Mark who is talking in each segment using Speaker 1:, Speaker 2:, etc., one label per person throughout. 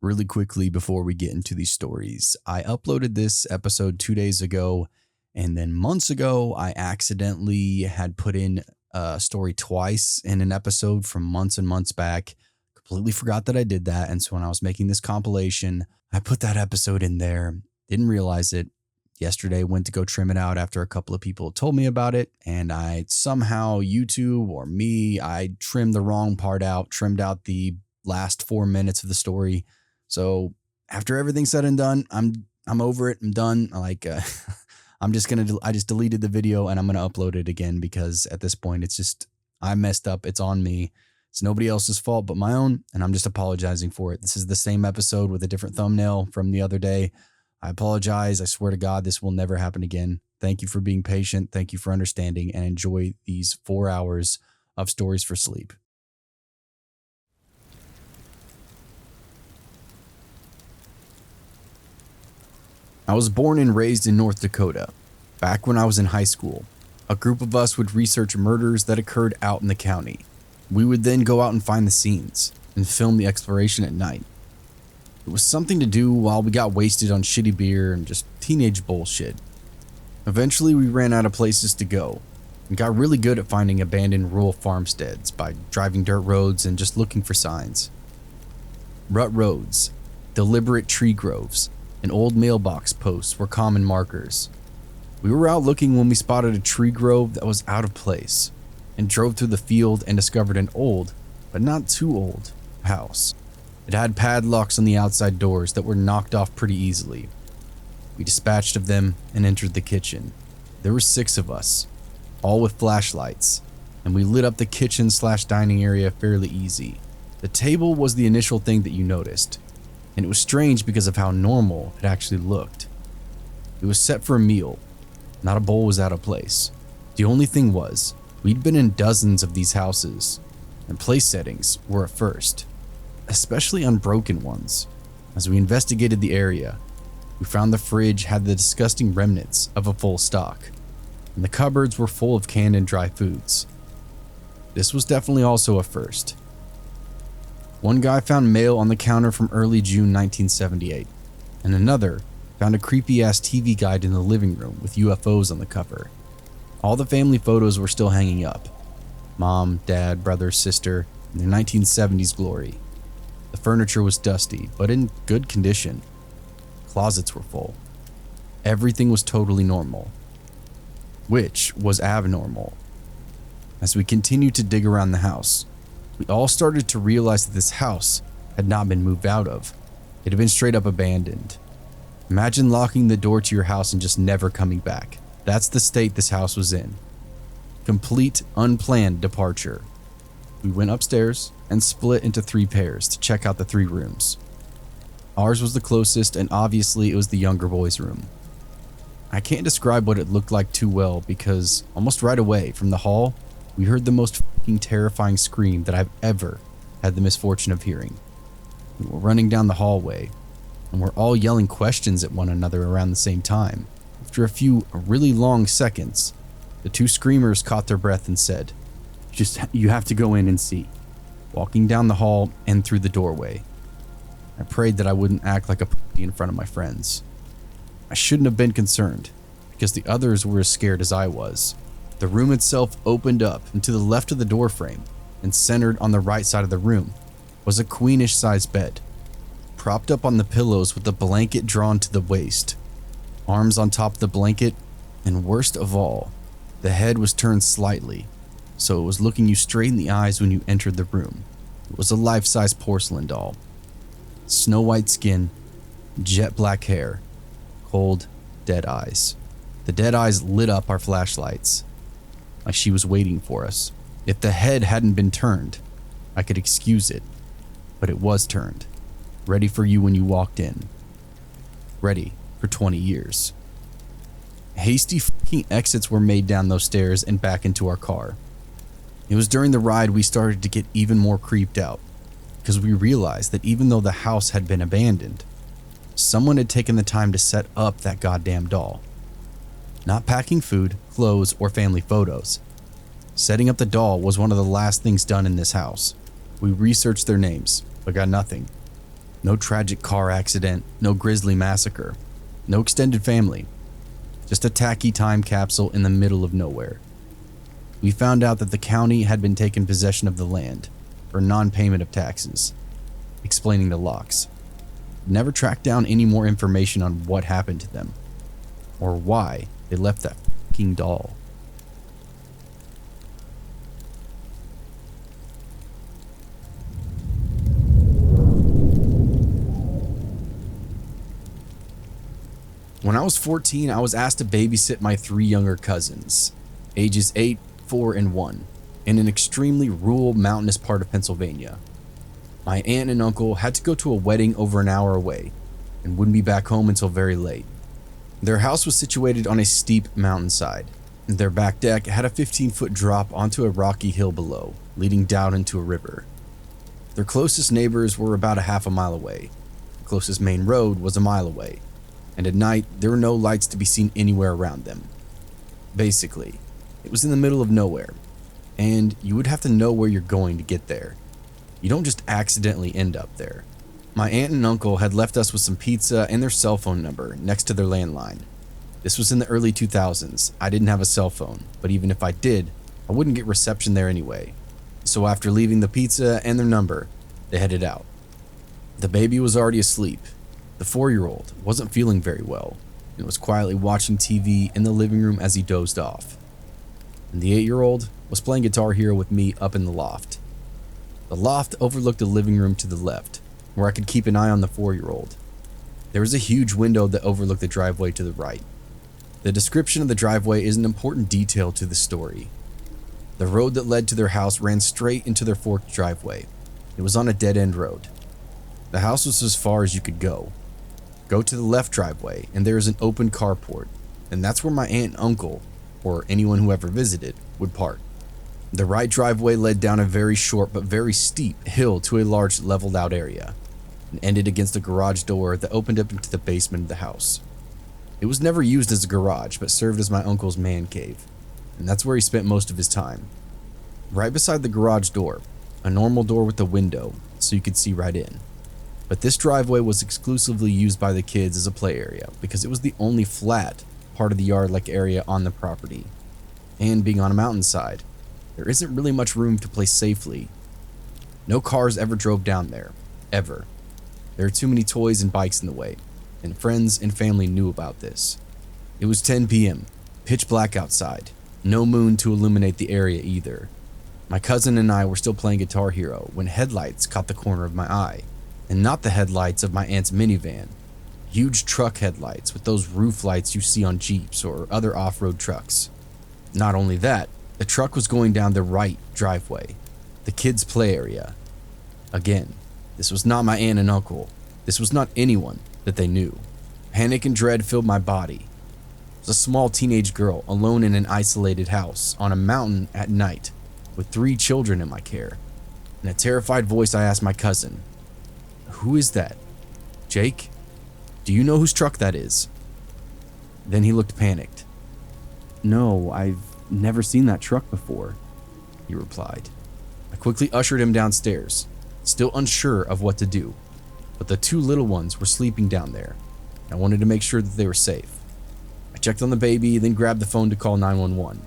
Speaker 1: Really quickly before we get into these stories, I uploaded this episode 2 days ago, and then months ago, I accidentally had put in a story twice in an episode from months and months back. Completely forgot that I did that. And so when I was making this compilation, I put that episode in there, didn't realize it. Yesterday, went to go trim it out after a couple of people told me about it, and I somehow, YouTube or me, I trimmed the wrong part out, trimmed out the last 4 minutes of the story. So after everything's said and done, I'm over it. I'm done. I just deleted the video and I'm gonna upload it again because at this point it's just I messed up. It's on me. It's nobody else's fault but my own, and I'm just apologizing for it. This is the same episode with a different thumbnail from the other day. I apologize. I swear to God, this will never happen again. Thank you for being patient. Thank you for understanding, and enjoy these 4 hours of stories for sleep. I was born and raised in North Dakota. Back when I was in high school, a group of us would research murders that occurred out in the county. We would then go out and find the scenes and film the exploration at night. It was something to do while we got wasted on shitty beer and just teenage bullshit. Eventually, we ran out of places to go and got really good at finding abandoned rural farmsteads by driving dirt roads and just looking for signs. Rut roads, deliberate tree groves, and old mailbox posts were common markers. We were out looking when we spotted a tree grove that was out of place and drove through the field and discovered an old, but not too old, house. It had padlocks on the outside doors that were knocked off pretty easily. We dispatched of them and entered the kitchen. There were 6 of us, all with flashlights, and we lit up the kitchen/dining area fairly easy. The table was the initial thing that you noticed, and it was strange because of how normal it actually looked. It was set for a meal. Not a bowl was out of place. The only thing was, we'd been in dozens of these houses, and place settings were a first, especially unbroken ones. As we investigated the area, we found the fridge had the disgusting remnants of a full stock, and the cupboards were full of canned and dry foods. This was definitely also a first. One guy found mail on the counter from early June 1978, and another found a creepy-ass TV guide in the living room with UFOs on the cover. All the family photos were still hanging up. Mom, dad, brother, sister, in their 1970s glory. The furniture was dusty, but in good condition. Closets were full. Everything was totally normal, which was abnormal. As we continued to dig around the house, we all started to realize that this house had not been moved out of. It had been straight up abandoned. Imagine locking the door to your house and just never coming back. That's the state this house was in. Complete, unplanned departure. We went upstairs and split into 3 pairs to check out the 3 rooms. Ours was the closest, and obviously it was the younger boy's room. I can't describe what it looked like too well because almost right away from the hall, we heard the most fucking terrifying scream that I've ever had the misfortune of hearing. We were running down the hallway, and we're all yelling questions at one another around the same time. After a few really long seconds, the 2 screamers caught their breath and said, "You have to go in and see," walking down the hall and through the doorway. I prayed that I wouldn't act like a pussy in front of my friends. I shouldn't have been concerned, because the others were as scared as I was. The room itself opened up, and to the left of the doorframe, and centered on the right side of the room, was a queenish-sized bed, propped up on the pillows with a blanket drawn to the waist, arms on top of the blanket, and worst of all, the head was turned slightly, so it was looking you straight in the eyes when you entered the room. It was a life-size porcelain doll. Snow white skin, jet black hair, cold, dead eyes. The dead eyes lit up our flashlights, like she was waiting for us. If the head hadn't been turned, I could excuse it, but it was turned, ready for you when you walked in. Ready for 20 years. Hasty fucking exits were made down those stairs and back into our car. It was during the ride we started to get even more creeped out, because we realized that even though the house had been abandoned, someone had taken the time to set up that goddamn doll. Not packing food, clothes, or family photos. Setting up the doll was one of the last things done in this house. We researched their names, but got nothing. No tragic car accident, no grisly massacre, no extended family. Just a tacky time capsule in the middle of nowhere. We found out that the county had been taking possession of the land for non-payment of taxes, explaining the locks. Never tracked down any more information on what happened to them, or why they left that fucking doll. When I was 14, I was asked to babysit my 3 younger cousins, ages 8, 4, and 1, in an extremely rural mountainous part of Pennsylvania. My aunt and uncle had to go to a wedding over an hour away and wouldn't be back home until very late. Their house was situated on a steep mountainside. Their back deck had a 15-foot drop onto a rocky hill below, leading down into a river. Their closest neighbors were about a half a mile away. The closest main road was a mile away, and at night there were no lights to be seen anywhere around them. Basically, it was in the middle of nowhere, and you would have to know where you're going to get there. You don't just accidentally end up there. My aunt and uncle had left us with some pizza and their cell phone number next to their landline. This was in the early 2000s. I didn't have a cell phone, but even if I did, I wouldn't get reception there anyway. So after leaving the pizza and their number, they headed out. The baby was already asleep. The 4-year-old wasn't feeling very well and was quietly watching TV in the living room as he dozed off. And the 8-year-old was playing Guitar Hero with me up in the loft. The loft overlooked the living room to the left, where I could keep an eye on the 4-year-old. There was a huge window that overlooked the driveway to the right. The description of the driveway is an important detail to the story. The road that led to their house ran straight into their forked driveway. It was on a dead-end road. The house was as far as you could go. Go to the left driveway, and there is an open carport, and that's where my aunt and uncle, or anyone who ever visited, would park. The right driveway led down a very short but very steep hill to a large leveled out area, and ended against a garage door that opened up into the basement of the house. It was never used as a garage, but served as my uncle's man cave, and that's where he spent most of his time. Right beside the garage door, a normal door with a window, so you could see right in. But this driveway was exclusively used by the kids as a play area because it was the only flat part of the yard-like area on the property. And being on a mountainside, there isn't really much room to play safely. No cars ever drove down there, ever. There are too many toys and bikes in the way, and friends and family knew about this. It was 10 p.m., pitch black outside, no moon to illuminate the area either. My cousin and I were still playing Guitar Hero when headlights caught the corner of my eye. And not the headlights of my aunt's minivan. Huge truck headlights with those roof lights you see on Jeeps or other off-road trucks. Not only that, the truck was going down the right driveway, the kids' play area. Again, this was not my aunt and uncle. This was not anyone that they knew. Panic and dread filled my body. I was a small teenage girl alone in an isolated house on a mountain at night with 3 children in my care. In a terrified voice, I asked my cousin, "Who is that? Jake? Do you know whose truck that is?" Then he looked panicked. "No, I've never seen that truck before," he replied. I quickly ushered him downstairs, still unsure of what to do, but the 2 little ones were sleeping down there. I wanted to make sure that they were safe. I checked on the baby, then grabbed the phone to call 911.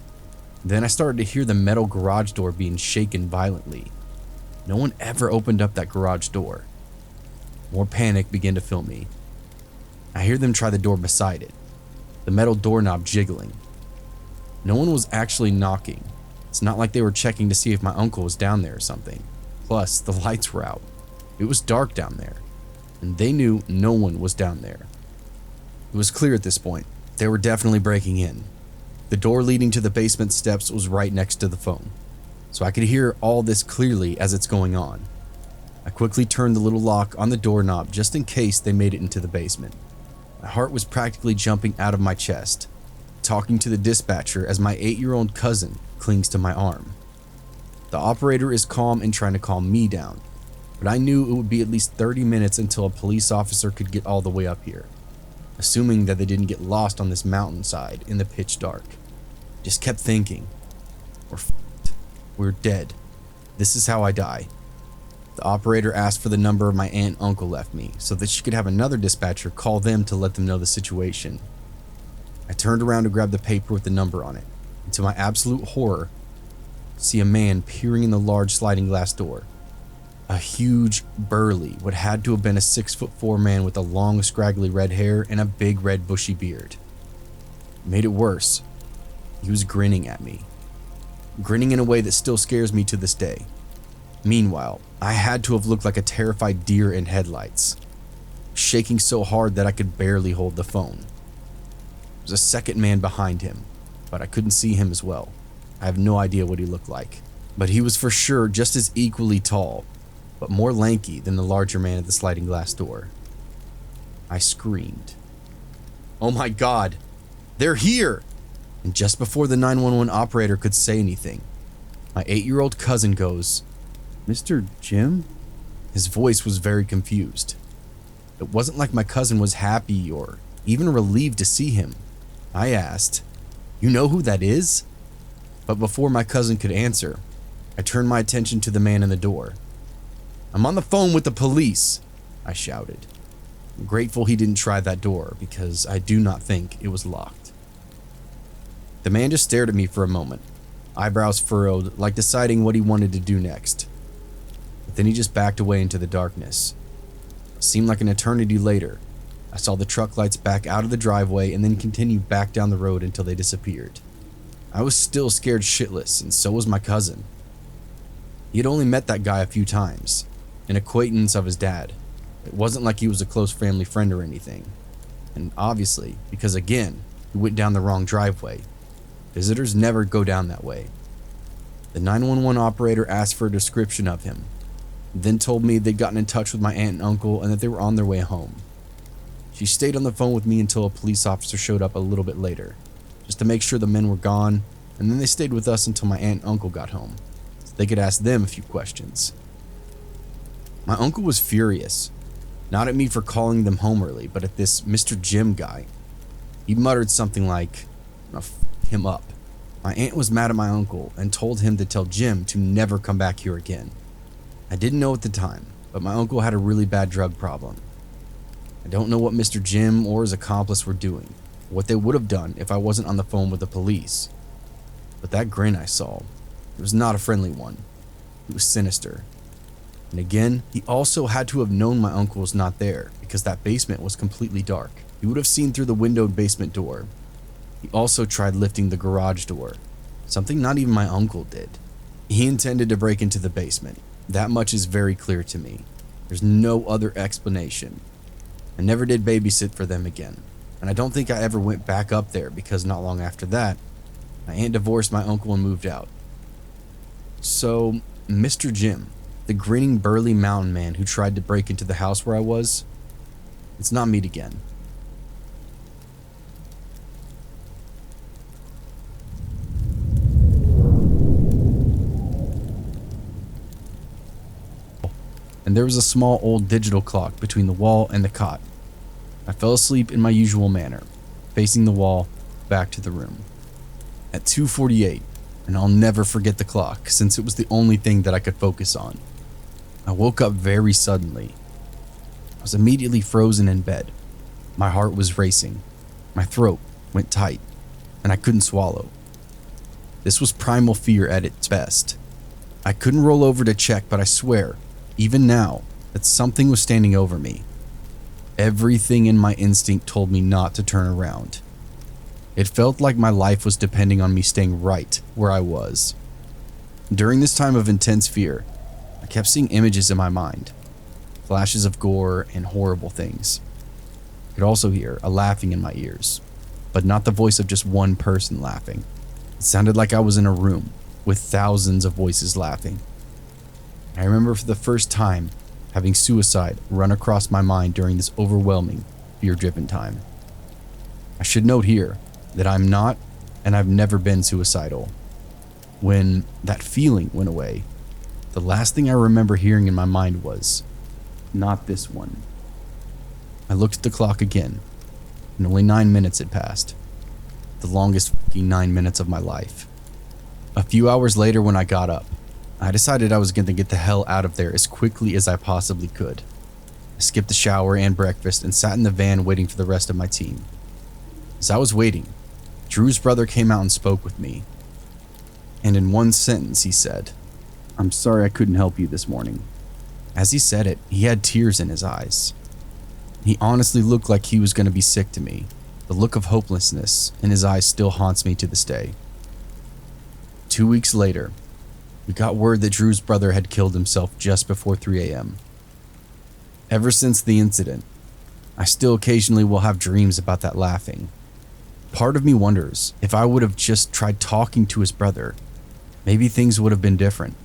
Speaker 1: Then I started to hear the metal garage door being shaken violently. No one ever opened up that garage door. More panic began to fill me. I hear them try the door beside it, the metal doorknob jiggling. No one was actually knocking. It's not like they were checking to see if my uncle was down there or something. Plus, the lights were out. It was dark down there, and they knew no one was down there. It was clear at this point. They were definitely breaking in. The door leading to the basement steps was right next to the phone, so I could hear all this clearly as it's going on. I quickly turned the little lock on the doorknob just in case they made it into the basement. My heart was practically jumping out of my chest, talking to the dispatcher as my 8-year-old cousin clings to my arm. The operator is calm and trying to calm me down, but I knew it would be at least 30 minutes until a police officer could get all the way up here, assuming that they didn't get lost on this mountainside in the pitch dark. Just kept thinking, we're f***ed. We're dead. This is how I die. The The operator asked for the number my aunt and uncle left me so that she could have another dispatcher call them to let them know the situation. I turned around to grab the paper with the number on it, and to my absolute horror, see a man peering in the large sliding glass door. A huge, burly, what had to have been a 6'4" man with a long, scraggly red hair and a big red bushy beard. It made it worse. He was grinning at me. Grinning in a way that still scares me to this day. Meanwhile, I had to have looked like a terrified deer in headlights, shaking so hard that I could barely hold the phone. There was a second man behind him, but I couldn't see him as well. I have no idea what he looked like, but he was for sure just as equally tall, but more lanky than the larger man at the sliding glass door. I screamed, "Oh my God, they're here!" And just before the 911 operator could say anything, my 8-year-old cousin goes, "Mr. Jim?" His voice was very confused. It wasn't like my cousin was happy or even relieved to see him. I asked, "You know who that is?" But before my cousin could answer, I turned my attention to the man in the door. "I'm on the phone with the police," I shouted. I'm grateful he didn't try that door because I do not think it was locked. The man just stared at me for a moment, eyebrows furrowed, like deciding what he wanted to do next. But then he just backed away into the darkness. It seemed like an eternity later. I saw the truck lights back out of the driveway and then continue back down the road until they disappeared. I was still scared shitless, and so was my cousin. He had only met that guy a few times, an acquaintance of his dad. It wasn't like he was a close family friend or anything. And obviously, because again, he went down the wrong driveway. Visitors never go down that way. The 911 operator asked for a description of him, then told me they'd gotten in touch with my aunt and uncle and that they were on their way home. She stayed on the phone with me until a police officer showed up a little bit later, just to make sure the men were gone, and then they stayed with us until my aunt and uncle got home, so they could ask them a few questions. My uncle was furious, not at me for calling them home early, but at this Mr. Jim guy. He muttered something like, "I'll f him up." My aunt was mad at my uncle and told him to tell Jim to never come back here again. I didn't know at the time, but my uncle had a really bad drug problem. I don't know what Mr. Jim or his accomplice were doing, or what they would have done if I wasn't on the phone with the police. But that grin I saw, it was not a friendly one. It was sinister. And again, he also had to have known my uncle was not there because that basement was completely dark. He would have seen through the windowed basement door. He also tried lifting the garage door, something not even my uncle did. He intended to break into the basement. That much is very clear to me. There's no other explanation. I never did babysit for them again, and I don't think I ever went back up there because not long after that, my aunt divorced my uncle and moved out. So, Mr. Jim, the grinning burly mountain man who tried to break into the house where I was, let's not meet again. And there was a small old digital clock between the wall and the cot. I fell asleep in my usual manner, facing the wall, back to the room. At 2:48, and I'll never forget the clock since it was the only thing that I could focus on, I woke up very suddenly. I was immediately frozen in bed. My heart was racing, my throat went tight, and I couldn't swallow. This was primal fear at its best. I couldn't roll over to check, but I swear, even now, that something was standing over me. Everything in my instinct told me not to turn around. It felt like my life was depending on me staying right where I was. During this time of intense fear, I kept seeing images in my mind, flashes of gore and horrible things. I could also hear a laughing in my ears, but not the voice of just one person laughing. It sounded like I was in a room with thousands of voices laughing. I remember for the first time having suicide run across my mind during this overwhelming, fear-driven time. I should note here that I'm not, and I've never been suicidal. When that feeling went away, the last thing I remember hearing in my mind was, "Not this one." I looked at the clock again, and only 9 minutes had passed. The longest fucking 9 minutes of my life. A few hours later when I got up, I decided I was going to get the hell out of there as quickly as I possibly could. I skipped the shower and breakfast and sat in the van waiting for the rest of my team. As I was waiting, Drew's brother came out and spoke with me. And in one sentence, he said, "I'm sorry I couldn't help you this morning." As he said it, he had tears in his eyes. He honestly looked like he was going to be sick to me. The look of hopelessness in his eyes still haunts me to this day. 2 weeks later, we got word that Drew's brother had killed himself just before 3 a.m. Ever since the incident, I still occasionally will have dreams about that laughing. Part of me wonders if I would have just tried talking to his brother, maybe things would have been different.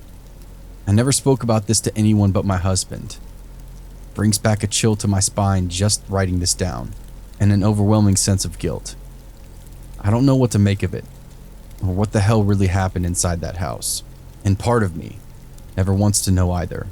Speaker 1: I never spoke about this to anyone but my husband. Brings back a chill to my spine just writing this down, and an overwhelming sense of guilt. I don't know what to make of it, or what the hell really happened inside that house, and part of me never wants to know either.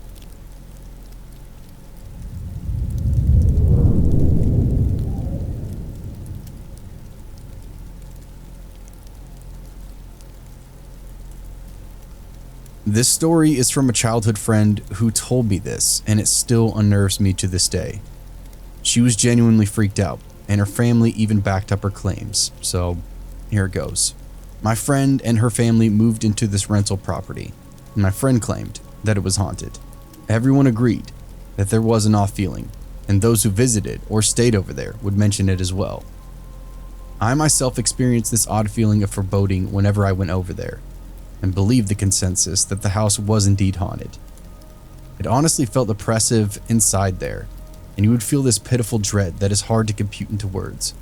Speaker 1: This story is from a childhood friend who told me this, and it still unnerves me to this day. She was genuinely freaked out, and her family even backed up her claims, so here it goes. My friend and her family moved into this rental property, and my friend claimed that it was haunted. Everyone agreed that there was an off feeling, and those who visited or stayed over there would mention it as well. I myself experienced this odd feeling of foreboding whenever I went over there, and believed the consensus that the house was indeed haunted. It honestly felt oppressive inside there, and you would feel this pitiful dread that is hard to compute into words.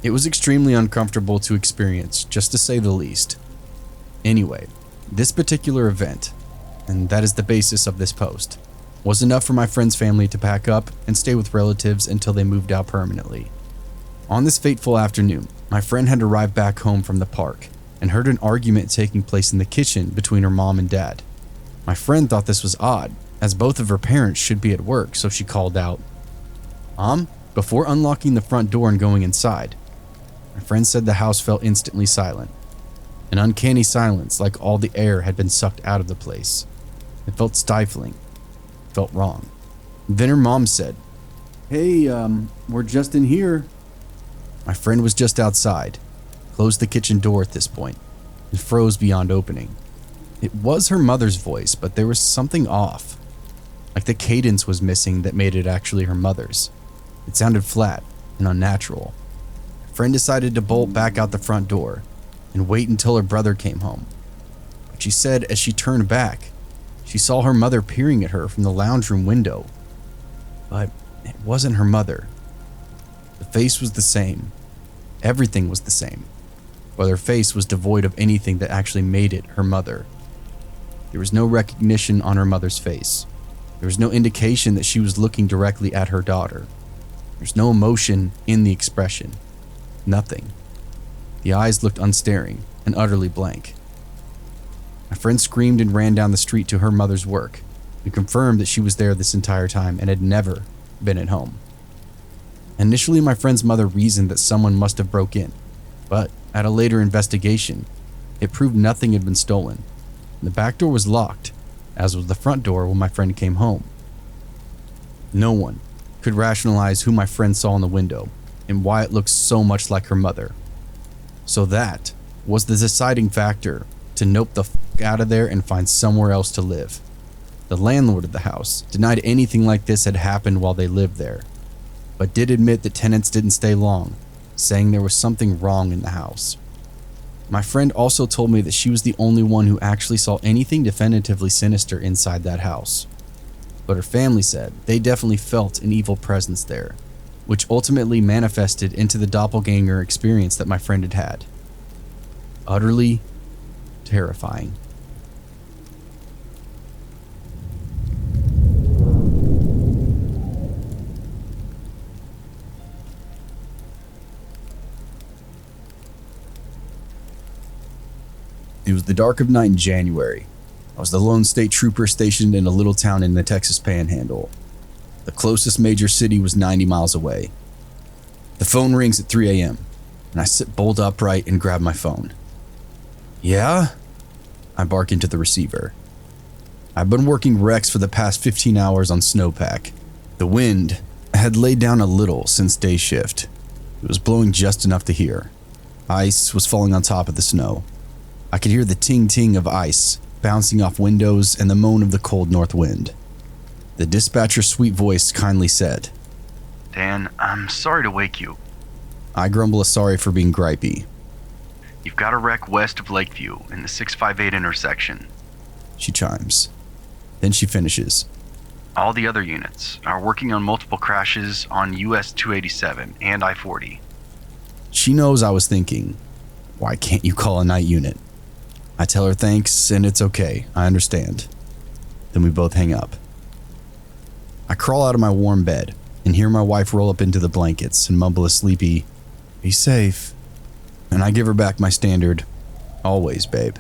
Speaker 1: It was extremely uncomfortable to experience, just to say the least. Anyway, this particular event, and that is the basis of this post, was enough for my friend's family to pack up and stay with relatives until they moved out permanently. On this fateful afternoon, my friend had arrived back home from the park and heard an argument taking place in the kitchen between her mom and dad. My friend thought this was odd, as both of her parents should be at work, so she called out, "Mom?" before unlocking the front door and going inside. My friend said the house felt instantly silent. An uncanny silence, like all the air had been sucked out of the place. It felt stifling. It felt wrong. Then her mom said, "Hey, we're just in here." My friend was just outside, closed the kitchen door at this point, and froze beyond opening. It was her mother's voice, but there was something off. Like the cadence was missing that made it actually her mother's. It sounded flat and unnatural. My friend decided to bolt back out the front door and wait until her brother came home. But she said as she turned back, she saw her mother peering at her from the lounge room window. But it wasn't her mother. The face was the same. Everything was the same. But her face was devoid of anything that actually made it her mother. There was no recognition on her mother's face. There was no indication that she was looking directly at her daughter. There's no emotion in the expression. Nothing. The eyes looked unstaring and utterly blank. My friend screamed and ran down the street to her mother's work and confirmed that she was there this entire time and had never been at home. Initially, my friend's mother reasoned that someone must have broke in, but at a later investigation, it proved nothing had been stolen. The back door was locked, as was the front door when my friend came home. No one could rationalize who my friend saw in the window and why it looked so much like her mother. So that was the deciding factor to nope the f*** out of there and find somewhere else to live. The landlord of the house denied anything like this had happened while they lived there, but did admit that tenants didn't stay long, saying there was something wrong in the house. My friend also told me that she was the only one who actually saw anything definitively sinister inside that house. But her family said they definitely felt an evil presence there, which ultimately manifested into the doppelganger experience that my friend had had. Utterly terrifying. It was the dark of night in January. I was the lone state trooper stationed in a little town in the Texas Panhandle. The closest major city was 90 miles away. The phone rings at 3 a.m., and I sit bolt upright and grab my phone. "Yeah?" I bark into the receiver. I've been working wrecks for the past 15 hours on snowpack. The wind had laid down a little since day shift. It was blowing just enough to hear. Ice was falling on top of the snow. I could hear the ting-ting of ice bouncing off windows and the moan of the cold north wind. The dispatcher's sweet voice kindly said,
Speaker 2: Dan, I'm sorry to wake you.
Speaker 1: I grumble a sorry for being gripey.
Speaker 2: You've got a wreck west of Lakeview in the 658 intersection.
Speaker 1: She chimes. Then she finishes.
Speaker 2: All the other units are working on multiple crashes on US 287 and I-40.
Speaker 1: She knows I was thinking, why can't you call a night unit? I tell her thanks and it's okay, I understand. Then we both hang up. I crawl out of my warm bed and hear my wife roll up into the blankets and mumble a sleepy, "Be safe." And I give her back my standard, "Always, babe."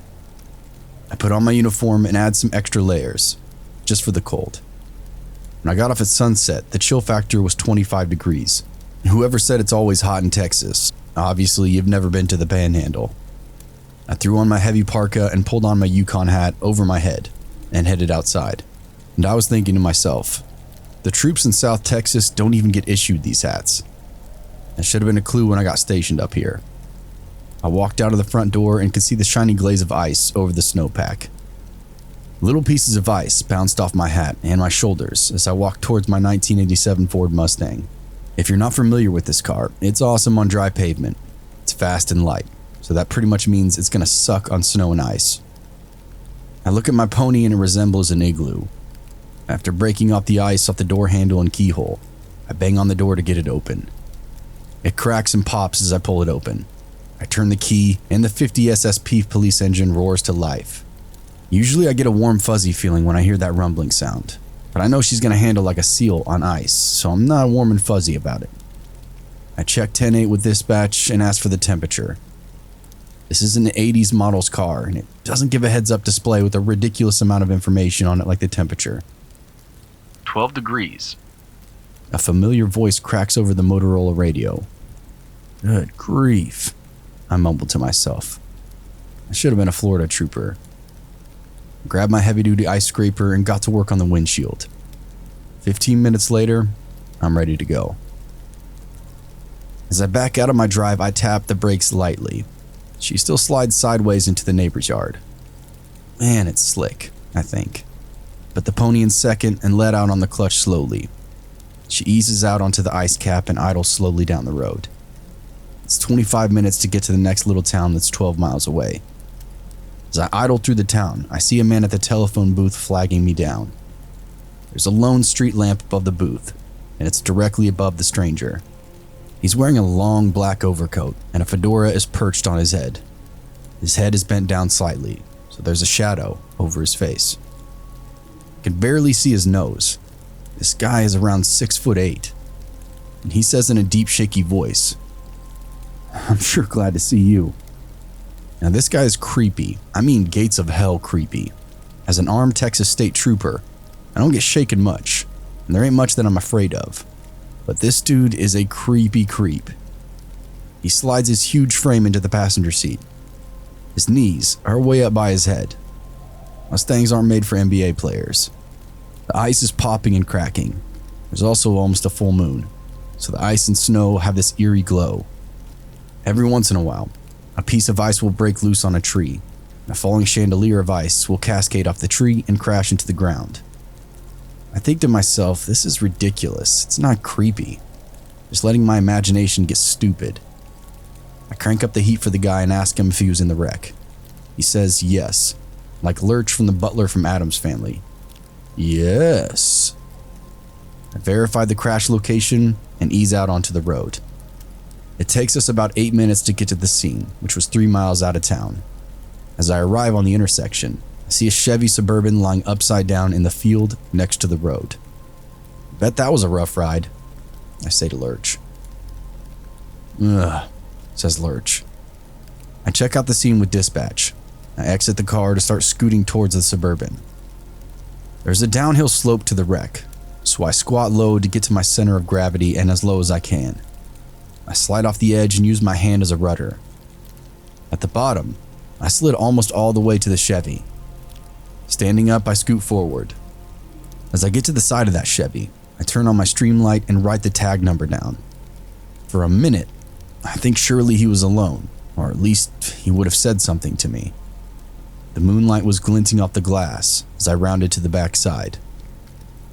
Speaker 1: I put on my uniform and add some extra layers, just for the cold. When I got off at sunset, the chill factor was 25 degrees. And whoever said it's always hot in Texas, obviously you've never been to the Panhandle. I threw on my heavy parka and pulled on my Yukon hat over my head and headed outside. And I was thinking to myself, the troops in South Texas don't even get issued these hats. That should have been a clue when I got stationed up here. I walked out of the front door and could see the shiny glaze of ice over the snowpack. Little pieces of ice bounced off my hat and my shoulders as I walked towards my 1987 Ford Mustang. If you're not familiar with this car, it's awesome on dry pavement. It's fast and light, so that pretty much means it's gonna suck on snow and ice. I look at my pony and it resembles an igloo. After breaking off the ice off the door handle and keyhole, I bang on the door to get it open. It cracks and pops as I pull it open. I turn the key and the 50 SSP police engine roars to life. Usually I get a warm fuzzy feeling when I hear that rumbling sound, but I know she's gonna handle like a seal on ice, so I'm not warm and fuzzy about it. I check 10-8 with dispatch and ask for the temperature. This is an 80s model's car, and it doesn't give a heads-up display with a ridiculous amount of information on it like the temperature.
Speaker 2: 12 degrees.
Speaker 1: A familiar voice cracks over the Motorola radio. Good grief, I mumbled to myself. I should have been a Florida trooper. I grabbed my heavy-duty ice scraper and got to work on the windshield. 15 minutes later, I'm ready to go. As I back out of my drive, I tap the brakes lightly. She still slides sideways into the neighbor's yard. Man, it's slick, I think. Put the pony in second and let out on the clutch slowly. She eases out onto the ice cap and idles slowly down the road. It's 25 minutes to get to the next little town that's 12 miles away. As I idle through the town, I see a man at the telephone booth flagging me down. There's a lone street lamp above the booth, and it's directly above the stranger. He's wearing a long black overcoat, and a fedora is perched on his head. His head is bent down slightly, so there's a shadow over his face. I can barely see his nose. This guy is around 6'8", and he says in a deep, shaky voice, "I'm sure glad to see you." Now this guy is creepy. I mean gates of hell creepy. As an armed Texas state trooper, I don't get shaken much, and there ain't much that I'm afraid of. But this dude is a creepy creep. He slides his huge frame into the passenger seat. His knees are way up by his head. Mustangs aren't made for NBA players. The ice is popping and cracking. There's also almost a full moon, so the ice and snow have this eerie glow. Every once in a while, a piece of ice will break loose on a tree. A falling chandelier of ice will cascade off the tree and crash into the ground. I think to myself, this is ridiculous. It's not creepy. Just letting my imagination get stupid. I crank up the heat for the guy and ask him if he was in the wreck. He says yes, like Lurch from the butler from Addams Family. Yes. I verify the crash location and ease out onto the road. It takes us about 8 minutes to get to the scene, which was 3 miles out of town. As I arrive on the intersection, I see a Chevy Suburban lying upside down in the field next to the road. Bet that was a rough ride, I say to Lurch. Ugh, says Lurch. I check out the scene with dispatch. I exit the car to start scooting towards the Suburban. There's a downhill slope to the wreck, so I squat low to get to my center of gravity and as low as I can. I slide off the edge and use my hand as a rudder. At the bottom, I slid almost all the way to the Chevy. Standing up, I scoot forward. As I get to the side of that Chevy, I turn on my streamlight and write the tag number down. For a minute, I think surely he was alone, or at least he would have said something to me. The moonlight was glinting off the glass as I rounded to the back side.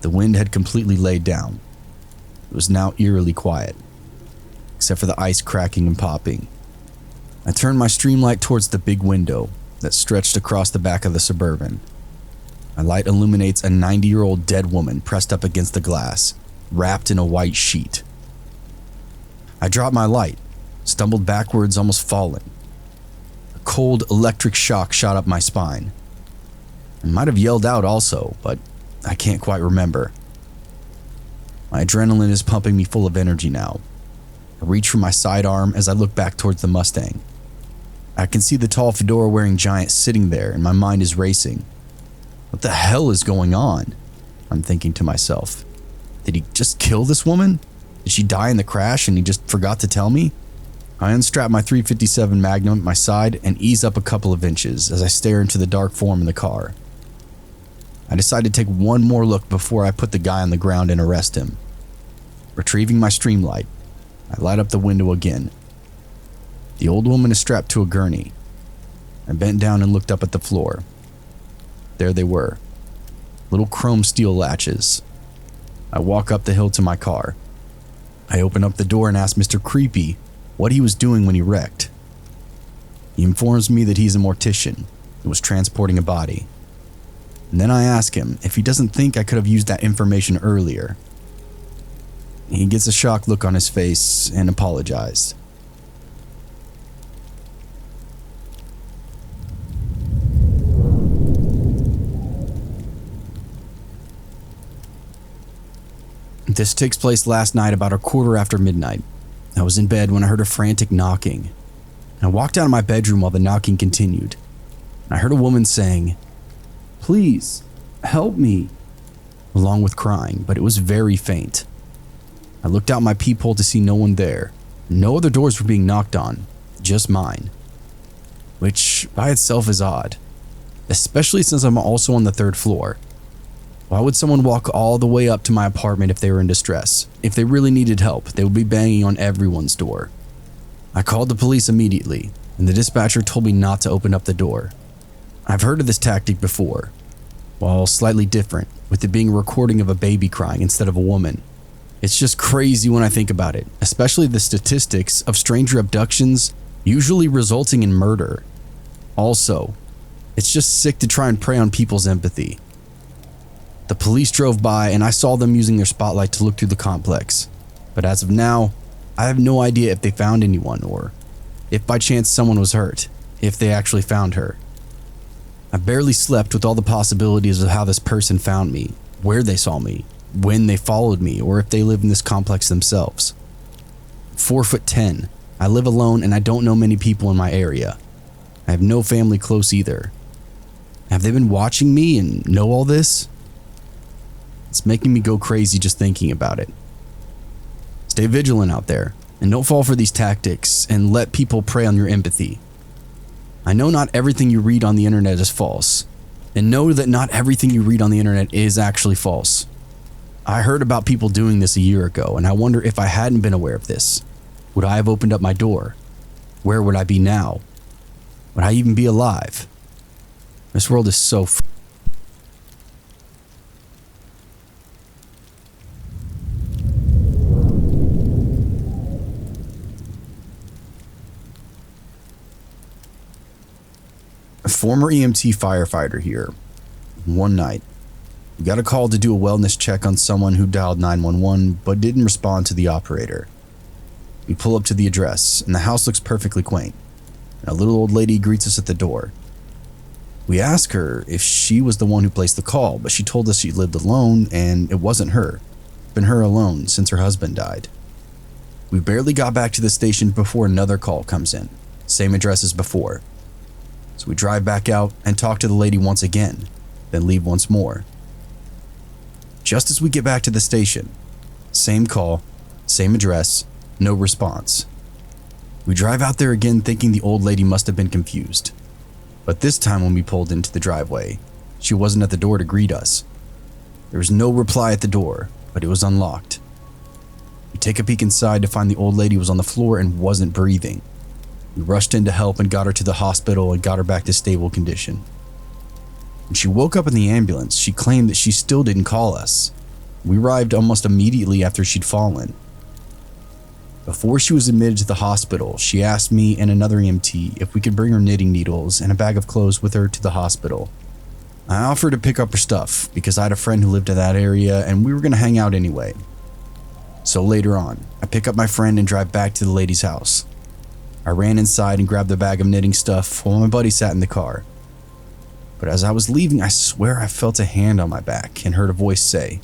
Speaker 1: The wind had completely laid down. It was now eerily quiet, except for the ice cracking and popping. I turned my streamlight towards the big window that stretched across the back of the Suburban. My light illuminates a 90-year-old dead woman pressed up against the glass, wrapped in a white sheet. I dropped my light, stumbled backwards, almost falling. A cold electric shock shot up my spine. I might have yelled out also, but I can't quite remember. My adrenaline is pumping me full of energy now. I reach for my sidearm as I look back towards the Mustang. I can see the tall fedora-wearing giant sitting there and my mind is racing. What the hell is going on? I'm thinking to myself. Did he just kill this woman? Did she die in the crash and he just forgot to tell me? I unstrap my .357 Magnum at my side and ease up a couple of inches as I stare into the dark form in the car. I decide to take one more look before I put the guy on the ground and arrest him. Retrieving my streamlight, I light up the window again. The old woman is strapped to a gurney. I bent down and looked up at the floor. There they were, little chrome steel latches. I walk up the hill to my car. I open up the door and ask Mr. Creepy what he was doing when he wrecked. He informs me that he's a mortician and was transporting a body. And then I ask him if he doesn't think I could have used that information earlier. He gets a shocked look on his face and apologized. This takes place last night about 1:15 midnight. I was in bed when I heard a frantic knocking. I walked out of my bedroom while the knocking continued. I heard a woman saying, "Please, help me," along with crying, but it was very faint. I looked out my peephole to see no one there. No other doors were being knocked on, just mine. Which by itself is odd, especially since I'm also on the 3rd floor. Why would someone walk all the way up to my apartment if they were in distress? If they really needed help, they would be banging on everyone's door. I called the police immediately, and the dispatcher told me not to open up the door. I've heard of this tactic before, while slightly different, with it being a recording of a baby crying instead of a woman. It's just crazy when I think about it, especially the statistics of stranger abductions usually resulting in murder. Also, it's just sick to try and prey on people's empathy. The police drove by and I saw them using their spotlight to look through the complex. But as of now, I have no idea if they found anyone or if by chance someone was hurt, if they actually found her. I barely slept with all the possibilities of how this person found me, where they saw me, when they followed me, or if they live in this complex themselves. 4'10", I live alone and I don't know many people in my area. I have no family close either. Have they been watching me and know all this? It's making me go crazy just thinking about it. Stay vigilant out there and don't fall for these tactics and let people prey on your empathy. I know not everything you read on the internet is false, and know that not everything you read on the internet is actually false. I heard about people doing this a year ago, and I wonder if I hadn't been aware of this, would I have opened up my door? Where would I be now? Would I even be alive? This world is so A former EMT firefighter here. One night, we got a call to do a wellness check on someone who dialed 911 but didn't respond to the operator. We pull up to the address and the house looks perfectly quaint. A little old lady greets us at the door. We ask her if she was the one who placed the call, but she told us she lived alone and it wasn't her. Been her alone since her husband died. We barely got back to the station before another call comes in. Same address as before. So we drive back out and talk to the lady once again, then leave once more. Just as we get back to the station, same call, same address, no response. We drive out there again thinking the old lady must have been confused. But this time when we pulled into the driveway, she wasn't at the door to greet us. There was no reply at the door, but it was unlocked. We take a peek inside to find the old lady was on the floor and wasn't breathing. We rushed in to help and got her to the hospital and got her back to stable condition. When she woke up in the ambulance, she claimed that she still didn't call us. We arrived almost immediately after she'd fallen. Before she was admitted to the hospital, she asked me and another EMT if we could bring her knitting needles and a bag of clothes with her to the hospital. I offered to pick up her stuff because I had a friend who lived in that area and we were going to hang out anyway. So later on, I pick up my friend and drive back to the lady's house. I ran inside and grabbed the bag of knitting stuff while my buddy sat in the car. But as I was leaving, I swear I felt a hand on my back and heard a voice say,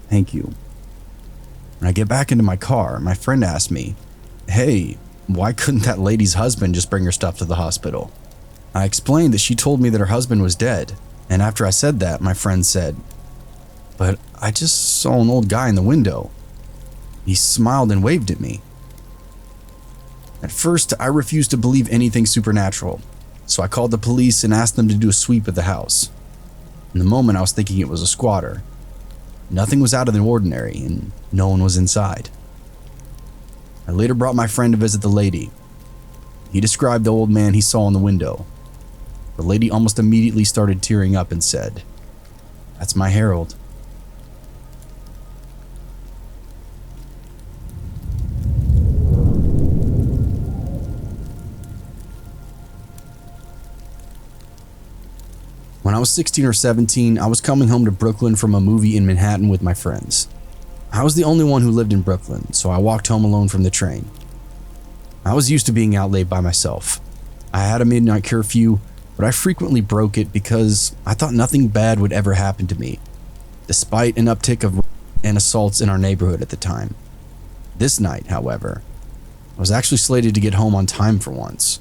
Speaker 1: "Thank you." When I get back into my car, my friend asked me, "Hey, why couldn't that lady's husband just bring her stuff to the hospital?" I explained that she told me that her husband was dead, and after I said that, my friend said, "But I just saw an old guy in the window." He smiled and waved at me. At first, I refused to believe anything supernatural, so I called the police and asked them to do a sweep of the house. In the moment, I was thinking it was a squatter. Nothing was out of the ordinary, and no one was inside. I later brought my friend to visit the lady. He described the old man he saw in the window. The lady almost immediately started tearing up and said, "That's my Harold." When I was 16 or 17, I was coming home to Brooklyn from a movie in Manhattan with my friends. I was the only one who lived in Brooklyn, so I walked home alone from the train. I was used to being out late by myself. I had a midnight curfew, but I frequently broke it because I thought nothing bad would ever happen to me, despite an uptick of and assaults in our neighborhood at the time. This night, however, I was actually slated to get home on time for once.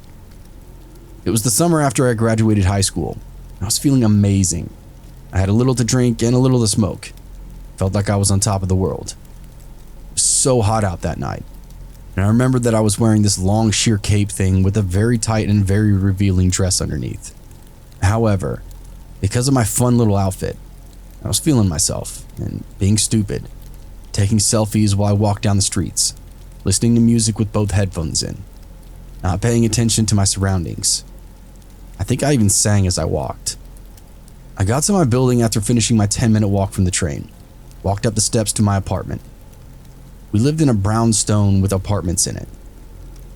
Speaker 1: It was the summer after I graduated high school. I was feeling amazing. I had a little to drink and a little to smoke. Felt like I was on top of the world. It was so hot out that night, and I remembered that I was wearing this long sheer cape thing with a very tight and very revealing dress underneath. However, because of my fun little outfit, I was feeling myself and being stupid, taking selfies while I walked down the streets, listening to music with both headphones in, not paying attention to my surroundings. I think I even sang as I walked. I got to my building after finishing my 10-minute walk from the train, walked up the steps to my apartment. We lived in a brownstone with apartments in it.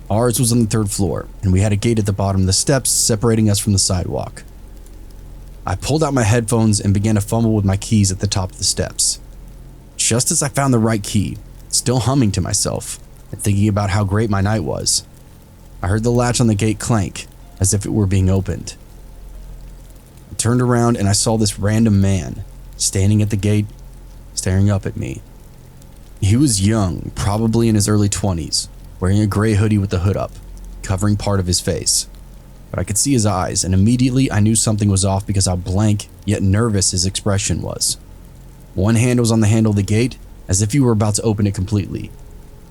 Speaker 1: Ours was on the 3rd floor, and we had a gate at the bottom of the steps separating us from the sidewalk. I pulled out my headphones and began to fumble with my keys at the top of the steps. Just as I found the right key, still humming to myself and thinking about how great my night was, I heard the latch on the gate clank as if it were being opened. I turned around and I saw this random man standing at the gate, staring up at me. He was young, probably in his early 20s, wearing a gray hoodie with the hood up, covering part of his face. But I could see his eyes, and immediately I knew something was off because how blank yet nervous his expression was. One hand was on the handle of the gate, as if he were about to open it completely,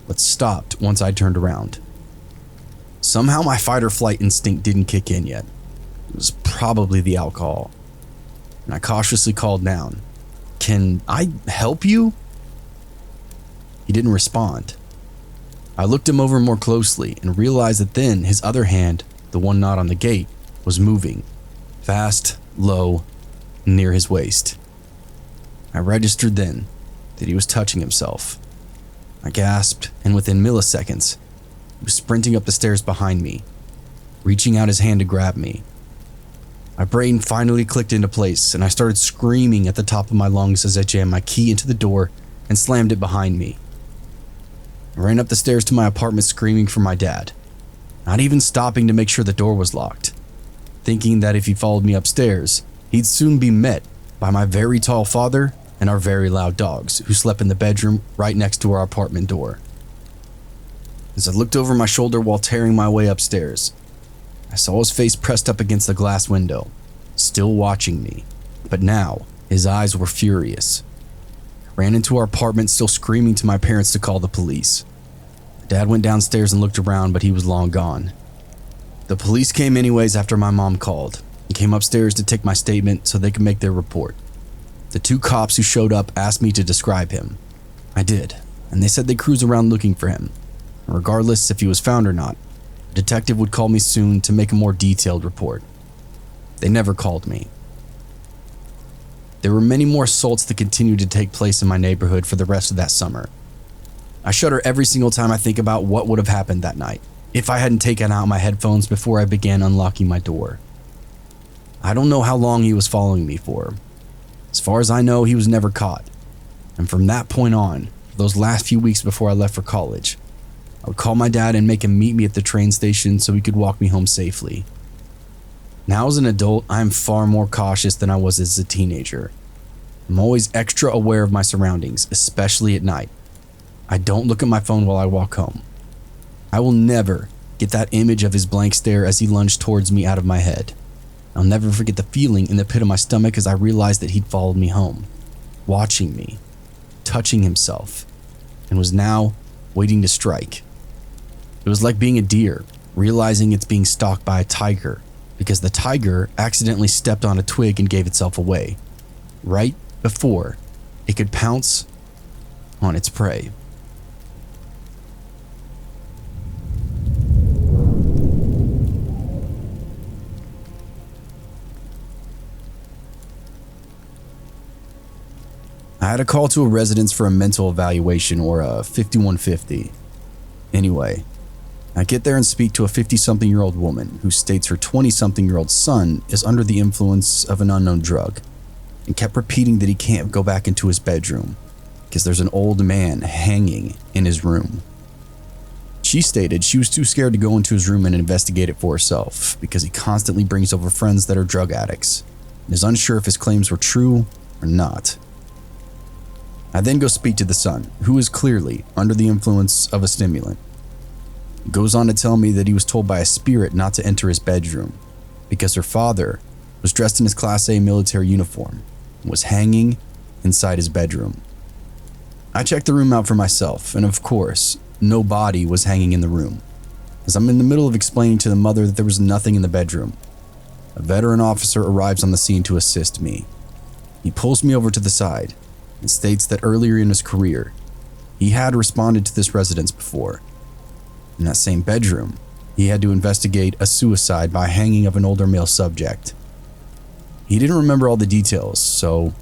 Speaker 1: but stopped once I turned around. Somehow my fight or flight instinct didn't kick in yet. It was probably the alcohol. And I cautiously called down, "Can I help you?" He didn't respond. I looked him over more closely and realized that then his other hand, the one not on the gate, was moving. Fast, low, near his waist. I registered then that he was touching himself. I gasped, and within milliseconds, he was sprinting up the stairs behind me, reaching out his hand to grab me. My brain finally clicked into place, and I started screaming at the top of my lungs as I jammed my key into the door and slammed it behind me. I ran up the stairs to my apartment screaming for my dad, not even stopping to make sure the door was locked, thinking that if he followed me upstairs, he'd soon be met by my very tall father and our very loud dogs who slept in the bedroom right next to our apartment door. As I looked over my shoulder while tearing my way upstairs, I saw his face pressed up against the glass window, still watching me, but now his eyes were furious. I ran into our apartment still screaming to my parents to call the police. Dad went downstairs and looked around, but he was long gone. The police came anyways after my mom called, and came upstairs to take my statement so they could make their report. The 2 cops who showed up asked me to describe him. I did, and they said they'd cruise around looking for him. Regardless if he was found or not, a detective would call me soon to make a more detailed report. They never called me. There were many more assaults that continued to take place in my neighborhood for the rest of that summer. I shudder every single time I think about what would have happened that night if I hadn't taken out my headphones before I began unlocking my door. I don't know how long he was following me for. As far as I know, he was never caught. And from that point on, for those last few weeks before I left for college, I would call my dad and make him meet me at the train station so he could walk me home safely. Now as an adult, I am far more cautious than I was as a teenager. I'm always extra aware of my surroundings, especially at night. I don't look at my phone while I walk home. I will never get that image of his blank stare as he lunged towards me out of my head. I'll never forget the feeling in the pit of my stomach as I realized that he'd followed me home, watching me, touching himself, and was now waiting to strike. It was like being a deer, realizing it's being stalked by a tiger because the tiger accidentally stepped on a twig and gave itself away, right before it could pounce on its prey. I had a call to a residence for a mental evaluation, or a 5150. Anyway, I get there and speak to a 50-something-year-old woman who states her 20-something-year-old son is under the influence of an unknown drug and kept repeating that he can't go back into his bedroom because there's an old man hanging in his room. She stated she was too scared to go into his room and investigate it for herself because he constantly brings over friends that are drug addicts and is unsure if his claims were true or not. I then go speak to the son, who is clearly under the influence of a stimulant. He goes on to tell me that he was told by a spirit not to enter his bedroom because her father was dressed in his Class A military uniform and was hanging inside his bedroom. I checked the room out for myself, and of course, no body was hanging in the room. As I'm in the middle of explaining to the mother that there was nothing in the bedroom, a veteran officer arrives on the scene to assist me. He pulls me over to the side and states that earlier in his career, he had responded to this residence before. In that same bedroom, he had to investigate a suicide by hanging of an older male subject. He didn't remember all the details, so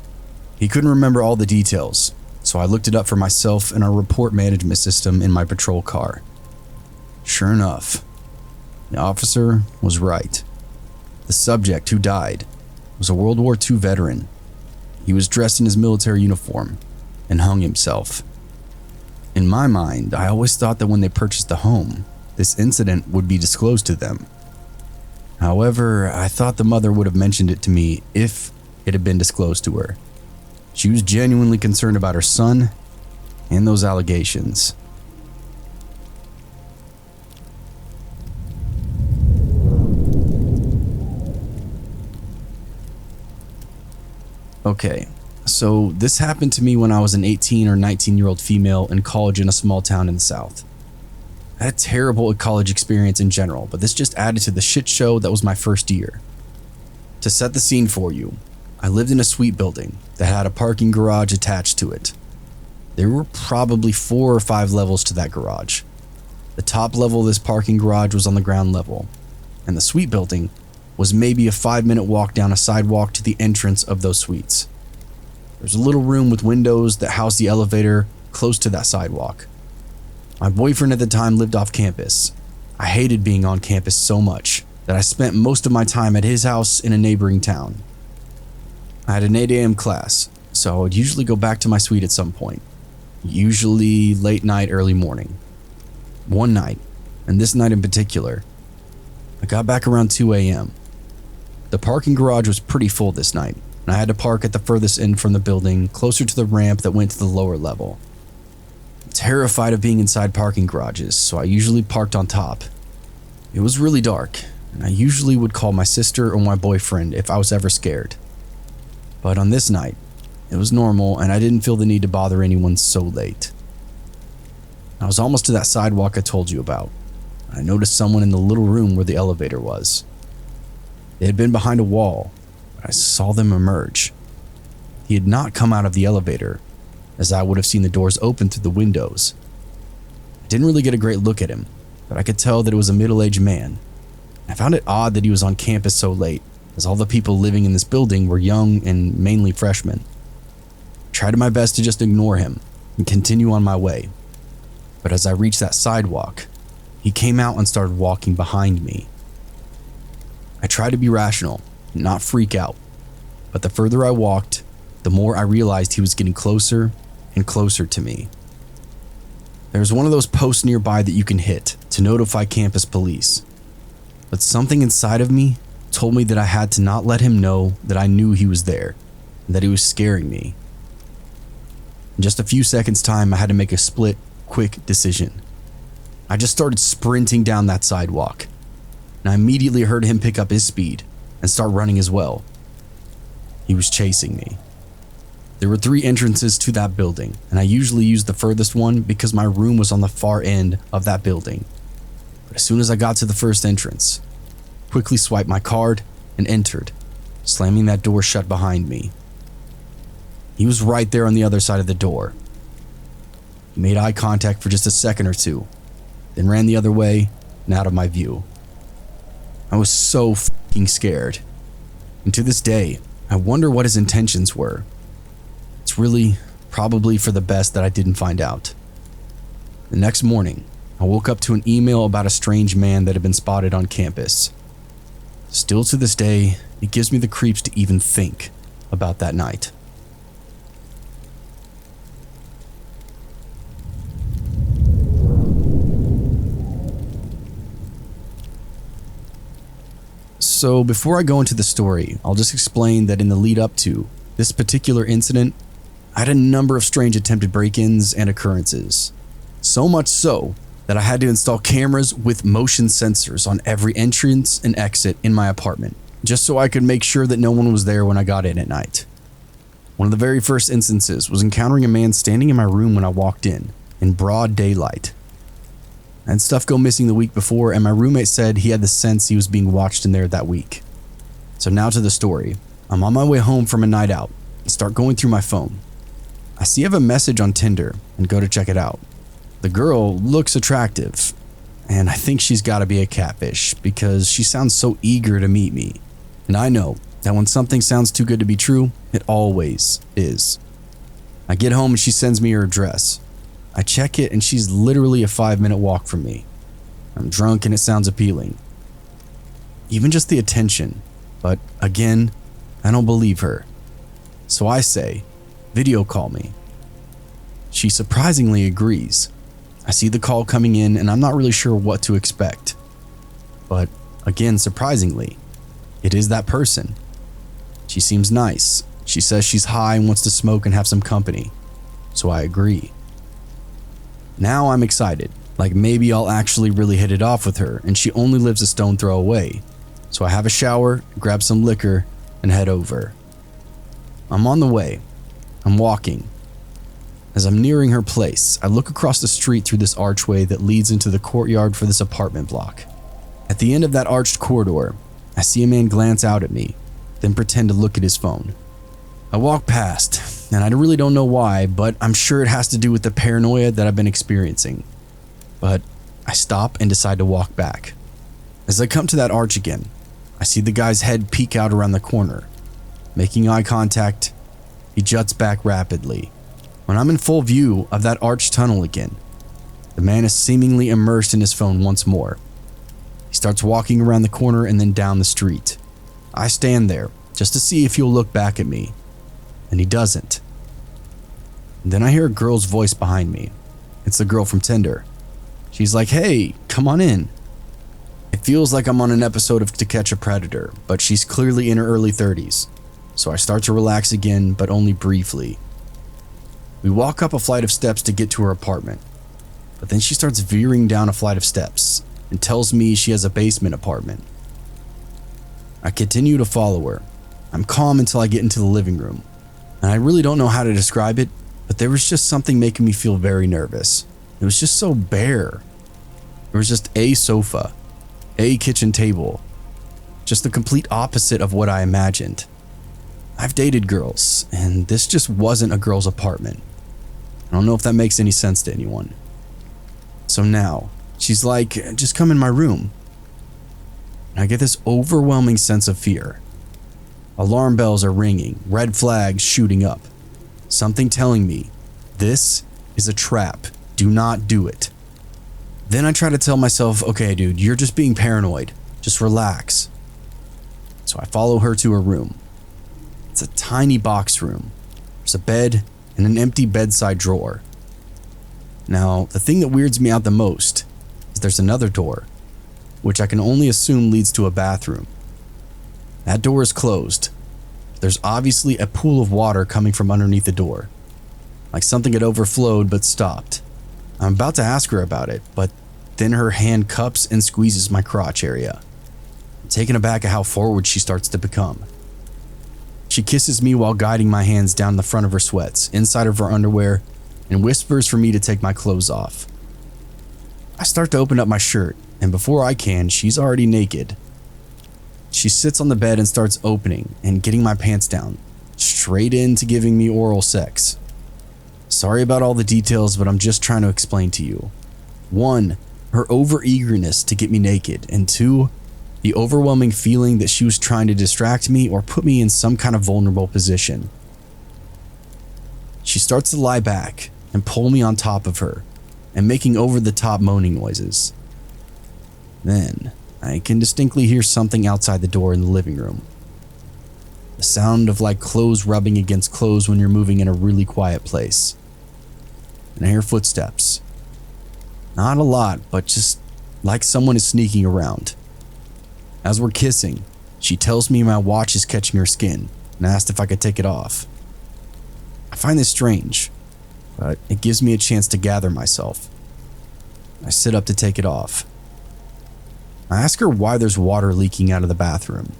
Speaker 1: he couldn't remember all the details, so I looked it up for myself in our report management system in my patrol car. Sure enough, the officer was right. The subject who died was a World War II veteran. He was dressed in his military uniform and hung himself. In my mind, I always thought that when they purchased the home, this incident would be disclosed to them. However, I thought the mother would have mentioned it to me if it had been disclosed to her. She was genuinely concerned about her son and those allegations. Okay, so this happened to me when I was an 18 or 19-year-old female in college in a small town in the South. I had a terrible college experience in general, but this just added to the shit show that was my first year. To set the scene for you, I lived in a suite building that had a parking garage attached to it. There were probably 4 or 5 levels to that garage. The top level of this parking garage was on the ground level, and the suite building was maybe a 5-minute walk down a sidewalk to the entrance of those suites. There's a little room with windows that housed the elevator close to that sidewalk. My boyfriend at the time lived off campus. I hated being on campus so much that I spent most of my time at his house in a neighboring town. I had an 8 a.m. class, so I would usually go back to my suite at some point, usually late night, early morning. One night, and this night in particular, I got back around 2 a.m. The parking garage was pretty full this night, and I had to park at the furthest end from the building, closer to the ramp that went to the lower level. I'm terrified of being inside parking garages, so I usually parked on top. It was really dark, and I usually would call my sister or my boyfriend if I was ever scared. But on this night, it was normal, and I didn't feel the need to bother anyone so late. I was almost to that sidewalk I told you about. I noticed someone in the little room where the elevator was. They had been behind a wall, but I saw them emerge. He had not come out of the elevator, as I would have seen the doors open through the windows. I didn't really get a great look at him, but I could tell that it was a middle-aged man. I found it odd that he was on campus so late, as all the people living in this building were young and mainly freshmen. I tried my best to just ignore him and continue on my way, but as I reached that sidewalk, he came out and started walking behind me. I tried to be rational and not freak out, but the further I walked, the more I realized he was getting closer and closer to me. There's one of those posts nearby that you can hit to notify campus police, but something inside of me told me that I had to not let him know that I knew he was there and that he was scaring me. In just a few seconds' time, I had to make a split, quick decision. I just started sprinting down that sidewalk, and I immediately heard him pick up his speed and start running as well. He was chasing me. There were 3 entrances to that building, and I usually used the furthest one because my room was on the far end of that building. But as soon as I got to the first entrance, I quickly swiped my card and entered, slamming that door shut behind me. He was right there on the other side of the door. He made eye contact for just a second or two, then ran the other way and out of my view. I was so fucking scared, and to this day, I wonder what his intentions were. It's really probably for the best that I didn't find out. The next morning, I woke up to an email about a strange man that had been spotted on campus. Still to this day, it gives me the creeps to even think about that night. So before I go into the story, I'll just explain that in the lead up to this particular incident, I had a number of strange attempted break-ins and occurrences. So much so that I had to install cameras with motion sensors on every entrance and exit in my apartment, just so I could make sure that no one was there when I got in at night. One of the very first instances was encountering a man standing in my room when I walked in broad daylight. I had stuff go missing the week before, and my roommate said he had the sense he was being watched in there that week. So now to the story. I'm on my way home from a night out and start going through my phone. I see I have a message on Tinder and go to check it out. The girl looks attractive, and I think she's got to be a catfish because she sounds so eager to meet me. And I know that when something sounds too good to be true, it always is. I get home and she sends me her address. I check it and she's literally a 5-minute walk from me. I'm drunk and it sounds appealing. Even just the attention, but again, I don't believe her. So I say, video call me. She surprisingly agrees. I see the call coming in and I'm not really sure what to expect. But again, surprisingly, it is that person. She seems nice. She says she's high and wants to smoke and have some company. So I agree. Now I'm excited, like maybe I'll actually really hit it off with her and she only lives a stone throw away. So I have a shower, grab some liquor, and head over. I'm on the way. I'm walking. As I'm nearing her place, I look across the street through this archway that leads into the courtyard for this apartment block. At the end of that arched corridor, I see a man glance out at me, then pretend to look at his phone. I walk past, and I really don't know why, but I'm sure it has to do with the paranoia that I've been experiencing. But I stop and decide to walk back. As I come to that arch again, I see the guy's head peek out around the corner. Making eye contact, he juts back rapidly. When I'm in full view of that arched tunnel again, the man is seemingly immersed in his phone once more. He starts walking around the corner and then down the street. I stand there just to see if he'll look back at me, and he doesn't. And then I hear a girl's voice behind me. It's the girl from Tinder. She's like, "Hey, come on in." It feels like I'm on an episode of To Catch a Predator, but she's clearly in her early 30s. So I start to relax again, but only briefly. We walk up a flight of steps to get to her apartment, but then she starts veering down a flight of steps and tells me she has a basement apartment. I continue to follow her. I'm calm until I get into the living room, and I really don't know how to describe it, but there was just something making me feel very nervous. It was just so bare. There was just a sofa, a kitchen table, just the complete opposite of what I imagined. I've dated girls, and this just wasn't a girl's apartment. I don't know if that makes any sense to anyone. So now, she's like, just come in my room. And I get this overwhelming sense of fear. Alarm bells are ringing, red flags shooting up. Something telling me, this is a trap. Do not do it. Then I try to tell myself, okay, dude, you're just being paranoid. Just relax. So I follow her to her room. It's a tiny box room. There's a bed and an empty bedside drawer. Now, the thing that weirds me out the most is there's another door, which I can only assume leads to a bathroom. That door is closed. There's obviously a pool of water coming from underneath the door. Like something had overflowed but stopped. I'm about to ask her about it, but then her hand cups and squeezes my crotch area. I'm taken aback at how forward she starts to become. She kisses me while guiding my hands down the front of her sweats, inside of her underwear, and whispers for me to take my clothes off. I start to open up my shirt, and before I can, she's already naked. She sits on the bed and starts opening and getting my pants down, straight into giving me oral sex. Sorry about all the details, but I'm just trying to explain to you. 1, her overeagerness to get me naked, and 2, the overwhelming feeling that she was trying to distract me or put me in some kind of vulnerable position. She starts to lie back and pull me on top of her and making over-the-top moaning noises. Then, I can distinctly hear something outside the door in the living room. The sound of like clothes rubbing against clothes when you're moving in a really quiet place. And I hear footsteps. Not a lot, but just like someone is sneaking around. As we're kissing, she tells me my watch is catching her skin and asked if I could take it off. I find this strange, but it gives me a chance to gather myself. I sit up to take it off. I ask her why there's water leaking out of the bathroom,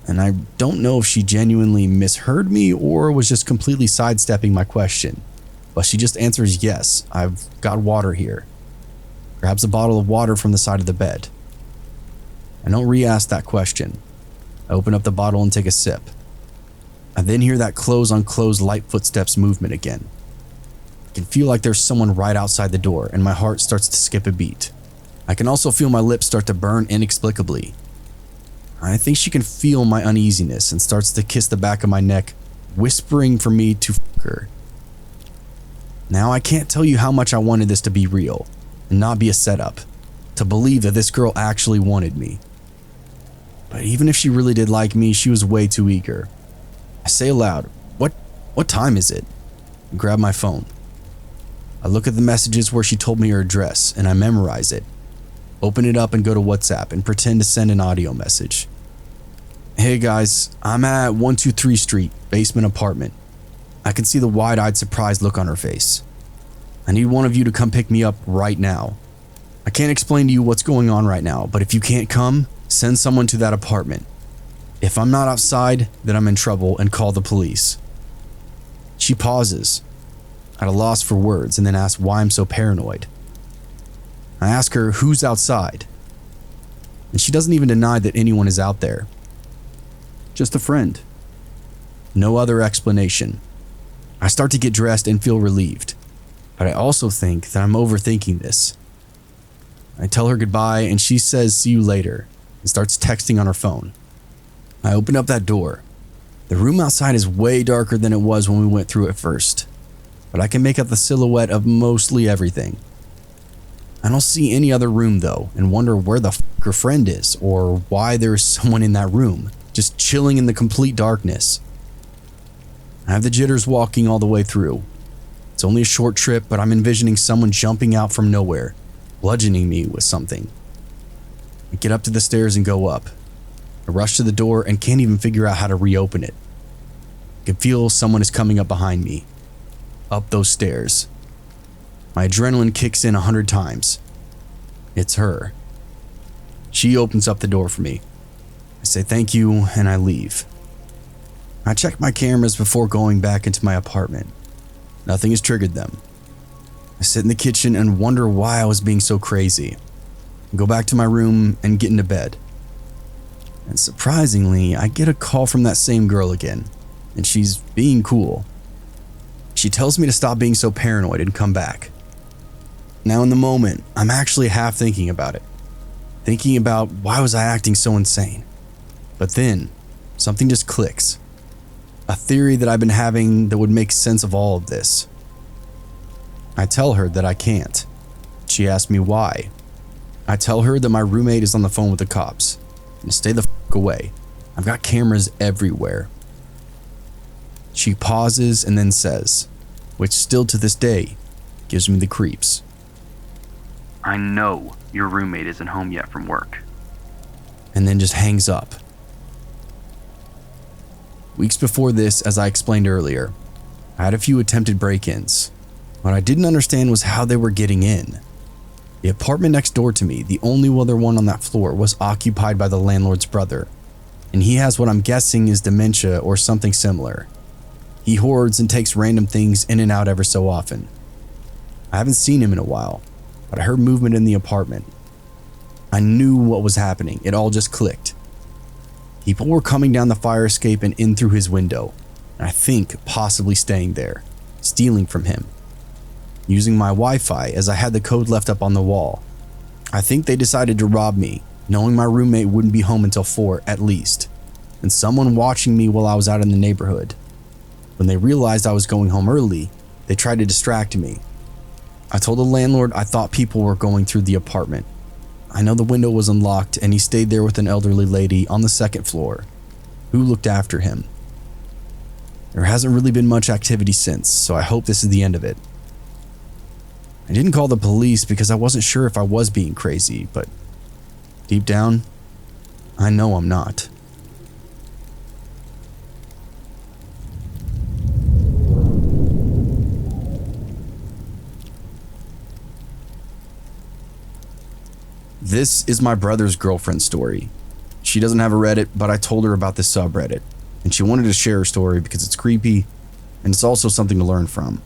Speaker 1: and I don't know if she genuinely misheard me or was just completely sidestepping my question, but she just answers yes, I've got water here. Grabs a bottle of water from the side of the bed. I don't re-ask that question. I open up the bottle and take a sip. I then hear that clothes on clothes light footsteps movement again. I can feel like there's someone right outside the door, and my heart starts to skip a beat. I can also feel my lips start to burn inexplicably. I think she can feel my uneasiness and starts to kiss the back of my neck, whispering for me to fuck her. Now I can't tell you how much I wanted this to be real and not be a setup, to believe that this girl actually wanted me. But even if she really did like me, she was way too eager. I say aloud, what time is it? I grab my phone. I look at the messages where she told me her address and I memorize it. Open it up and go to WhatsApp and pretend to send an audio message. Hey guys, I'm at 123 Street, basement apartment. I can see the wide-eyed surprised look on her face. I need one of you to come pick me up right now. I can't explain to you what's going on right now, but if you can't come, send someone to that apartment. If I'm not outside, then I'm in trouble and call the police. She pauses, at a loss for words, and then asks why I'm so paranoid. I ask her who's outside, and she doesn't even deny that anyone is out there. Just a friend. No other explanation. I start to get dressed and feel relieved, but I also think that I'm overthinking this. I tell her goodbye and she says see you later and starts texting on her phone. I open up that door. The room outside is way darker than it was when we went through it first, but I can make out the silhouette of mostly everything. I don't see any other room though and wonder where the fuck her friend is or why there's someone in that room, just chilling in the complete darkness. I have the jitters walking all the way through. It's only a short trip, but I'm envisioning someone jumping out from nowhere, bludgeoning me with something. I get up to the stairs and go up. I rush to the door and can't even figure out how to reopen it. I can feel someone is coming up behind me, up those stairs. My adrenaline kicks in 100 times. It's her. She opens up the door for me. I say thank you and I leave. I check my cameras before going back into my apartment. Nothing has triggered them. I sit in the kitchen and wonder why I was being so crazy. I go back to my room and get into bed. And surprisingly, I get a call from that same girl again, and she's being cool. She tells me to stop being so paranoid and come back. Now in the moment, I'm actually half thinking about it. Thinking about why was I acting so insane. But then, something just clicks. A theory that I've been having that would make sense of all of this. I tell her that I can't. She asks me why. I tell her that my roommate is on the phone with the cops. And stay the f away. I've got cameras everywhere. She pauses and then says, which still to this day gives me the creeps.
Speaker 2: I know your roommate isn't home yet from work.
Speaker 1: And then just hangs up. Weeks before this, as I explained earlier, I had a few attempted break-ins. What I didn't understand was how they were getting in. The apartment next door to me, the only other one on that floor, was occupied by the landlord's brother, and he has what I'm guessing is dementia or something similar. He hoards and takes random things in and out ever so often. I haven't seen him in a while, but I heard movement in the apartment. I knew what was happening. It all just clicked. People were coming down the fire escape and in through his window, and I think possibly staying there, stealing from him. Using my Wi-Fi as I had the code left up on the wall. I think they decided to rob me, knowing my roommate wouldn't be home until 4 at least, and someone watching me while I was out in the neighborhood. When they realized I was going home early, they tried to distract me. I told the landlord I thought people were going through the apartment. I know the window was unlocked and he stayed there with an elderly lady on the second floor, who looked after him. There hasn't really been much activity since, so I hope this is the end of it. I didn't call the police because I wasn't sure if I was being crazy, but deep down, I know I'm not. This is my brother's girlfriend's story. She doesn't have a Reddit, but I told her about this subreddit, and she wanted to share her story because it's creepy, and it's also something to learn from.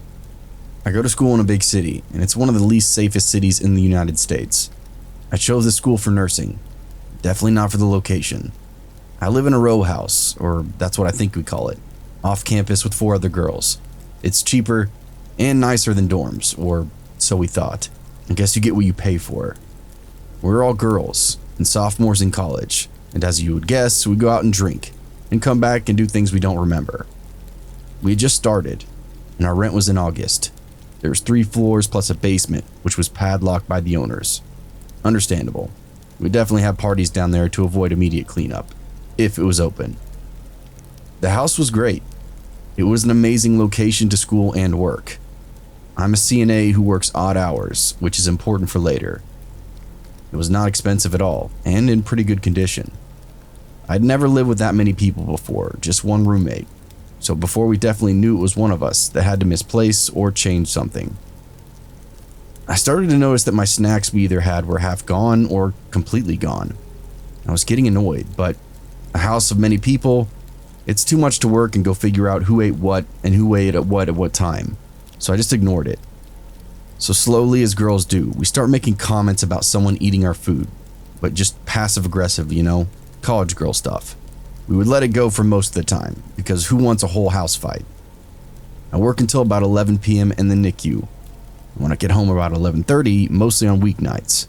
Speaker 1: I go to school in a big city, and it's one of the least safest cities in the United States. I chose this school for nursing, definitely not for the location. I live in a row house, or that's what I think we call it, off campus with 4 other girls. It's cheaper and nicer than dorms, or so we thought. I guess you get what you pay for. We're all girls and sophomores in college, and as you would guess, we go out and drink and come back and do things we don't remember. We had just started, and our rent was in August. There was 3 floors plus a basement, which was padlocked by the owners. Understandable. We definitely had parties down there to avoid immediate cleanup, if it was open. The house was great. It was an amazing location to school and work. I'm a CNA who works odd hours, which is important for later. It was not expensive at all, and in pretty good condition. I'd never lived with that many people before, just one roommate. So before we definitely knew it was one of us that had to misplace or change something. I started to notice that my snacks we either had were half gone or completely gone. I was getting annoyed, but a house of many people, it's too much to work and go figure out who ate what and who ate at what time. So I just ignored it. So slowly, as girls do, we start making comments about someone eating our food, but just passive aggressive, college girl stuff. We would let it go for most of the time, because who wants a whole house fight? I work until about 11 p.m. in the NICU. When I get home about 11:30, mostly on weeknights,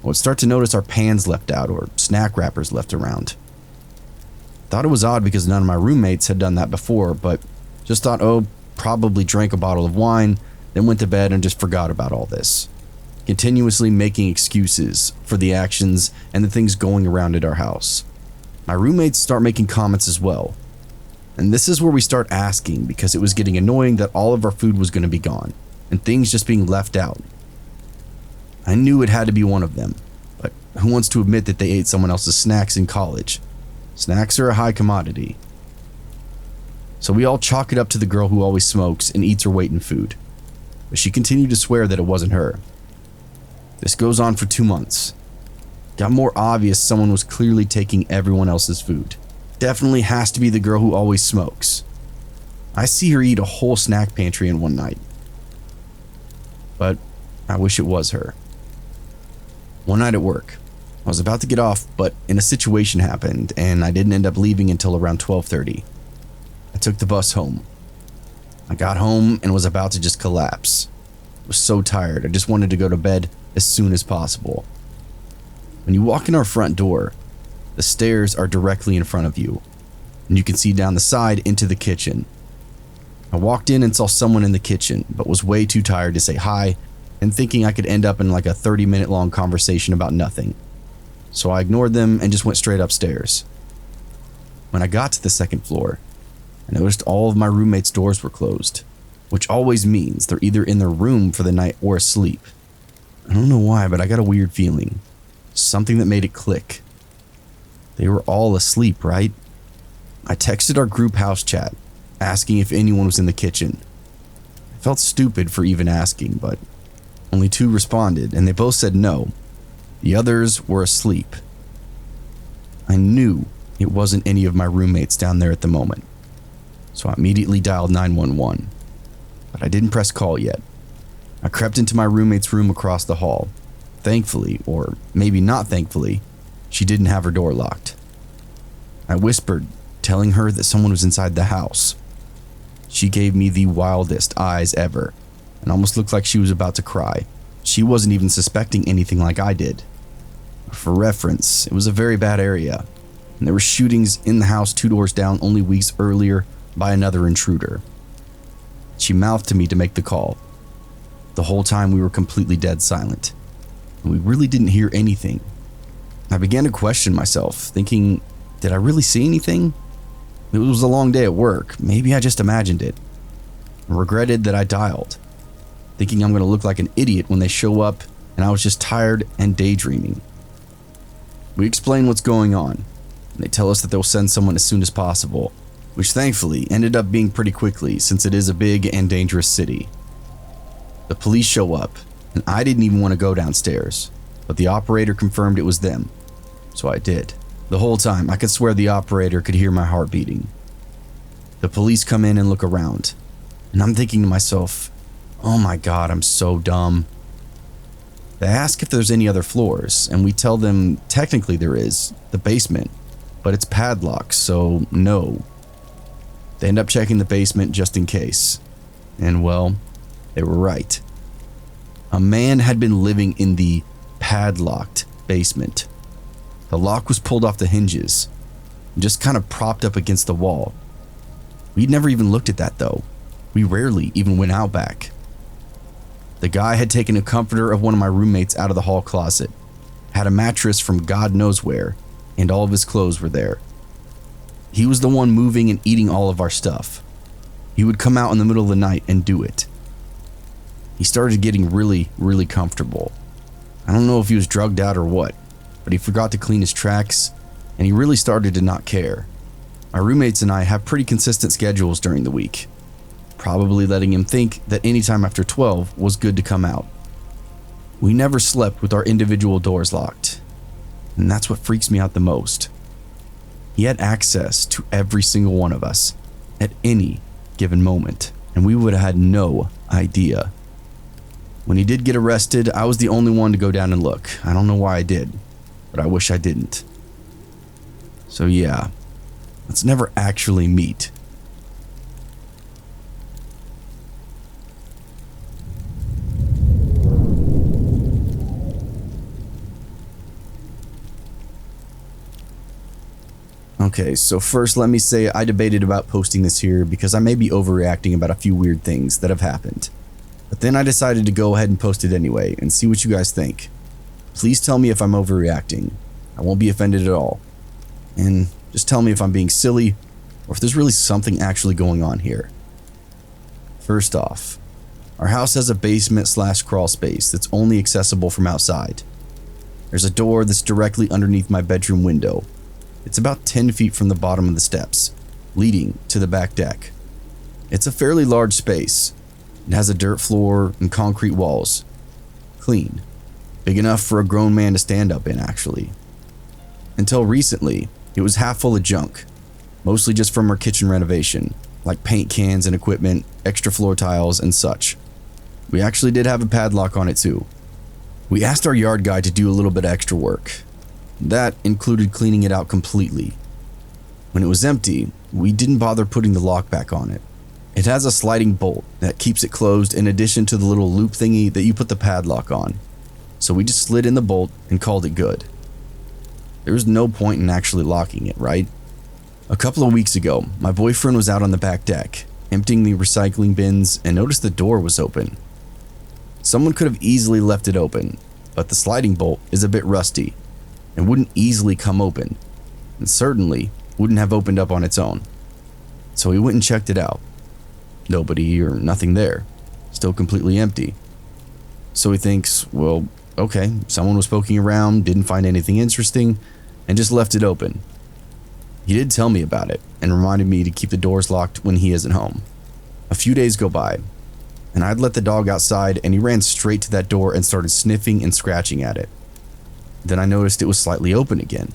Speaker 1: I would start to notice our pans left out or snack wrappers left around. Thought it was odd because none of my roommates had done that before, but just thought, probably drank a bottle of wine, then went to bed and just forgot about all this. Continuously making excuses for the actions and the things going around at our house. My roommates start making comments as well. And this is where we start asking because it was getting annoying that all of our food was going to be gone and things just being left out. I knew it had to be one of them, but who wants to admit that they ate someone else's snacks in college? Snacks are a high commodity. So we all chalk it up to the girl who always smokes and eats her weight in food. But she continued to swear that it wasn't her. This goes on for 2 months. Got more obvious someone was clearly taking everyone else's food. Definitely has to be the girl who always smokes. I see her eat a whole snack pantry in one night. But I wish it was her. One night at work, I was about to get off, but an situation happened and I didn't end up leaving until around 12:30. I took the bus home. I got home and was about to just collapse. I was so tired, I just wanted to go to bed as soon as possible. When you walk in our front door, the stairs are directly in front of you, and you can see down the side into the kitchen. I walked in and saw someone in the kitchen, but was way too tired to say hi and thinking I could end up in like a 30-minute long conversation about nothing. So I ignored them and just went straight upstairs. When I got to the second floor, I noticed all of my roommates' doors were closed, which always means they're either in their room for the night or asleep. I don't know why, but I got a weird feeling. Something that made it click. They were all asleep, right? I texted our group house chat, asking if anyone was in the kitchen. I felt stupid for even asking, but only 2 responded, and they both said no. The others were asleep. I knew it wasn't any of my roommates down there at the moment, so I immediately dialed 911, but I didn't press call yet. I crept into my roommate's room across the hall. Thankfully, or maybe not thankfully, she didn't have her door locked. I whispered, telling her that someone was inside the house. She gave me the wildest eyes ever and almost looked like she was about to cry. She wasn't even suspecting anything like I did. For reference, it was a very bad area, and there were shootings in the house 2 doors down only weeks earlier by another intruder. She mouthed to me to make the call. The whole time we were completely dead silent, and we really didn't hear anything. I began to question myself, thinking, did I really see anything? It was a long day at work. Maybe I just imagined it. I regretted that I dialed, thinking I'm going to look like an idiot when they show up, and I was just tired and daydreaming. We explain what's going on, and they tell us that they'll send someone as soon as possible, which thankfully ended up being pretty quickly since it is a big and dangerous city. The police show up, and I didn't even want to go downstairs, but the operator confirmed it was them, so I did. The whole time, I could swear the operator could hear my heart beating. The police come in and look around, and I'm thinking to myself, oh my god, I'm so dumb. They ask if there's any other floors, and we tell them technically there is, the basement, but it's padlocked, so no. They end up checking the basement just in case, and well, they were right. A man had been living in the padlocked basement. The lock was pulled off the hinges, and just kind of propped up against the wall. We'd never even looked at that though. We rarely even went out back. The guy had taken a comforter of one of my roommates out of the hall closet, had a mattress from God knows where, and all of his clothes were there. He was the one moving and eating all of our stuff. He would come out in the middle of the night and do it. He started getting really, really comfortable. I don't know if he was drugged out or what, but he forgot to clean his tracks, and he really started to not care. My roommates and I have pretty consistent schedules during the week, probably letting him think that any time after 12 was good to come out. We never slept with our individual doors locked, and that's what freaks me out the most. He had access to every single one of us at any given moment, and we would have had no idea. When he did get arrested, I was the only one to go down and look. I don't know why I did, but I wish I didn't. So yeah, let's never actually meet. Okay, so first let me say I debated about posting this here because I may be overreacting about a few weird things that have happened. But then I decided to go ahead and post it anyway and see what you guys think. Please tell me if I'm overreacting. I won't be offended at all. And just tell me if I'm being silly or if there's really something actually going on here. First off, our house has a basement/crawl space that's only accessible from outside. There's a door that's directly underneath my bedroom window. It's about 10 feet from the bottom of the steps, leading to the back deck. It's a fairly large space. It has a dirt floor and concrete walls. Clean. Big enough for a grown man to stand up in, actually. Until recently, it was half full of junk, mostly just from our kitchen renovation, like paint cans and equipment, extra floor tiles, and such. We actually did have a padlock on it too. We asked our yard guy to do a little bit of extra work. That included cleaning it out completely. When it was empty, we didn't bother putting the lock back on it. It has a sliding bolt that keeps it closed in addition to the little loop thingy that you put the padlock on. So we just slid in the bolt and called it good. There was no point in actually locking it, right? A couple of weeks ago, my boyfriend was out on the back deck, emptying the recycling bins, and noticed the door was open. Someone could have easily left it open, but the sliding bolt is a bit rusty and wouldn't easily come open, and certainly wouldn't have opened up on its own. So he went and checked it out. Nobody or nothing there, still completely empty. So he thinks, well, okay, someone was poking around, didn't find anything interesting, and just left it open. He did tell me about it and reminded me to keep the doors locked when he isn't home. A few days go by, and I'd let the dog outside and he ran straight to that door and started sniffing and scratching at it. Then I noticed it was slightly open again.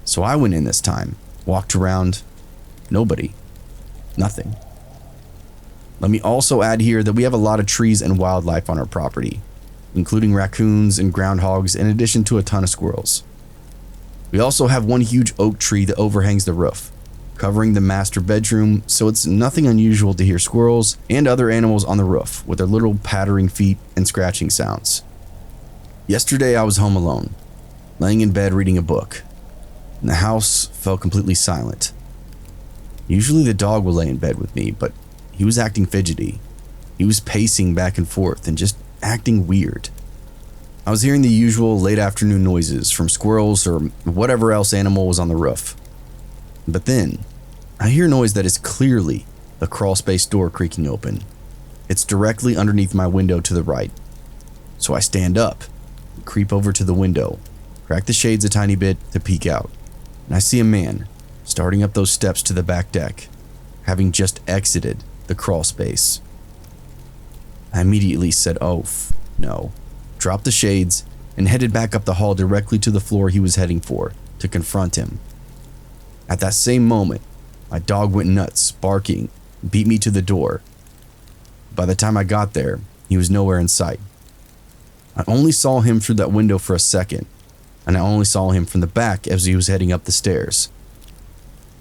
Speaker 1: So I went in this time, walked around, nobody, nothing. Let me also add here that we have a lot of trees and wildlife on our property, including raccoons and groundhogs in addition to a ton of squirrels. We also have one huge oak tree that overhangs the roof, covering the master bedroom, so it's nothing unusual to hear squirrels and other animals on the roof with their little pattering feet and scratching sounds. Yesterday I was home alone, laying in bed reading a book, and the house felt completely silent. Usually the dog will lay in bed with me, but he was acting fidgety. He was pacing back and forth and just acting weird. I was hearing the usual late afternoon noises from squirrels or whatever else animal was on the roof. But then, I hear a noise that is clearly the crawl space door creaking open. It's directly underneath my window to the right. So I stand up, creep over to the window, crack the shades a tiny bit to peek out, and I see a man starting up those steps to the back deck, having just exited the crawl space. I immediately said, "Oh, no," dropped the shades, and headed back up the hall directly to the floor he was heading for to confront him. At that same moment, my dog went nuts, barking, beat me to the door. By the time I got there, he was nowhere in sight. I only saw him through that window for a second, and I only saw him from the back as he was heading up the stairs.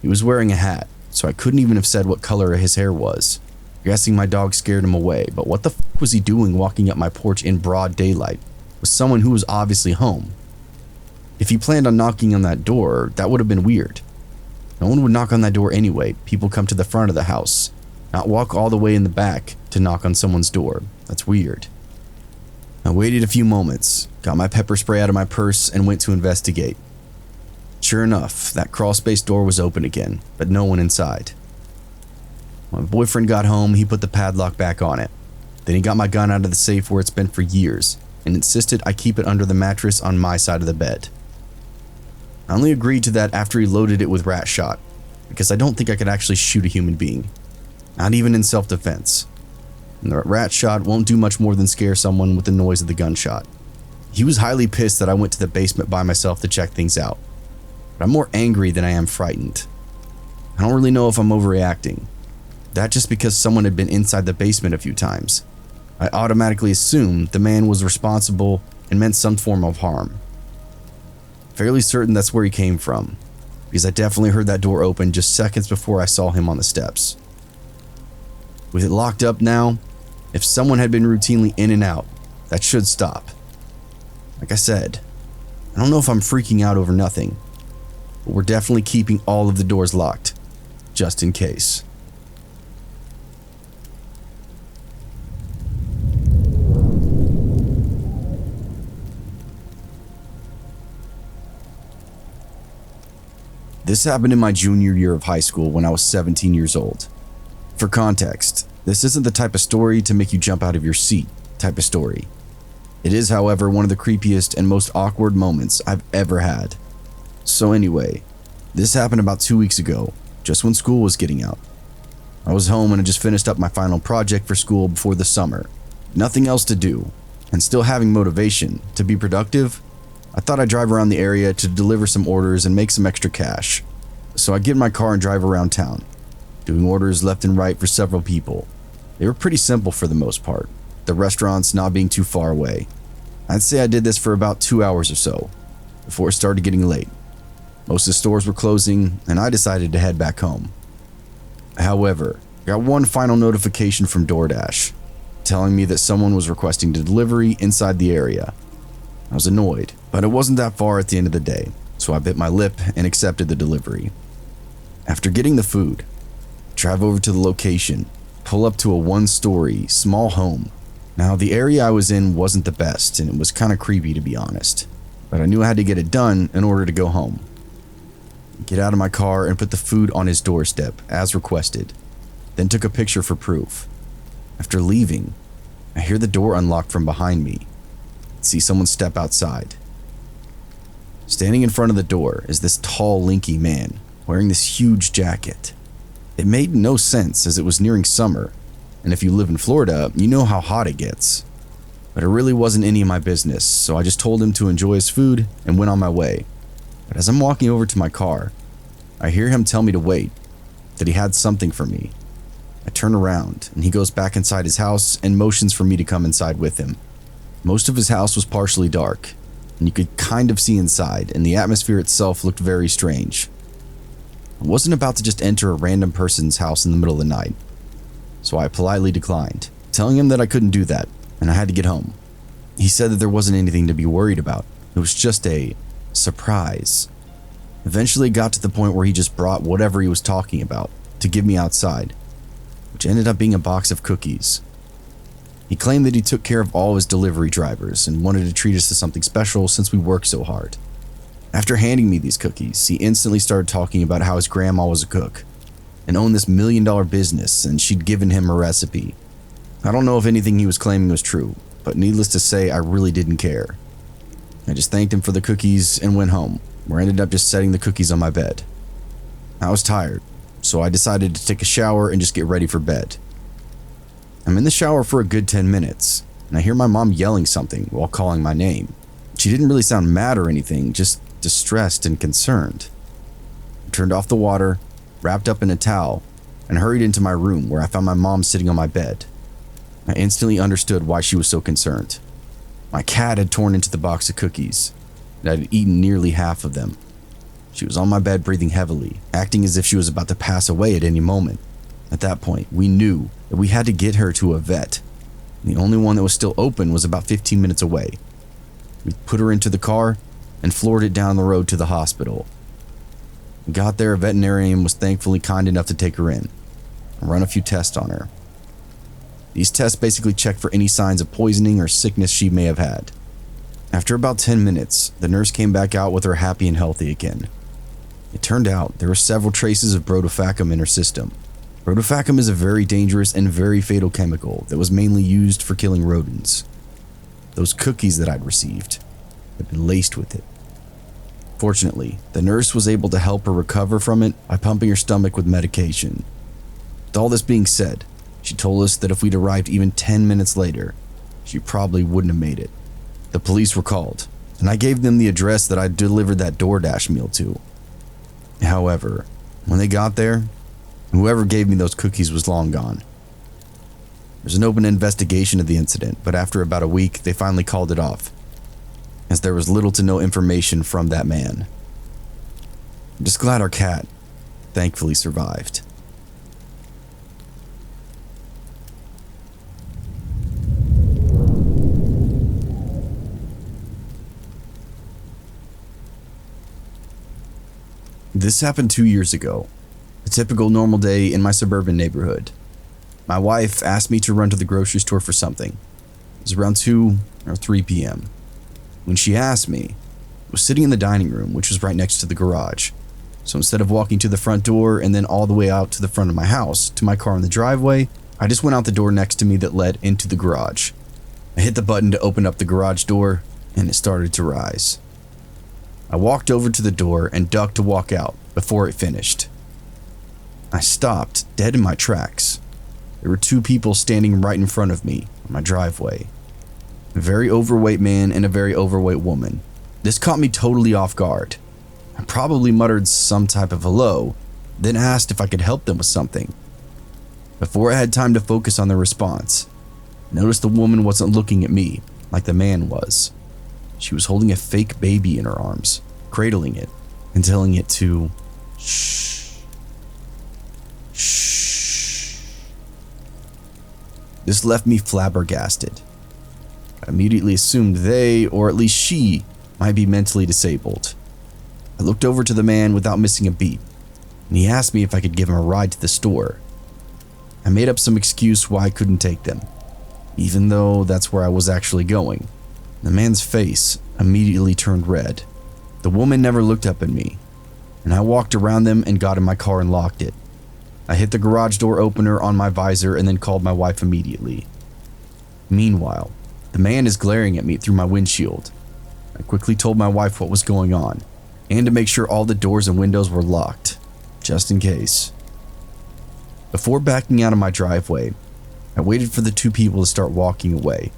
Speaker 1: He was wearing a hat, so I couldn't even have said what color his hair was. Guessing my dog scared him away, but what the fuck was he doing walking up my porch in broad daylight with someone who was obviously home? If he planned on knocking on that door, that would have been weird. No one would knock on that door anyway. People come to the front of the house, not walk all the way in the back to knock on someone's door. That's weird. I waited a few moments, got my pepper spray out of my purse, and went to investigate. Sure enough, that crawl space door was open again, but no one inside. When my boyfriend got home, he put the padlock back on it. Then he got my gun out of the safe where it's been for years and insisted I keep it under the mattress on my side of the bed. I only agreed to that after he loaded it with rat shot, because I don't think I could actually shoot a human being, not even in self-defense. And the rat shot won't do much more than scare someone with the noise of the gunshot. He was highly pissed that I went to the basement by myself to check things out, but I'm more angry than I am frightened. I don't really know if I'm overreacting. That just because someone had been inside the basement a few times. I automatically assumed the man was responsible and meant some form of harm. Fairly certain that's where he came from, because I definitely heard that door open just seconds before I saw him on the steps. With it locked up now, if someone had been routinely in and out, that should stop. Like I said, I don't know if I'm freaking out over nothing, but we're definitely keeping all of the doors locked, just in case. This happened in my junior year of high school when I was 17 years old. For context, this isn't the type of story to make you jump out of your seat type of story. It is, however, one of the creepiest and most awkward moments I've ever had. So anyway, this happened about 2 weeks ago, just when school was getting out. I was home and I just finished up my final project for school before the summer. Nothing else to do, and still having motivation to be productive, I thought I'd drive around the area to deliver some orders and make some extra cash. So I get in my car and drive around town, doing orders left and right for several people. They were pretty simple for the most part, the restaurants not being too far away. I'd say I did this for about 2 hours or so. before it started getting late. Most of the stores were closing, and I decided to head back home. However, I got one final notification from DoorDash, telling me that someone was requesting the delivery inside the area. I was annoyed, but it wasn't that far at the end of the day, so I bit my lip and accepted the delivery. After getting the food, I drive over to the location, pull up to a one-story, small home. Now, the area I was in wasn't the best, and it was kind of creepy to be honest, but I knew I had to get it done in order to go home. Get out of my car and put the food on his doorstep, as requested, then took a picture for proof. After leaving, I hear the door unlock from behind me, see someone step outside. Standing in front of the door is this tall, lanky man, wearing this huge jacket. It made no sense as it was nearing summer, and if you live in Florida, you know how hot it gets. But it really wasn't any of my business, so I just told him to enjoy his food and went on my way. But as I'm walking over to my car, I hear him tell me to wait, that he had something for me. I turn around, and he goes back inside his house and motions for me to come inside with him. Most of his house was partially dark, and you could kind of see inside, and the atmosphere itself looked very strange. I wasn't about to just enter a random person's house in the middle of the night, so I politely declined, telling him that I couldn't do that, and I had to get home. He said that there wasn't anything to be worried about. It was just a surprise. Eventually it got to the point where he just brought whatever he was talking about to give me outside, which ended up being a box of cookies. He claimed that he took care of all his delivery drivers and wanted to treat us to something special since we worked so hard. After handing me these cookies, he instantly started talking about how his grandma was a cook and owned this $1 million business, and she'd given him a recipe. I don't know if anything he was claiming was true, but needless to say, I really didn't care. I just thanked him for the cookies and went home, where I ended up just setting the cookies on my bed. I was tired, so I decided to take a shower and just get ready for bed. I'm in the shower for a good 10 minutes, and I hear my mom yelling something while calling my name. She didn't really sound mad or anything, just distressed and concerned. I turned off the water, wrapped up in a towel, and hurried into my room where I found my mom sitting on my bed. I instantly understood why she was so concerned. My cat had torn into the box of cookies, and I had eaten nearly half of them. She was on my bed breathing heavily, acting as if she was about to pass away at any moment. At that point, we knew that we had to get her to a vet. The only one that was still open was about 15 minutes away. We put her into the car and floored it down the road to the hospital. We got there, a veterinarian was thankfully kind enough to take her in and run a few tests on her. These tests basically check for any signs of poisoning or sickness she may have had. After about 10 minutes, the nurse came back out with her happy and healthy again. It turned out there were several traces of brodifacoum in her system. Brodifacoum is a very dangerous and very fatal chemical that was mainly used for killing rodents. Those cookies that I'd received had been laced with it. Fortunately, the nurse was able to help her recover from it by pumping her stomach with medication. With all this being said, she told us that if we'd arrived even 10 minutes later, she probably wouldn't have made it. The police were called, and I gave them the address that I'd delivered that DoorDash meal to. However, when they got there, whoever gave me those cookies was long gone. There's an open investigation of the incident, but after about a week, they finally called it off, as there was little to no information from that man. I'm just glad our cat thankfully survived. This happened 2 years ago, a typical normal day in my suburban neighborhood. My wife asked me to run to the grocery store for something. It was around 2 or 3 p.m. When she asked me, I was sitting in the dining room, which was right next to the garage. So instead of walking to the front door and then all the way out to the front of my house to my car in the driveway, I just went out the door next to me that led into the garage. I hit the button to open up the garage door, and it started to rise. I walked over to the door and ducked to walk out before it finished. I stopped dead in my tracks. There were 2 people standing right in front of me on my driveway. A very overweight man and a very overweight woman. This caught me totally off guard. I probably muttered some type of hello, then asked if I could help them with something. Before I had time to focus on their response, I noticed the woman wasn't looking at me like the man was. She was holding a fake baby in her arms, cradling it and telling it to shh, shh. This left me flabbergasted. I immediately assumed they, or at least she, might be mentally disabled. I looked over to the man without missing a beat, and he asked me if I could give him a ride to the store. I made up some excuse why I couldn't take them, even though that's where I was actually going. The man's face immediately turned red. The woman never looked up at me, and I walked around them and got in my car and locked it. I hit the garage door opener on my visor and then called my wife immediately. Meanwhile, the man is glaring at me through my windshield. I quickly told my wife what was going on, and to make sure all the doors and windows were locked, just in case. Before backing out of my driveway, I waited for the two people to start walking away,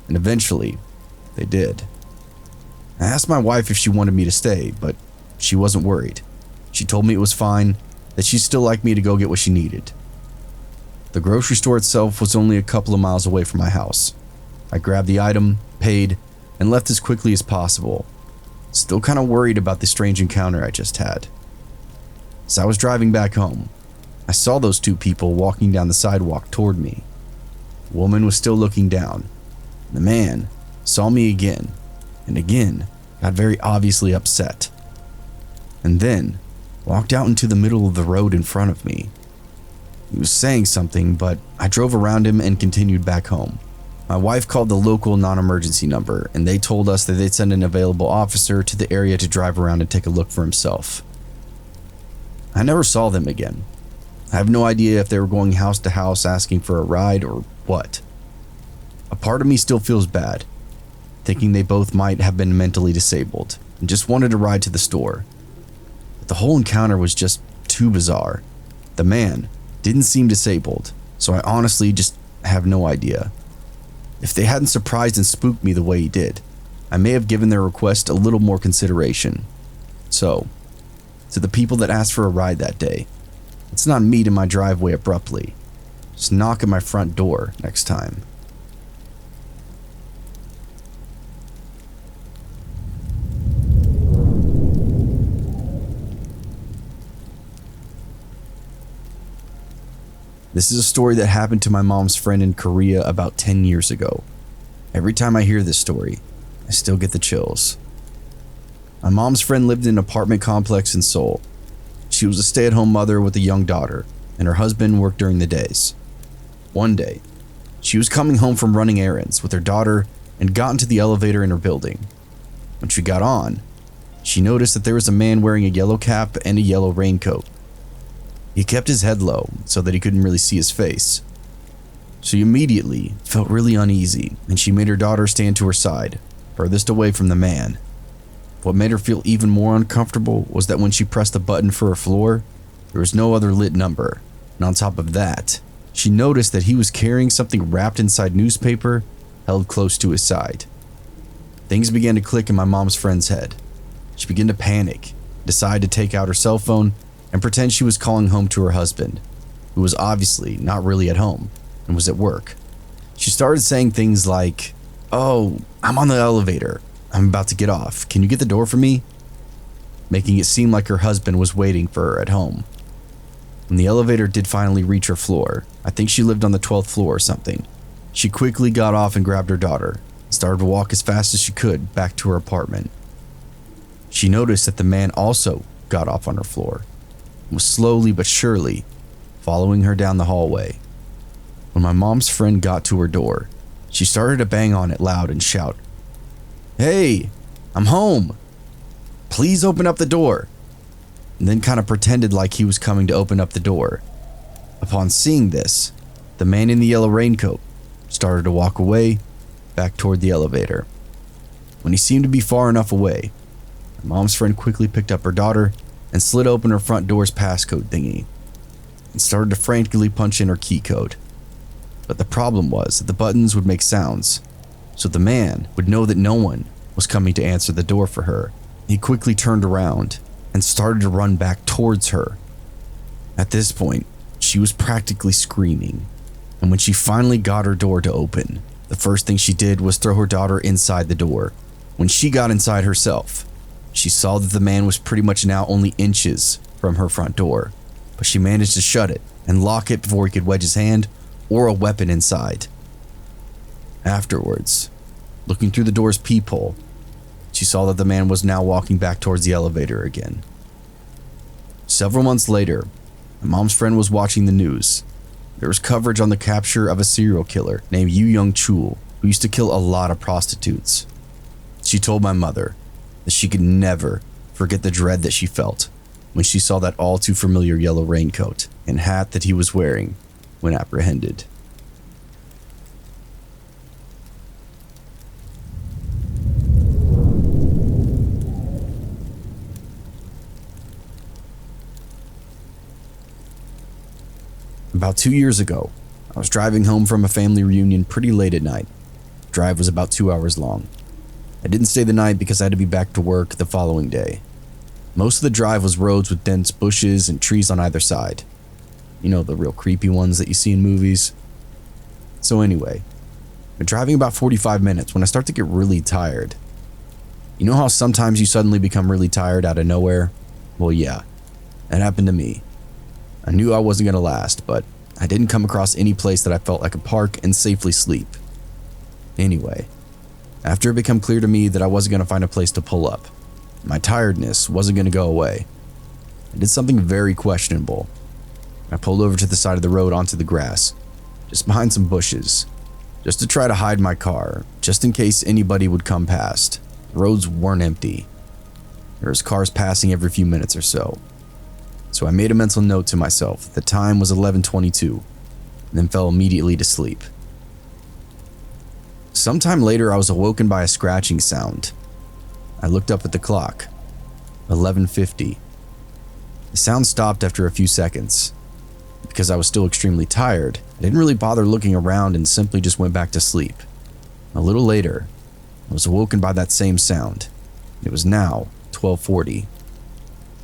Speaker 1: and eventually, they did. I asked my wife if she wanted me to stay, but she wasn't worried. She told me it was fine, that she'd still like me to go get what she needed. The grocery store itself was only a couple of miles away from my house. I grabbed the item, paid, and left as quickly as possible, still kind of worried about the strange encounter I just had. As I was driving back home, I saw those two people walking down the sidewalk toward me. The woman was still looking down. The man saw me again, and again got very obviously upset, and then walked out into the middle of the road in front of me. He was saying something, but I drove around him and continued back home. My wife called the local non-emergency number, and they told us that they'd send an available officer to the area to drive around and take a look for himself. I never saw them again. I have no idea if they were going house to house asking for a ride or what. A part of me still feels bad, thinking they both might have been mentally disabled and just wanted a ride to the store. But the whole encounter was just too bizarre. The man didn't seem disabled, so I honestly just have no idea. If they hadn't surprised and spooked me the way he did, I may have given their request a little more consideration. So, to the people that asked for a ride that day, let's not meet in my driveway abruptly. Just knock at my front door next time. This is a story that happened to my mom's friend in Korea about 10 years ago. Every time I hear this story, I still get the chills. My mom's friend lived in an apartment complex in Seoul. She was a stay-at-home mother with a young daughter, and her husband worked during the days. One day, she was coming home from running errands with her daughter and got into the elevator in her building. When she got on, she noticed that there was a man wearing a yellow cap and a yellow raincoat. He kept his head low so that he couldn't really see his face. She immediately felt really uneasy, and she made her daughter stand to her side, furthest away from the man. What made her feel even more uncomfortable was that when she pressed the button for her floor, there was no other lit number, and on top of that, she noticed that he was carrying something wrapped inside newspaper held close to his side. Things began to click in my mom's friend's head. She began to panic, decide to take out her cell phone and pretend she was calling home to her husband, who was obviously not really at home and was at work. She started saying things like, "Oh, I'm on the elevator. I'm about to get off. Can you get the door for me?" Making it seem like her husband was waiting for her at home. When the elevator did finally reach her floor, I think she lived on the 12th floor or something, she quickly got off and grabbed her daughter and started to walk as fast as she could back to her apartment. She noticed that the man also got off on her floor and was slowly but surely following her down the hallway. When my mom's friend got to her door, she started to bang on it loud and shout, "Hey, I'm home. Please open up the door," and then kind of pretended like he was coming to open up the door. Upon seeing this, the man in the yellow raincoat started to walk away back toward the elevator. When he seemed to be far enough away, my mom's friend quickly picked up her daughter and slid open her front door's passcode thingy and started to frantically punch in her key code. But the problem was that the buttons would make sounds, so the man would know that no one was coming to answer the door for her. He quickly turned around and started to run back towards her. At this point, she was practically screaming, and when she finally got her door to open, the first thing she did was throw her daughter inside the door When she got inside herself, she saw that the man was pretty much now only inches from her front door, but she managed to shut it and lock it before he could wedge his hand or a weapon inside. Afterwards, looking through the door's peephole, she saw that the man was now walking back towards the elevator again. Several months later, my mom's friend was watching the news. There was coverage on the capture of a serial killer named Yu Young Chul, who used to kill a lot of prostitutes. She told my mother that she could never forget the dread that she felt when she saw that all too familiar yellow raincoat and hat that he was wearing when apprehended. About 2 years ago, I was driving home from a family reunion pretty late at night. The drive was about 2 hours long. I didn't stay the night because I had to be back to work the following day. Most of the drive was roads with dense bushes and trees on either side. You know, the real creepy ones that you see in movies. So anyway, I'm driving about 45 minutes when I start to get really tired. You know how sometimes you suddenly become really tired out of nowhere? Well, yeah, that happened to me. I knew I wasn't going to last, but I didn't come across any place that I felt I could park and safely sleep. Anyway, after it became clear to me that I wasn't going to find a place to pull up, my tiredness wasn't going to go away. I did something very questionable. I pulled over to the side of the road onto the grass, just behind some bushes, just to try to hide my car, just in case anybody would come past. The roads weren't empty. There was cars passing every few minutes or so. So I made a mental note to myself. The time was 11:22, and then fell immediately to sleep. Sometime later, I was awoken by a scratching sound. I looked up at the clock. 11:50. The sound stopped after a few seconds. Because I was still extremely tired, I didn't really bother looking around and simply just went back to sleep. A little later, I was awoken by that same sound. It was now 12:40.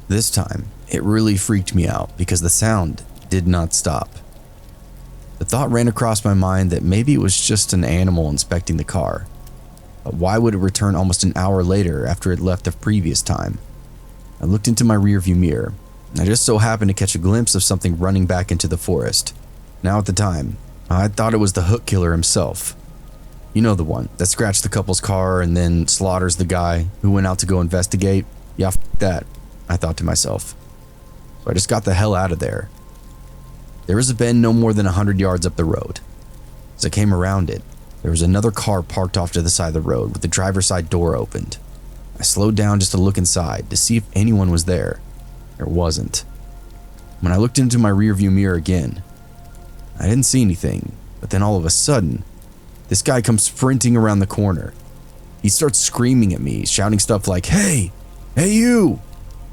Speaker 1: This time, it really freaked me out because the sound did not stop. The thought ran across my mind that maybe it was just an animal inspecting the car. But why would it return almost an hour later after it left the previous time? I looked into my rearview mirror, and I just so happened to catch a glimpse of something running back into the forest. Now at the time, I thought it was the hook killer himself. You know, the one that scratched the couple's car and then slaughters the guy who went out to go investigate? Yeah, f that, I thought to myself. So I just got the hell out of there. There was a bend no more than 100 yards up the road. As I came around it, there was another car parked off to the side of the road with the driver's side door opened. I slowed down just to look inside to see if anyone was there. There wasn't. When I looked into my rearview mirror again, I didn't see anything, but then all of a sudden, this guy comes sprinting around the corner. He starts screaming at me, shouting stuff like, "Hey! Hey you!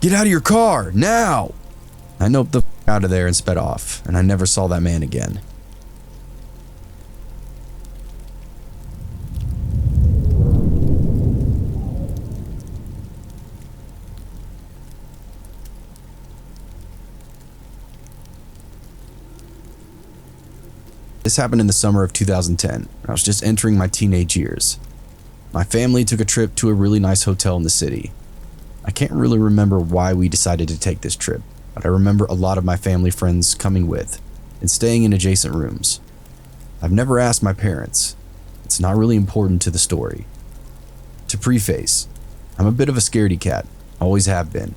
Speaker 1: Get out of your car, now!" I noped the f out of there and sped off, and I never saw that man again. This happened in the summer of 2010. I was just entering my teenage years. My family took a trip to a really nice hotel in the city. I can't really remember why we decided to take this trip, but I remember a lot of my family friends coming with and staying in adjacent rooms. I've never asked my parents. It's not really important to the story. To preface, I'm a bit of a scaredy cat, always have been.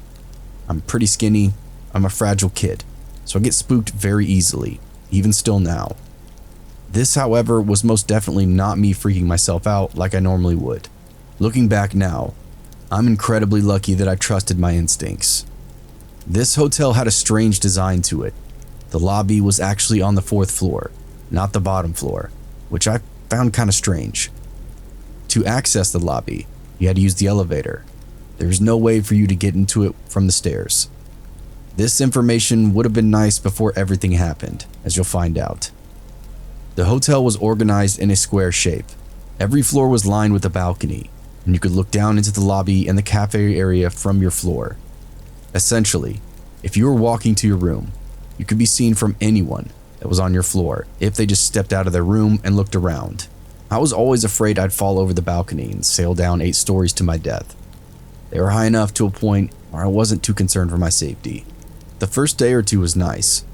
Speaker 1: I'm pretty skinny, I'm a fragile kid, so I get spooked very easily, even still now. This, however, was most definitely not me freaking myself out like I normally would. Looking back now, I'm incredibly lucky that I trusted my instincts. This hotel had a strange design to it. The lobby was actually on the 4th floor, not the bottom floor, which I found kind of strange. To access the lobby, you had to use the elevator. There was no way for you to get into it from the stairs. This information would have been nice before everything happened, as you'll find out. The hotel was organized in a square shape. Every floor was lined with a balcony, and you could look down into the lobby and the cafe area from your floor. Essentially, if you were walking to your room, you could be seen from anyone that was on your floor if they just stepped out of their room and looked around. I was always afraid I'd fall over the balcony and sail down 8 stories to my death. They were high enough to a point where I wasn't too concerned for my safety. The first day or two was nice.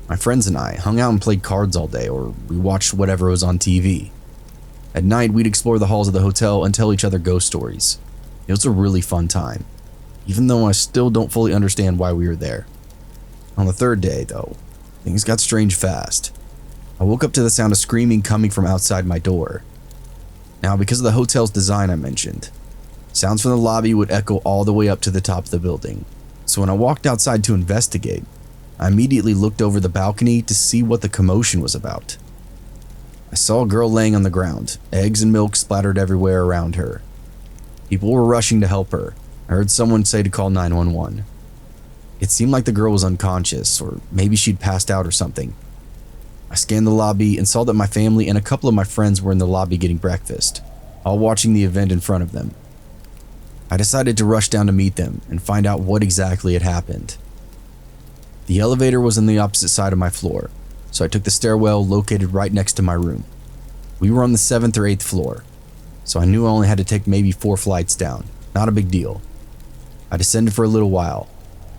Speaker 1: My friends and I hung out and played cards all day, or we watched whatever was on TV. At night, we'd explore the halls of the hotel and tell each other ghost stories. It was a really fun time, even though I still don't fully understand why we were there. On the third day, though, things got strange fast. I woke up to the sound of screaming coming from outside my door. Now, because of the hotel's design I mentioned, sounds from the lobby would echo all the way up to the top of the building. So when I walked outside to investigate, I immediately looked over the balcony to see what the commotion was about. I saw a girl laying on the ground, eggs and milk splattered everywhere around her. People were rushing to help her. I heard someone say to call 911. It seemed like the girl was unconscious, or maybe she'd passed out or something. I scanned the lobby and saw that my family and a couple of my friends were in the lobby getting breakfast, all watching the event in front of them. I decided to rush down to meet them and find out what exactly had happened. The elevator was on the opposite side of my floor, so I took the stairwell located right next to my room. We were on the 7th or 8th floor, so I knew I only had to take maybe 4 flights down. Not a big deal. I descended for a little while,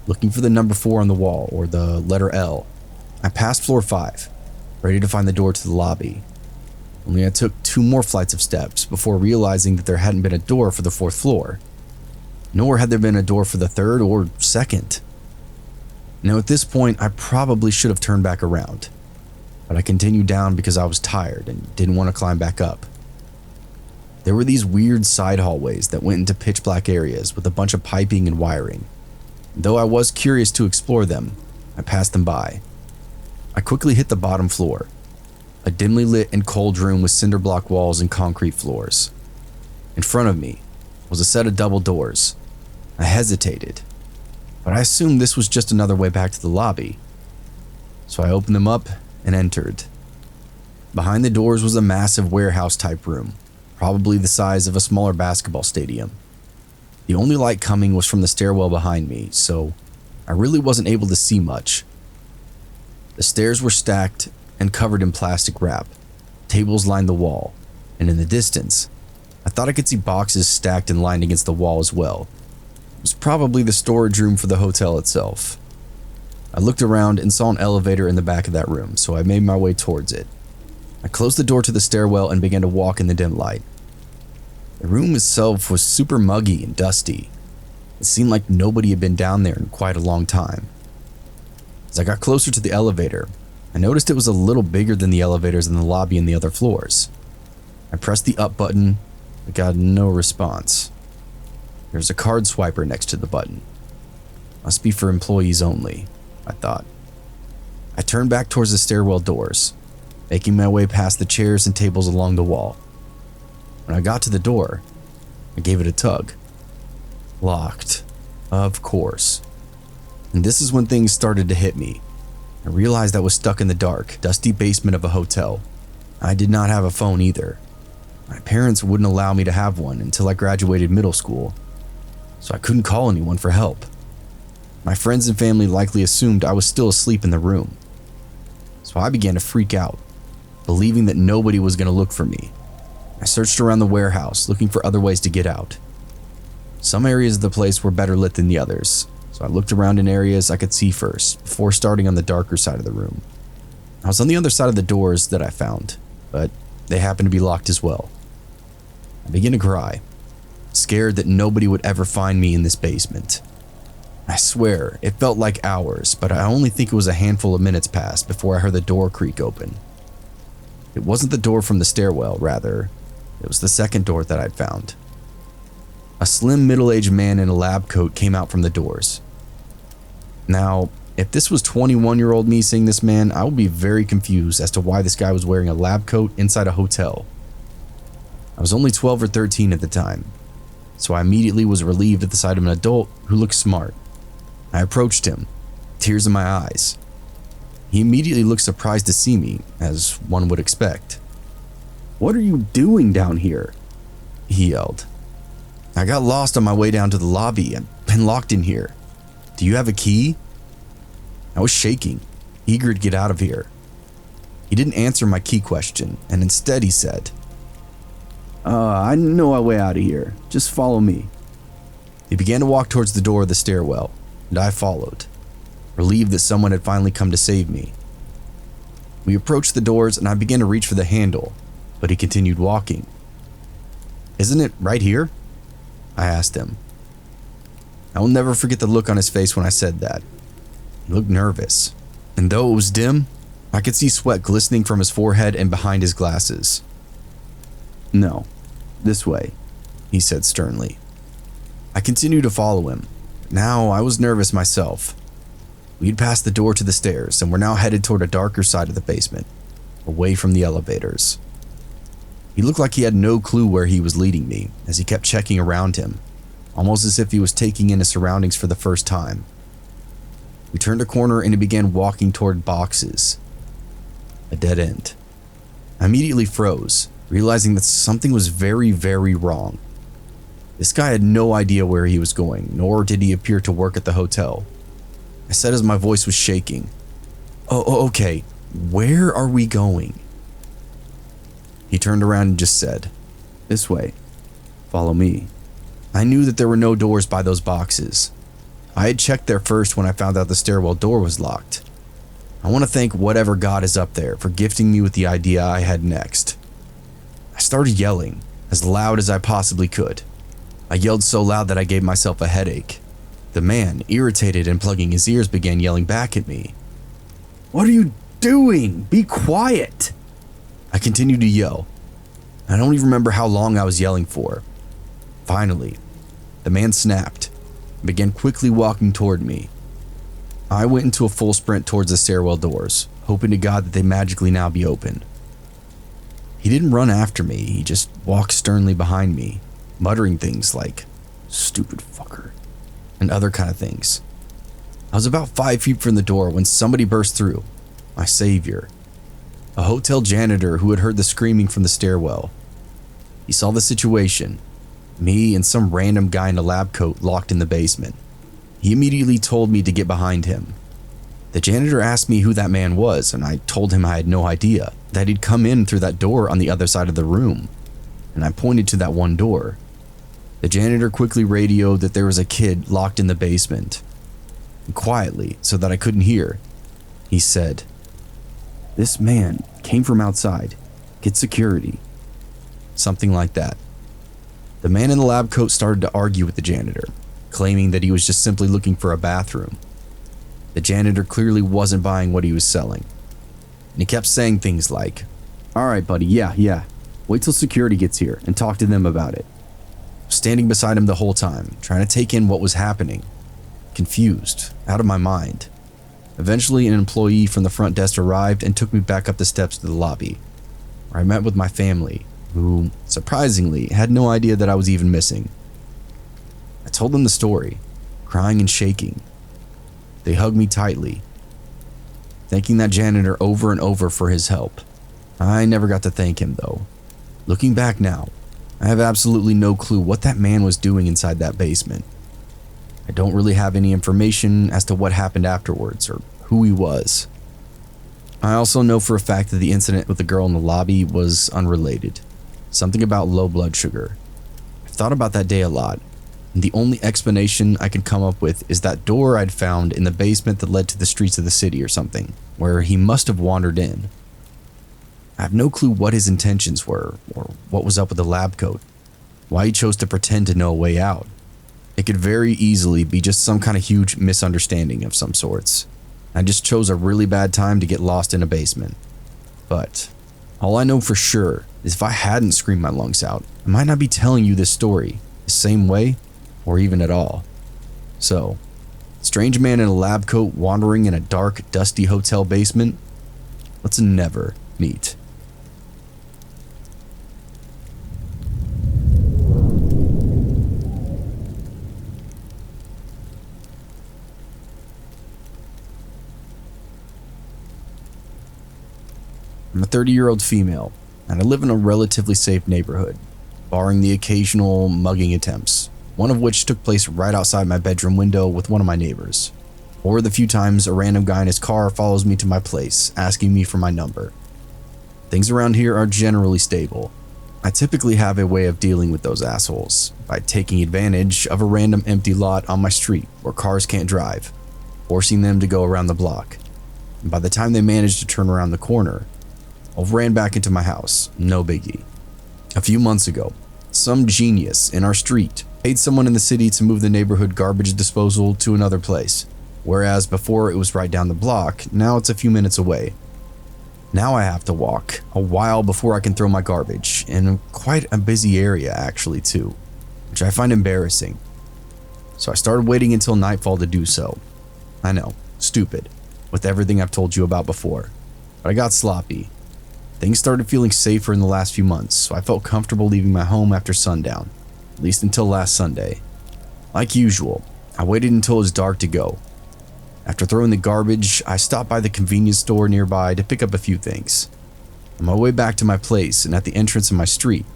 Speaker 1: looking for the number 4 on the wall, or the letter L. I passed floor 5, ready to find the door to the lobby. Only I took 2 more flights of steps before realizing that there hadn't been a door for the 4th floor. Nor had there been a door for the 3rd or 2nd. Now at this point, I probably should have turned back around, but I continued down because I was tired and didn't want to climb back up. There were these weird side hallways that went into pitch black areas with a bunch of piping and wiring. Though I was curious to explore them, I passed them by. I quickly hit the bottom floor, a dimly lit and cold room with cinder block walls and concrete floors. In front of me was a set of double doors. I hesitated, but I assumed this was just another way back to the lobby. So I opened them up and entered. Behind the doors was a massive warehouse-type room, probably the size of a smaller basketball stadium. The only light coming was from the stairwell behind me, so I really wasn't able to see much. The stairs were stacked and covered in plastic wrap. Tables lined the wall, and in the distance, I thought I could see boxes stacked and lined against the wall as well. It was probably the storage room for the hotel itself. I looked around and saw an elevator in the back of that room, so I made my way towards it. I closed the door to the stairwell and began to walk in the dim light. The room itself was super muggy and dusty. It seemed like nobody had been down there in quite a long time. As I got closer to the elevator, I noticed it was a little bigger than the elevators in the lobby and the other floors. I pressed the up button, but got no response. There was a card swiper next to the button. Must be for employees only, I thought. I turned back towards the stairwell doors, making my way past the chairs and tables along the wall. When I got to the door, I gave it a tug. Locked, of course. And this is when things started to hit me. I realized I was stuck in the dark, dusty basement of a hotel. I did not have a phone either. My parents wouldn't allow me to have one until I graduated middle school, so I couldn't call anyone for help. My friends and family likely assumed I was still asleep in the room. So I began to freak out, believing that nobody was going to look for me. I searched around the warehouse, looking for other ways to get out. Some areas of the place were better lit than the others, so I looked around in areas I could see first, before starting on the darker side of the room. I was on the other side of the doors that I found, but they happened to be locked as well. I began to cry, scared that nobody would ever find me in this basement. I swear, it felt like hours, but I only think it was a handful of minutes passed before I heard the door creak open. It wasn't the door from the stairwell, rather, it was the second door that I'd found. A slim middle-aged man in a lab coat came out from the doors. Now, if this was 21-year-old me seeing this man, I would be very confused as to why this guy was wearing a lab coat inside a hotel. I was only 12 or 13 at the time, so I immediately was relieved at the sight of an adult who looked smart. I approached him, tears in my eyes. He immediately looked surprised to see me, as one would expect. "What are you doing down here?" he yelled. "I got lost on my way down to the lobby. I've been locked in here. Do you have a key?" I was shaking, eager to get out of here. He didn't answer my key question, and instead he said, I know our way out of here. Just follow me." He began to walk towards the door of the stairwell, and I followed, relieved that someone had finally come to save me. We approached the doors, and I began to reach for the handle, but he continued walking. "Isn't it right here?" I asked him. I will never forget the look on his face when I said that. He looked nervous, and though it was dim, I could see sweat glistening from his forehead and behind his glasses. "No, this way," he said sternly. I continued to follow him. Now I was nervous myself. We had passed the door to the stairs and were now headed toward a darker side of the basement, away from the elevators. He looked like he had no clue where he was leading me, as he kept checking around him, almost as if he was taking in his surroundings for the first time. We turned a corner and he began walking toward boxes. A dead end. I immediately froze, realizing that something was very, very wrong. This guy had no idea where he was going, nor did he appear to work at the hotel. I said as my voice was shaking, "Oh, okay, where are we going?" He turned around and just said, "This way. Follow me." I knew that there were no doors by those boxes. I had checked there first when I found out the stairwell door was locked. I want to thank whatever God is up there for gifting me with the idea I had next. I started yelling as loud as I possibly could. I yelled so loud that I gave myself a headache. The man, irritated and plugging his ears, began yelling back at me. "What are you doing? Be quiet!" I continued to yell. I don't even remember how long I was yelling for. Finally, the man snapped and began quickly walking toward me. I went into a full sprint towards the stairwell doors, hoping to God that they magically now be open. He didn't run after me, he just walked sternly behind me, muttering things like, "Stupid fucker," and other kind of things. I was about 5 feet from the door when somebody burst through. My savior. A hotel janitor who had heard the screaming from the stairwell. He saw the situation. Me and some random guy in a lab coat locked in the basement. He immediately told me to get behind him. The janitor asked me who that man was, and I told him I had no idea, that he'd come in through that door on the other side of the room, and I pointed to that one door. The janitor quickly radioed that there was a kid locked in the basement. And quietly, so that I couldn't hear, he said, "This man came from outside. Get security." Something like that. The man in the lab coat started to argue with the janitor, claiming that he was just simply looking for a bathroom. The janitor clearly wasn't buying what he was selling. And he kept saying things like, "All right, buddy, yeah. Wait till security gets here and talk to them about it." Standing beside him the whole time, trying to take in what was happening. Confused, out of my mind. Eventually, an employee from the front desk arrived and took me back up the steps to the lobby, where I met with my family, who, surprisingly, had no idea that I was even missing. I told them the story, crying and shaking. They hugged me tightly, thanking that janitor over and over for his help. I never got to thank him, though. Looking back now, I have absolutely no clue what that man was doing inside that basement. I don't really have any information as to what happened afterwards or who he was. I also know for a fact that the incident with the girl in the lobby was unrelated. Something about low blood sugar. I've thought about that day a lot, and the only explanation I can come up with is that door I'd found in the basement that led to the streets of the city or something, where he must have wandered in. I have no clue what his intentions were, or what was up with the lab coat, why he chose to pretend to know a way out. It could very easily be just some kind of huge misunderstanding of some sorts. I just chose a really bad time to get lost in a basement. But all I know for sure is if I hadn't screamed my lungs out, I might not be telling you this story the same way or even at all. So, strange man in a lab coat wandering in a dark, dusty hotel basement? Let's never meet. I'm a 30-year-old female, and I live in a relatively safe neighborhood, barring the occasional mugging attempts, one of which took place right outside my bedroom window with one of my neighbors, or the few times a random guy in his car follows me to my place, asking me for my number. Things around here are generally stable. I typically have a way of dealing with those assholes by taking advantage of a random empty lot on my street where cars can't drive, forcing them to go around the block. And by the time they manage to turn around the corner, I'll ran back into my house, no biggie. A few months ago, some genius in our street paid someone in the city to move the neighborhood garbage disposal to another place, whereas before it was right down the block, now it's a few minutes away. Now I have to walk a while before I can throw my garbage, in quite a busy area actually too, which I find embarrassing. So I started waiting until nightfall to do so. I know, stupid, with everything I've told you about before, but I got sloppy. Things started feeling safer in the last few months, so I felt comfortable leaving my home after sundown, at least until last Sunday. Like usual, I waited until it was dark to go. After throwing the garbage, I stopped by the convenience store nearby to pick up a few things. On my way back to my place and at the entrance of my street,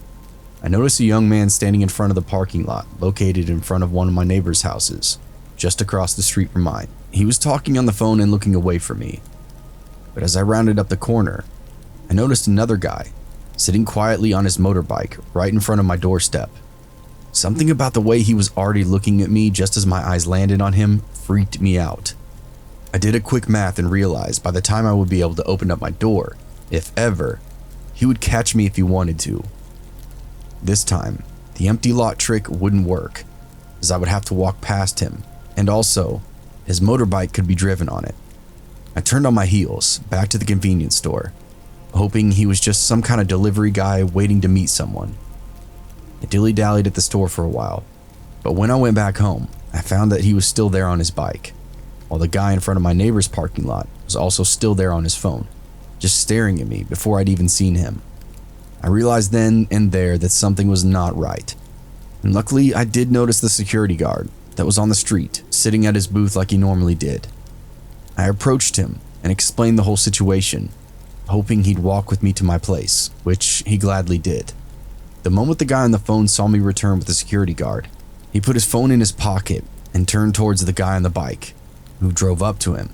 Speaker 1: I noticed a young man standing in front of the parking lot located in front of one of my neighbor's houses, just across the street from mine. He was talking on the phone and looking away from me. But as I rounded up the corner, I noticed another guy sitting quietly on his motorbike right in front of my doorstep. Something about the way he was already looking at me just as my eyes landed on him freaked me out. I did a quick math and realized by the time I would be able to open up my door, if ever, he would catch me if he wanted to. This time, the empty lot trick wouldn't work, as I would have to walk past him, and also, his motorbike could be driven on it. I turned on my heels, back to the convenience store, hoping he was just some kind of delivery guy waiting to meet someone. I dilly-dallied at the store for a while, but when I went back home, I found that he was still there on his bike, while the guy in front of my neighbor's parking lot was also still there on his phone, just staring at me before I'd even seen him. I realized then and there that something was not right, and luckily I did notice the security guard that was on the street, sitting at his booth like he normally did. I approached him and explained the whole situation, hoping he'd walk with me to my place, which he gladly did. The moment the guy on the phone saw me return with the security guard, he put his phone in his pocket and turned towards the guy on the bike, who drove up to him.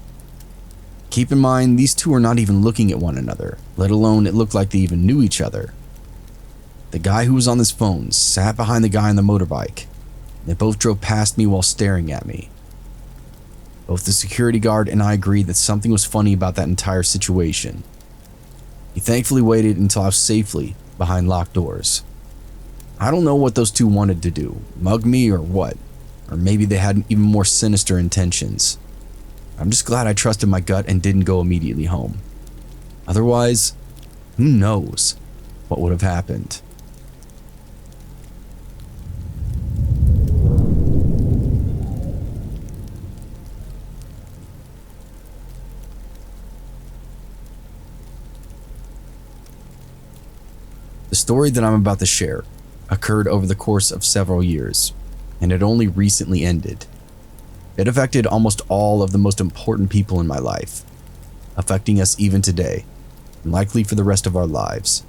Speaker 1: Keep in mind, these two are not even looking at one another, let alone it looked like they even knew each other. The guy who was on his phone sat behind the guy on the motorbike. They both drove past me while staring at me. Both the security guard and I agreed that something was funny about that entire situation. He thankfully waited until I was safely behind locked doors. I don't know what those two wanted to do, mug me or what, or maybe they had even more sinister intentions. I'm just glad I trusted my gut and didn't go immediately home. Otherwise, who knows what would have happened. The story that I'm about to share occurred over the course of several years, and it only recently ended. It affected almost all of the most important people in my life, affecting us even today, and likely for the rest of our lives.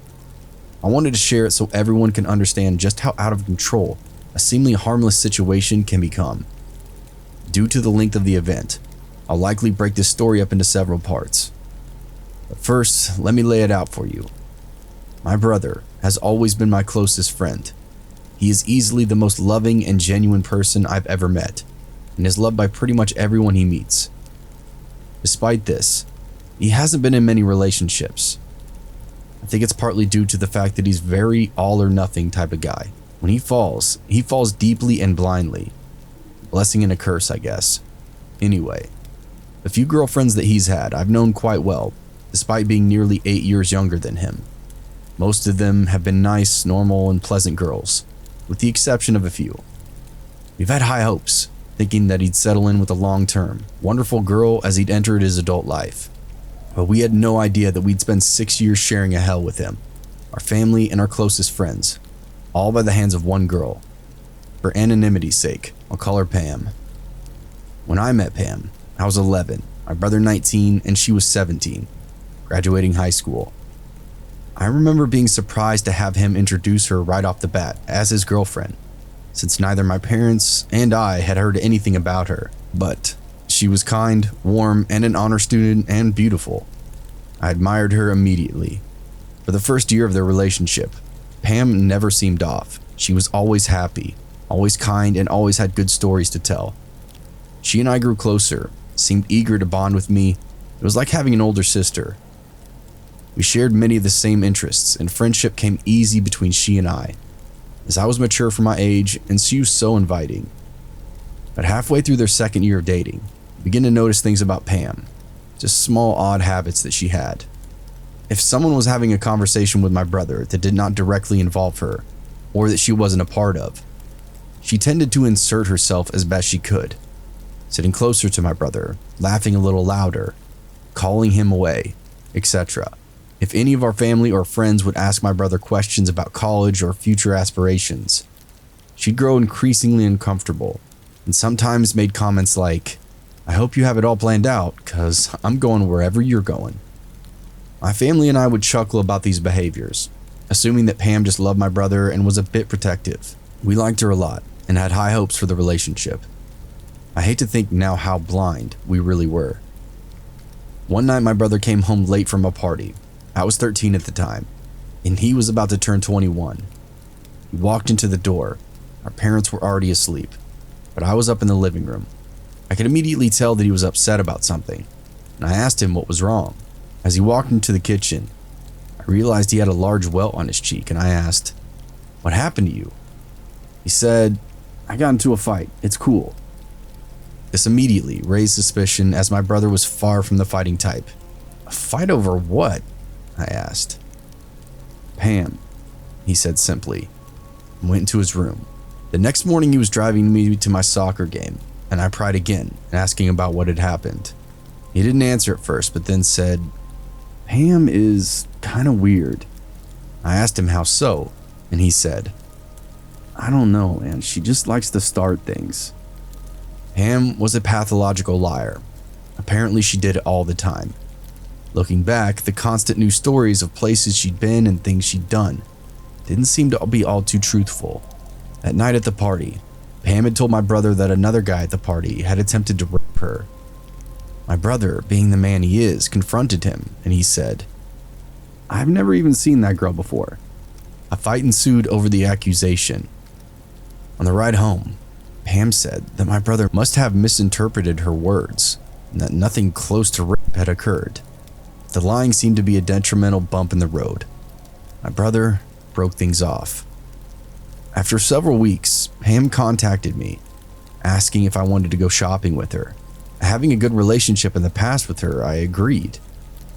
Speaker 1: I wanted to share it so everyone can understand just how out of control a seemingly harmless situation can become. Due to the length of the event, I'll likely break this story up into several parts. But first, let me lay it out for you. My brother has always been my closest friend. He is easily the most loving and genuine person I've ever met, and is loved by pretty much everyone he meets. Despite this, he hasn't been in many relationships. I think it's partly due to the fact that he's very all or nothing type of guy. When he falls deeply and blindly. Blessing and a curse, I guess. Anyway, the few girlfriends that he's had I've known quite well, despite being nearly 8 years younger than him. Most of them have been nice, normal, and pleasant girls, with the exception of a few. We've had high hopes, thinking that he'd settle in with a long-term, wonderful girl as he'd entered his adult life. But we had no idea that we'd spend 6 years sharing a hell with him, our family and our closest friends, all by the hands of one girl. For anonymity's sake, I'll call her Pam. When I met Pam, I was 11, my brother 19, and she was 17, graduating high school. I remember being surprised to have him introduce her right off the bat as his girlfriend, since neither my parents and I had heard anything about her, but she was kind, warm, and an honor student and beautiful. I admired her immediately. For the first year of their relationship, Pam never seemed off. She was always happy, always kind, and always had good stories to tell. She and I grew closer, seemed eager to bond with me. It was like having an older sister. We shared many of the same interests, and friendship came easy between she and I, as I was mature for my age and she was so inviting. But halfway through their second year of dating, I began to notice things about Pam, just small odd habits that she had. If someone was having a conversation with my brother that did not directly involve her, or that she wasn't a part of, she tended to insert herself as best she could, sitting closer to my brother, laughing a little louder, calling him away, etc. If any of our family or friends would ask my brother questions about college or future aspirations, she'd grow increasingly uncomfortable and sometimes made comments like, "I hope you have it all planned out, cause I'm going wherever you're going." My family and I would chuckle about these behaviors, assuming that Pam just loved my brother and was a bit protective. We liked her a lot and had high hopes for the relationship. I hate to think now how blind we really were. One night my brother came home late from a party. I was 13 at the time, and he was about to turn 21. He walked into the door. Our parents were already asleep, but I was up in the living room. I could immediately tell that he was upset about something, and I asked him what was wrong. As he walked into the kitchen, I realized he had a large welt on his cheek, and I asked, "What happened to you?" He said, "I got into a fight. It's cool." This immediately raised suspicion, as my brother was far from the fighting type. "A fight over what?" I asked. "Pam," he said simply, and went into his room. The next morning he was driving me to my soccer game, and I pried again, asking about what had happened. He didn't answer at first, but then said, "Pam is kind of weird." I asked him how so, and he said, "I don't know, man. She just likes to start things." Pam was a pathological liar. Apparently she did it all the time. Looking back, the constant news stories of places she'd been and things she'd done didn't seem to be all too truthful. That night at the party, Pam had told my brother that another guy at the party had attempted to rape her. My brother, being the man he is, confronted him, and he said, "I've never even seen that girl before." A fight ensued over the accusation. On the ride home, Pam said that my brother must have misinterpreted her words and that nothing close to rape had occurred. The lying seemed to be a detrimental bump in the road. My brother broke things off. After several weeks, Pam contacted me, asking if I wanted to go shopping with her. Having a good relationship in the past with her, I agreed.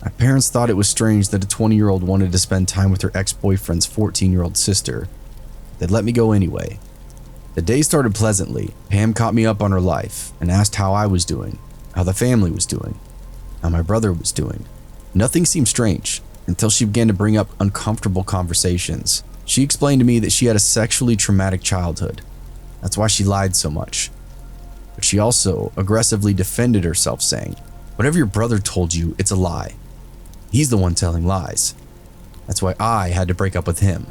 Speaker 1: My parents thought it was strange that a 20-year-old wanted to spend time with her ex-boyfriend's 14-year-old sister. They'd let me go anyway. The day started pleasantly. Pam caught me up on her life and asked how I was doing, how the family was doing, how my brother was doing. Nothing seemed strange until she began to bring up uncomfortable conversations. She explained to me that she had a sexually traumatic childhood. That's why she lied so much. But she also aggressively defended herself, saying, "Whatever your brother told you, it's a lie. He's the one telling lies. That's why I had to break up with him."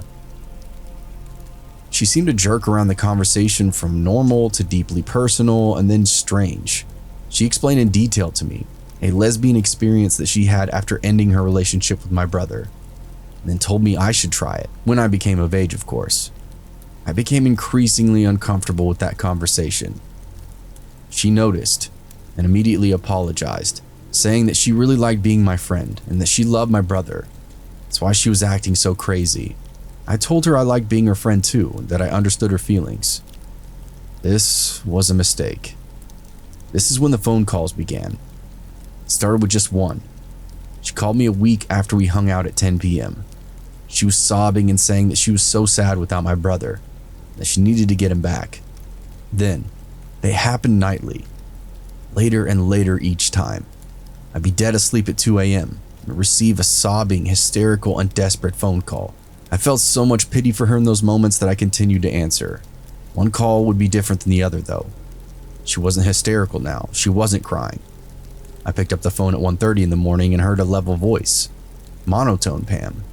Speaker 1: She seemed to jerk around the conversation from normal to deeply personal and then strange. She explained in detail to me a lesbian experience that she had after ending her relationship with my brother, and then told me I should try it, when I became of age, of course. I became increasingly uncomfortable with that conversation. She noticed and immediately apologized, saying that she really liked being my friend and that she loved my brother. That's why she was acting so crazy. I told her I liked being her friend too, and that I understood her feelings. This was a mistake. This is when the phone calls began. It started with just one. She called me a week after we hung out at 10 p.m. She was sobbing and saying that she was so sad without my brother, that she needed to get him back. Then, they happened nightly, later and later each time. I'd be dead asleep at 2 a.m. and receive a sobbing, hysterical, and desperate phone call. I felt so much pity for her in those moments that I continued to answer. One call would be different than the other though. She wasn't hysterical now, she wasn't crying. I picked up the phone at 1:30 in the morning and heard a level voice. Monotone Pam.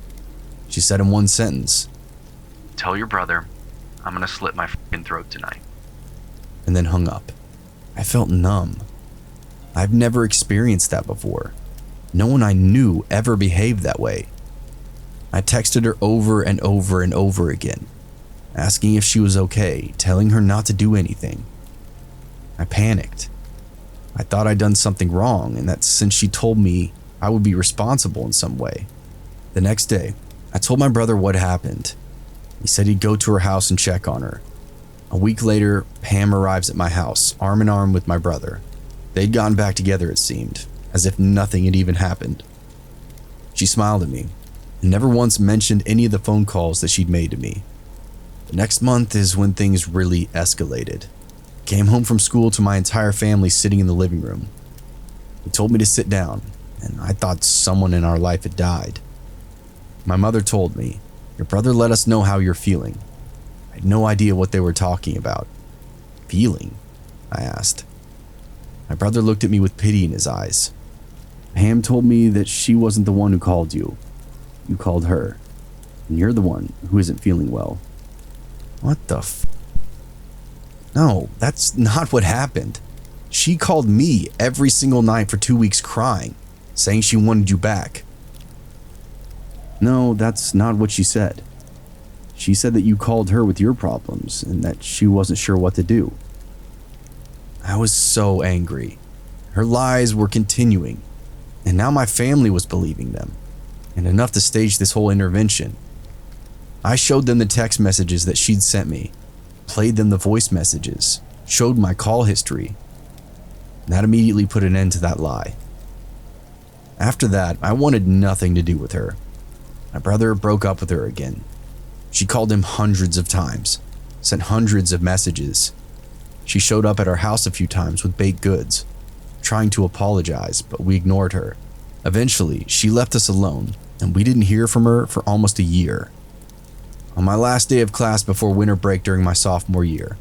Speaker 1: She said in one sentence,
Speaker 2: "Tell your brother I'm gonna slit my f***ing throat tonight."
Speaker 1: And then hung up. I felt numb. I've never experienced that before. No one I knew ever behaved that way. I texted her over and over and over again, asking if she was okay, telling her not to do anything. I panicked. I thought I'd done something wrong, and that since she told me, I would be responsible in some way. The next day, I told my brother what happened. He said he'd go to her house and check on her. A week later, Pam arrives at my house, arm in arm with my brother. They'd gotten back together, it seemed, as if nothing had even happened. She smiled at me and never once mentioned any of the phone calls that she'd made to me. The next month is when things really escalated. Came home from school to my entire family sitting in the living room. He told me to sit down, and I thought someone in our life had died. My mother told me, "Your brother let us know how you're feeling." I had no idea what they were talking about. Feeling? I asked. My brother looked at me with pity in his eyes. "Pam told me that she wasn't the one who called you. You called her, and you're the one who isn't feeling well." What the f? No, that's not what happened. She called me every single night for 2 weeks crying, saying she wanted you back. No, that's not what she said. She said that you called her with your problems and that she wasn't sure what to do. I was so angry. Her lies were continuing, and now my family was believing them, and enough to stage this whole intervention. I showed them the text messages that she'd sent me, played them the voice messages, showed my call history. That immediately put an end to that lie. After that, I wanted nothing to do with her. My brother broke up with her again. She called him hundreds of times, sent hundreds of messages. She showed up at our house a few times with baked goods, trying to apologize, but we ignored her. Eventually, she left us alone, and we didn't hear from her for almost a year. On my last day of class before winter break during my sophomore year,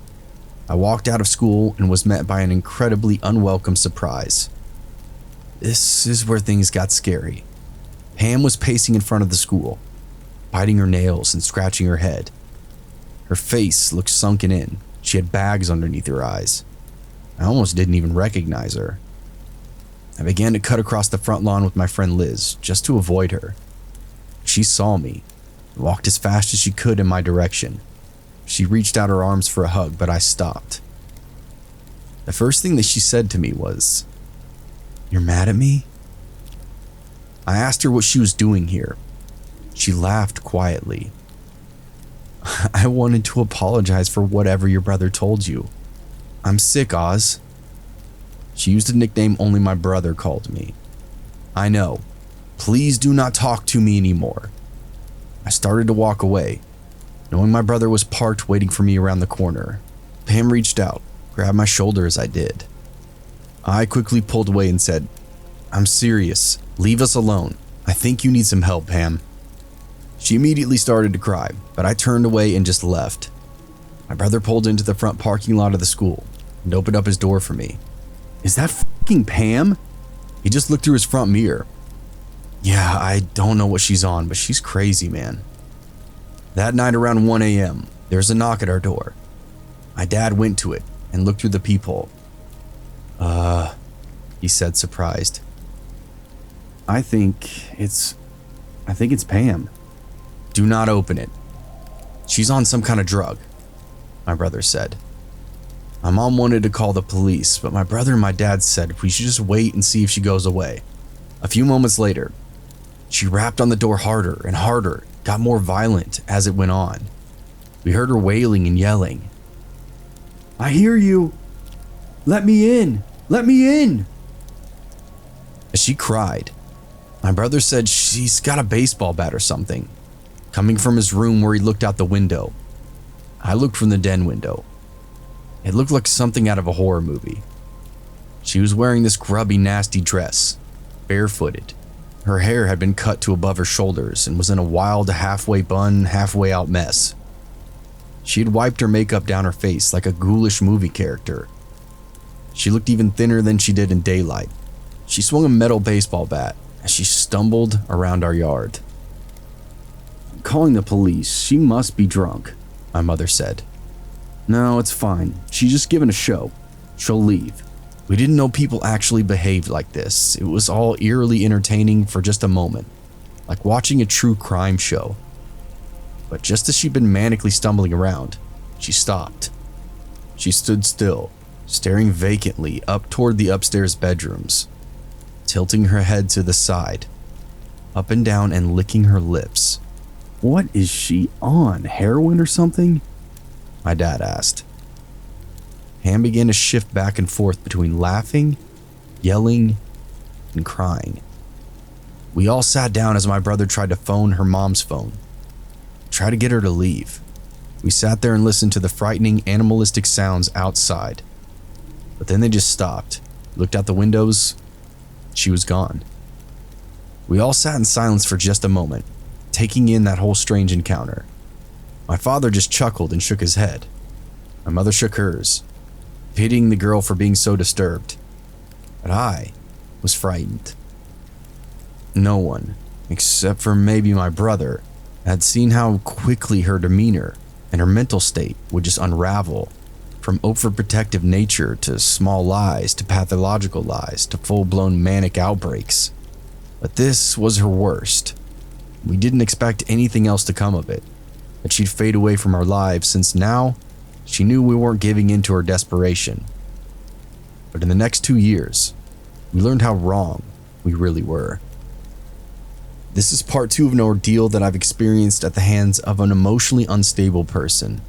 Speaker 1: I walked out of school and was met by an incredibly unwelcome surprise. This is where things got scary. Pam was pacing in front of the school, biting her nails and scratching her head. Her face looked sunken in. She had bags underneath her eyes. I almost didn't even recognize her. I began to cut across the front lawn with my friend Liz, just to avoid her. She saw me and walked as fast as she could in my direction. She reached out her arms for a hug, but I stopped. The first thing that she said to me was, "You're mad at me?" I asked her what she was doing here. She laughed quietly. "I wanted to apologize for whatever your brother told you. I'm sick, Oz." She used a nickname only my brother called me. "I know. Please do not talk to me anymore." I started to walk away, knowing my brother was parked waiting for me around the corner. Pam reached out, grabbed my shoulder as I did. I quickly pulled away and said, "I'm serious. Leave us alone. I think you need some help, Pam." She immediately started to cry, but I turned away and just left. My brother pulled into the front parking lot of the school and opened up his door for me. "Is that fucking Pam?" He just looked through his front mirror. "Yeah, I don't know what she's on, but she's crazy, man." That night around 1 a.m., there was a knock at our door. My dad went to it and looked through the peephole. He said, surprised. I think it's Pam." "Do not open it. She's on some kind of drug," my brother said. My mom wanted to call the police, but my brother and my dad said we should just wait and see if she goes away. A few moments later, she rapped on the door harder and harder, got more violent as it went on. We heard her wailing and yelling. "I hear you. Let me in. Let me in." As she cried, my brother said she's got a baseball bat or something, coming from his room where he looked out the window. I looked from the den window. It looked like something out of a horror movie. She was wearing this grubby, nasty dress, barefooted. Her hair had been cut to above her shoulders and was in a wild halfway bun, halfway out mess. She had wiped her makeup down her face like a ghoulish movie character. She looked even thinner than she did in daylight. She swung a metal baseball bat as she stumbled around our yard. "I'm calling the police. She must be drunk," my mother said. "No, it's fine. She's just giving a show. She'll leave." We didn't know people actually behaved like this. It was all eerily entertaining for just a moment. like watching a true crime show. But just as she'd been manically stumbling around, she stopped. She stood still, staring vacantly up toward the upstairs bedrooms, tilting her head to the side, up and down and licking her lips.
Speaker 3: What is she on, heroin or something?
Speaker 1: My dad asked. Ham began to shift back and forth between laughing, yelling, and crying. We all sat down as my brother tried to phone her mom's phone, try to get her to leave. We sat there and listened to the frightening animalistic sounds outside. But then they just stopped, looked out the windows. She was gone. We all sat in silence for just a moment, taking in that whole strange encounter. My father just chuckled and shook his head. My mother shook hers, pitying the girl for being so disturbed. But I was frightened. No one, except for maybe my brother, had seen how quickly her demeanor and her mental state would just unravel, from overprotective nature to small lies to pathological lies to full-blown manic outbreaks. But this was her worst. We didn't expect anything else to come of it, that she'd fade away from our lives, since now she knew we weren't giving in to her desperation. But in the next 2 years, we learned how wrong we really were. This is part 2 of an ordeal that I've experienced at the hands of an emotionally unstable person.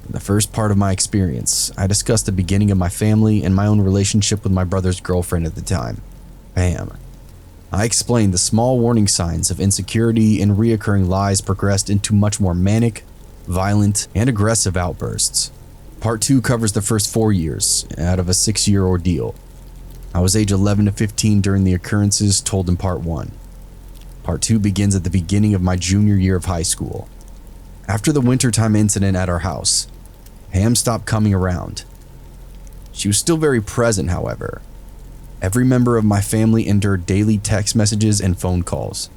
Speaker 1: In the first part of my experience, I discussed the beginning of my family and my own relationship with my brother's girlfriend at the time, Pam. I explained the small warning signs of insecurity and reoccurring lies progressed into much more manic, violent, and aggressive outbursts. Part 2 covers the first 4 years out of a 6-year ordeal. I was age 11 to 15 during the occurrences told in part 1. Part 2 begins at the beginning of my junior year of high school. After the wintertime incident at our house, Pam stopped coming around. She was still very present, however. Every member of my family endured daily text messages and phone calls.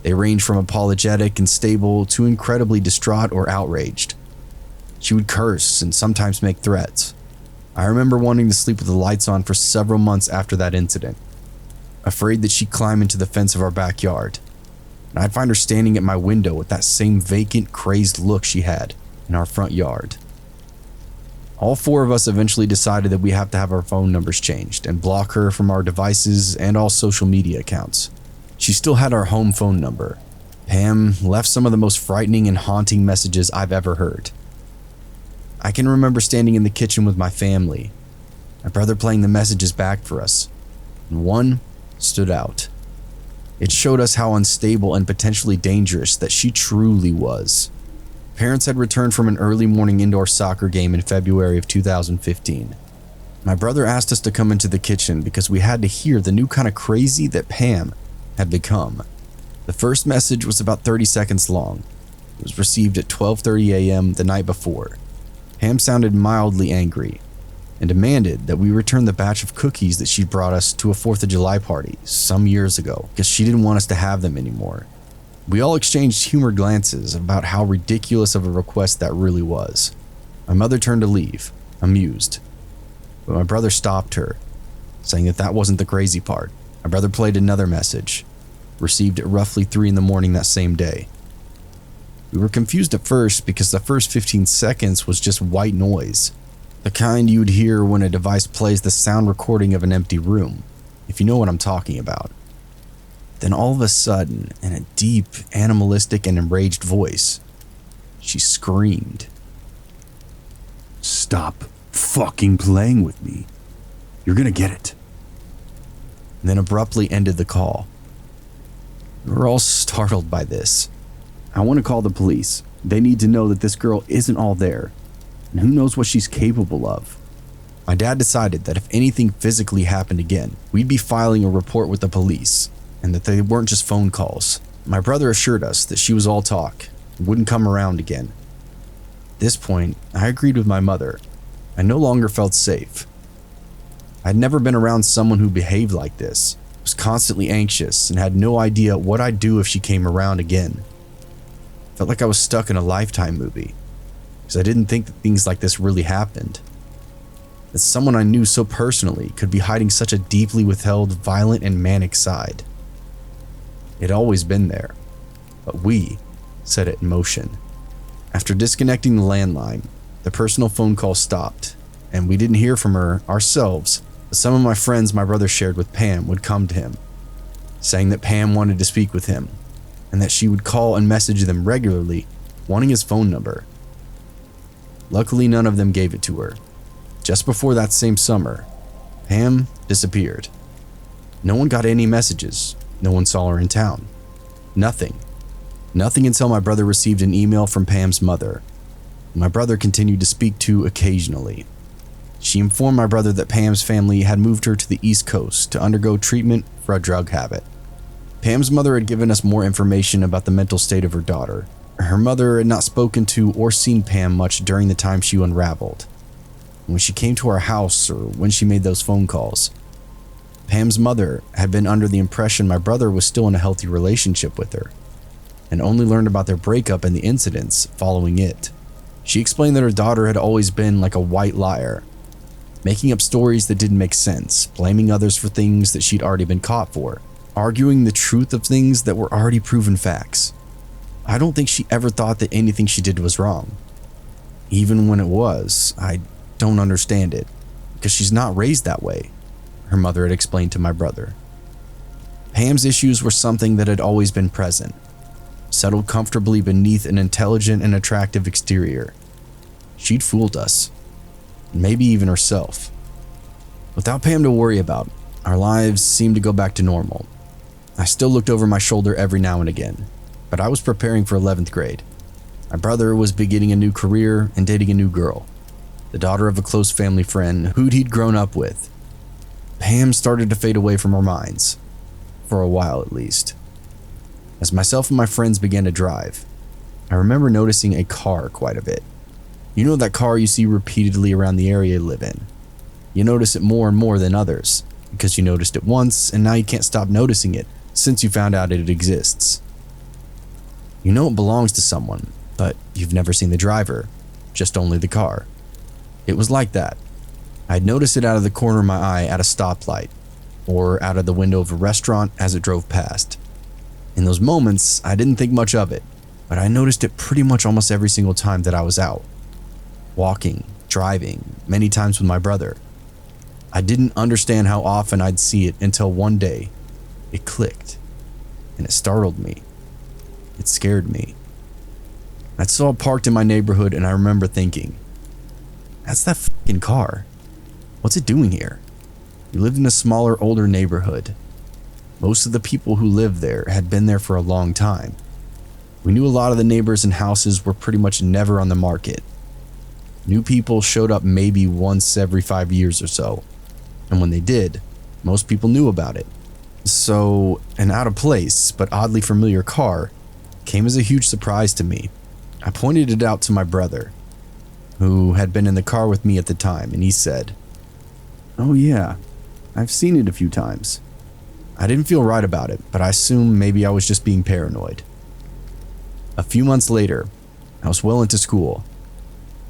Speaker 1: They ranged from apologetic and stable to incredibly distraught or outraged. She would curse and sometimes make threats. I remember wanting to sleep with the lights on for several months after that incident, afraid that she'd climb into the fence of our backyard, and I'd find her standing at my window with that same vacant, crazed look she had in our front yard. All 4 of us eventually decided that we have to have our phone numbers changed and block her from our devices and all social media accounts. She still had our home phone number. Pam left some of the most frightening and haunting messages I've ever heard. I can remember standing in the kitchen with my family, my brother playing the messages back for us, and one stood out. It showed us how unstable and potentially dangerous that she truly was. Parents had returned from an early morning indoor soccer game in February of 2015. My brother asked us to come into the kitchen because we had to hear the new kind of crazy that Pam had become. The first message was about 30 seconds long. It was received at 12:30 a.m. the night before. Pam sounded mildly angry and demanded that we return the batch of cookies that she brought us to a 4th of July party some years ago because she didn't want us to have them anymore. We all exchanged humored glances about how ridiculous of a request that really was. My mother turned to leave, amused, but my brother stopped her, saying that wasn't the crazy part. My brother played another message, received at roughly 3 in the morning that same day. We were confused at first because the first 15 seconds was just white noise, the kind you'd hear when a device plays the sound recording of an empty room, if you know what I'm talking about. Then all of a sudden, in a deep, animalistic, and enraged voice, she screamed.
Speaker 3: Stop fucking playing with me. You're gonna get it.
Speaker 1: And then abruptly ended the call. We were all startled by this.
Speaker 3: I want to call the police. They need to know that this girl isn't all there, and who knows what she's capable of.
Speaker 1: My dad decided that if anything physically happened again, we'd be filing a report with the police, and that they weren't just phone calls. My brother assured us that she was all talk, and wouldn't come around again. At this point, I agreed with my mother. I no longer felt safe. I'd never been around someone who behaved like this, was constantly anxious, and had no idea what I'd do if she came around again. Felt like I was stuck in a Lifetime movie, because I didn't think that things like this really happened. That someone I knew so personally could be hiding such a deeply withheld, violent, and manic side. It had always been there, but we set it in motion. After disconnecting the landline, the personal phone call stopped, and we didn't hear from her ourselves, but some of my friends my brother shared with Pam would come to him, saying that Pam wanted to speak with him, and that she would call and message them regularly, wanting his phone number. Luckily, none of them gave it to her. Just before that same summer, Pam disappeared. No one got any messages. No one saw her in town. Nothing. Nothing until my brother received an email from Pam's mother. My brother continued to speak to occasionally. She informed my brother that Pam's family had moved her to the East Coast to undergo treatment for a drug habit. Pam's mother had given us more information about the mental state of her daughter. Her mother had not spoken to or seen Pam much during the time she unraveled. When she came to our house or when she made those phone calls, Pam's mother had been under the impression my brother was still in a healthy relationship with her, and only learned about their breakup and the incidents following it. She explained that her daughter had always been like a white liar, making up stories that didn't make sense, blaming others for things that she'd already been caught for, arguing the truth of things that were already proven facts. I don't think she ever thought that anything she did was wrong. Even when it was, I don't understand it, because she's not raised that way, her mother had explained to my brother. Pam's issues were something that had always been present, settled comfortably beneath an intelligent and attractive exterior. She'd fooled us, maybe even herself. Without Pam to worry about, our lives seemed to go back to normal. I still looked over my shoulder every now and again, but I was preparing for 11th grade. My brother was beginning a new career and dating a new girl, the daughter of a close family friend who he'd grown up with. Pam started to fade away from our minds, for a while at least. As myself and my friends began to drive, I remember noticing a car quite a bit. You know that car you see repeatedly around the area you live in. You notice it more and more than others, because you noticed it once and now you can't stop noticing it since you found out it exists. You know it belongs to someone, but you've never seen the driver, just only the car. It was like that. I'd noticed it out of the corner of my eye at a stoplight, or out of the window of a restaurant as it drove past. In those moments, I didn't think much of it, but I noticed it pretty much almost every single time that I was out. Walking, driving, many times with my brother. I didn't understand how often I'd see it until one day, it clicked, and it startled me. It scared me. I saw it parked in my neighborhood and I remember thinking, that's that fucking car. What's it doing here? We lived in a smaller, older neighborhood. Most of the people who lived there had been there for a long time. We knew a lot of the neighbors and houses were pretty much never on the market. New people showed up maybe once every 5 years or so, and when they did, most people knew about it. So, an out of place but oddly familiar car came as a huge surprise to me. I pointed it out to my brother, who had been in the car with me at the time, and he said, "Oh yeah, I've seen it a few times." I didn't feel right about it, but I assumed maybe I was just being paranoid. A few months later, I was well into school.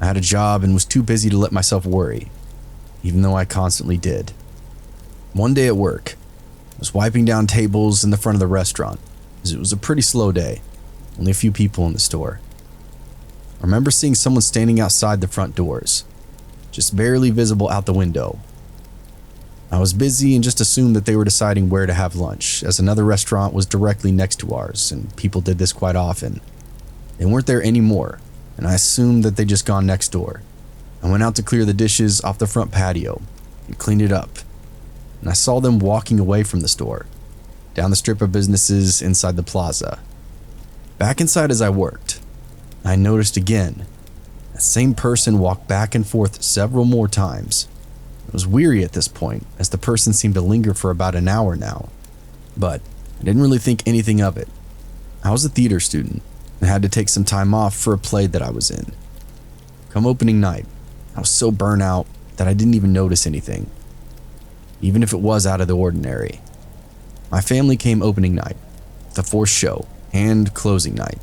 Speaker 1: I had a job and was too busy to let myself worry, even though I constantly did. One day at work, I was wiping down tables in the front of the restaurant, as it was a pretty slow day, only a few people in the store. I remember seeing someone standing outside the front doors, just barely visible out the window. I was busy and just assumed that they were deciding where to have lunch, as another restaurant was directly next to ours, and people did this quite often. They weren't there anymore, and I assumed that they'd just gone next door. I went out to clear the dishes off the front patio and cleaned it up, and I saw them walking away from the store, down the strip of businesses inside the plaza. Back inside as I worked, I noticed again, that same person walked back and forth several more times. I was weary at this point, as the person seemed to linger for about an hour now, but I didn't really think anything of it. I was a theater student and had to take some time off for a play that I was in. Come opening night, I was so burnt out that I didn't even notice anything, even if it was out of the ordinary. My family came opening night, the fourth show, and closing night.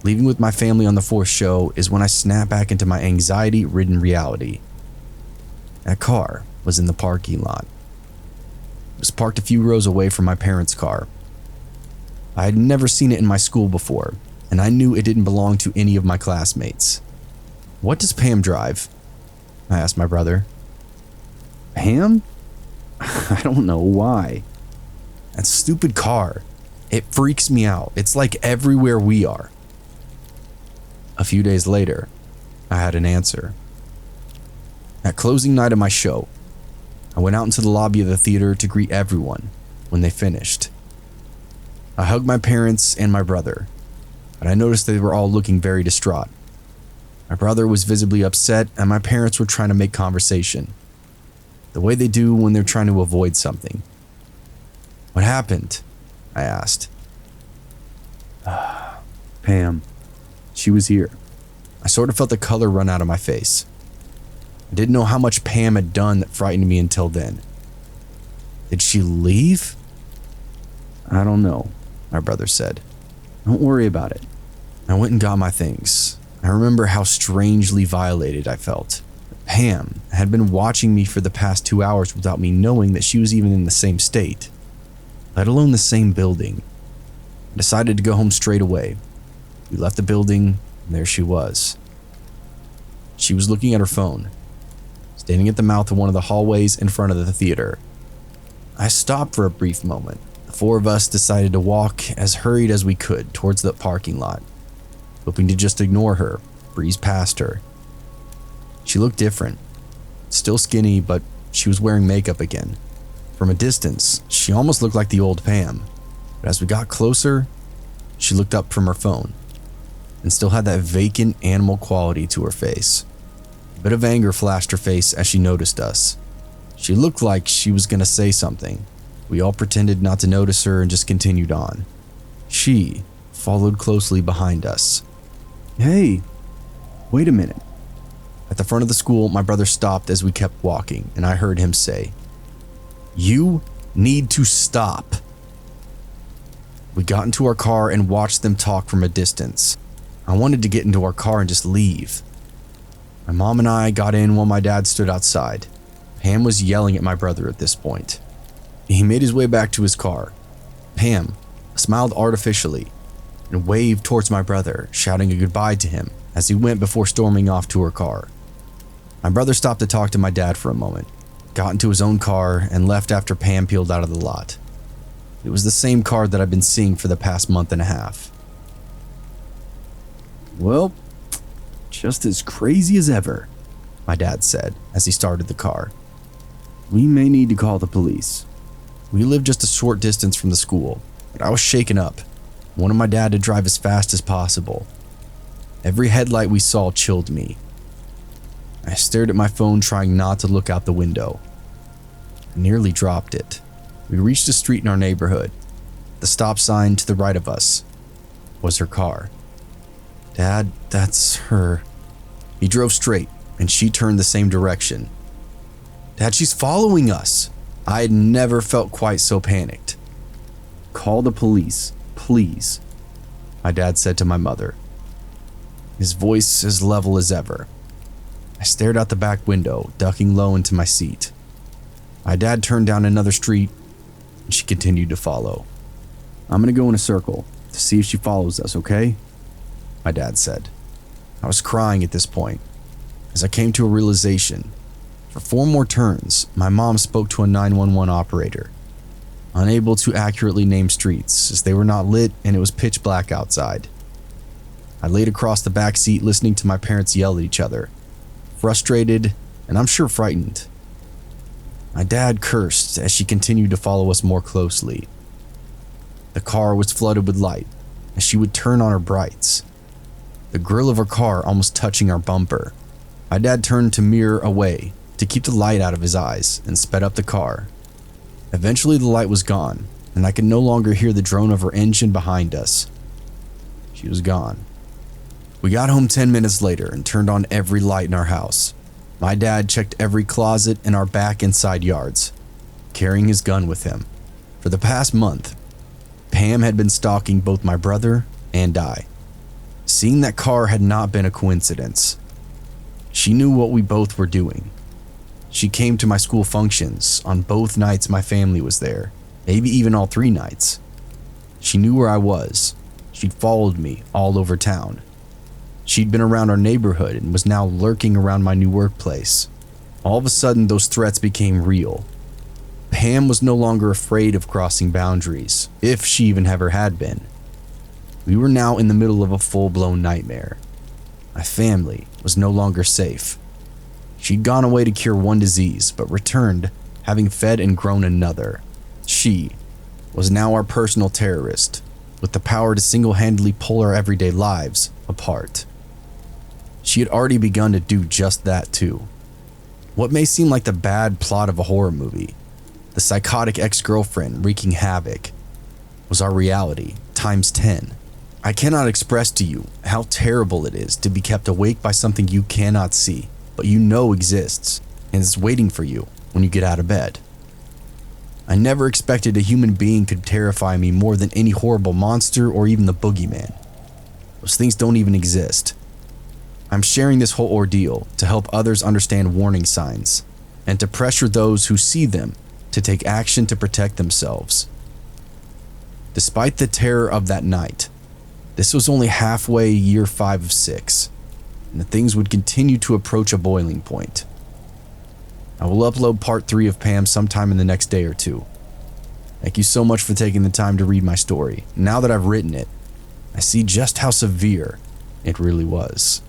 Speaker 1: Leaving with my family on the fourth show is when I snapped back into my anxiety-ridden reality. That car was in the parking lot. It was parked a few rows away from my parents' car. I had never seen it in my school before, and I knew it didn't belong to any of my classmates. "What does Pam drive?" I asked my brother.
Speaker 3: Pam? I don't know why.
Speaker 1: "That stupid car. It freaks me out. It's like everywhere we are." A few days later, I had an answer. At closing night of my show, I went out into the lobby of the theater to greet everyone when they finished. I hugged my parents and my brother, but I noticed they were all looking very distraught. My brother was visibly upset, and my parents were trying to make conversation, the way they do when they're trying to avoid something. "What happened?" I asked.
Speaker 3: Pam. She was here.
Speaker 1: I sort of felt the color run out of my face. I didn't know how much Pam had done that frightened me until then. "Did she leave?"
Speaker 3: I don't know,
Speaker 1: my brother said.
Speaker 3: Don't worry about it.
Speaker 1: I went and got my things. I remember how strangely violated I felt. Pam had been watching me for the past 2 hours without me knowing that she was even in the same state, let alone the same building. I decided to go home straight away. We left the building, and there she was. She was looking at her phone, standing at the mouth of one of the hallways in front of the theater. I stopped for a brief moment. The four of us decided to walk as hurried as we could towards the parking lot, hoping to just ignore her, breeze past her. She looked different, still skinny, but she was wearing makeup again. From a distance, she almost looked like the old Pam, but as we got closer, she looked up from her phone and still had that vacant animal quality to her face. A bit of anger flashed her face as she noticed us. She looked like she was going to say something. We all pretended not to notice her and just continued on. She followed closely behind us.
Speaker 3: Hey, wait a minute.
Speaker 1: At the front of the school, my brother stopped as we kept walking, and I heard him say, "You need to stop." We got into our car and watched them talk from a distance. I wanted to get into our car and just leave. My mom and I got in while my dad stood outside. Pam was yelling at my brother at this point. He made his way back to his car. Pam smiled artificially and waved towards my brother, shouting a goodbye to him as he went before storming off to her car. My brother stopped to talk to my dad for a moment, got into his own car, and left after Pam peeled out of the lot. It was the same car that I've been seeing for the past month and a half.
Speaker 3: Well, just as crazy as ever,
Speaker 1: my dad said as he started the car.
Speaker 3: We may need to call the police.
Speaker 1: We lived just a short distance from the school, but I was shaken up. I wanted my dad to drive as fast as possible. Every headlight we saw chilled me. I stared at my phone, trying not to look out the window. I nearly dropped it. We reached a street in our neighborhood. The stop sign to the right of us was her car. "Dad, that's her." He drove straight, and she turned the same direction. "Dad, she's following us." I had never felt quite so panicked.
Speaker 3: Call the police, please,
Speaker 1: my dad said to my mother, his voice as level as ever. I stared out the back window, ducking low into my seat. My dad turned down another street, and she continued to follow.
Speaker 3: I'm gonna go in a circle to see if she follows us, okay?
Speaker 1: My dad said. I was crying at this point, as I came to a realization. For 4 more turns, my mom spoke to a 911 operator, unable to accurately name streets as they were not lit and it was pitch black outside. I laid across the back seat listening to my parents yell at each other, frustrated and I'm sure frightened. My dad cursed as she continued to follow us more closely. The car was flooded with light as she would turn on her brights, the grill of her car almost touching our bumper. My dad turned to mirror away to keep the light out of his eyes and sped up the car. Eventually the light was gone and I could no longer hear the drone of her engine behind us. She was gone. We got home 10 minutes later and turned on every light in our house. My dad checked every closet in our back and side yards, carrying his gun with him. For the past month, Pam had been stalking both my brother and I. Seeing that car had not been a coincidence. She knew what we both were doing. She came to my school functions on both nights my family was there, maybe even all 3 nights. She knew where I was. She'd followed me all over town. She'd been around our neighborhood and was now lurking around my new workplace. All of a sudden, those threats became real. Pam was no longer afraid of crossing boundaries, if she even ever had been. We were now in the middle of a full-blown nightmare. My family was no longer safe. She'd gone away to cure one disease, but returned, having fed and grown another. She was now our personal terrorist, with the power to single-handedly pull our everyday lives apart. She had already begun to do just that too. What may seem like the bad plot of a horror movie, the psychotic ex-girlfriend wreaking havoc, was our reality times 10. I cannot express to you how terrible it is to be kept awake by something you cannot see, but you know exists and is waiting for you when you get out of bed. I never expected a human being could terrify me more than any horrible monster or even the boogeyman. Those things don't even exist. I'm sharing this whole ordeal to help others understand warning signs and to pressure those who see them to take action to protect themselves. Despite the terror of that night, this was only halfway year 5 of 6, and the things would continue to approach a boiling point. I will upload part 3 of Pam sometime in the next day or two. Thank you so much for taking the time to read my story. Now that I've written it, I see just how severe it really was.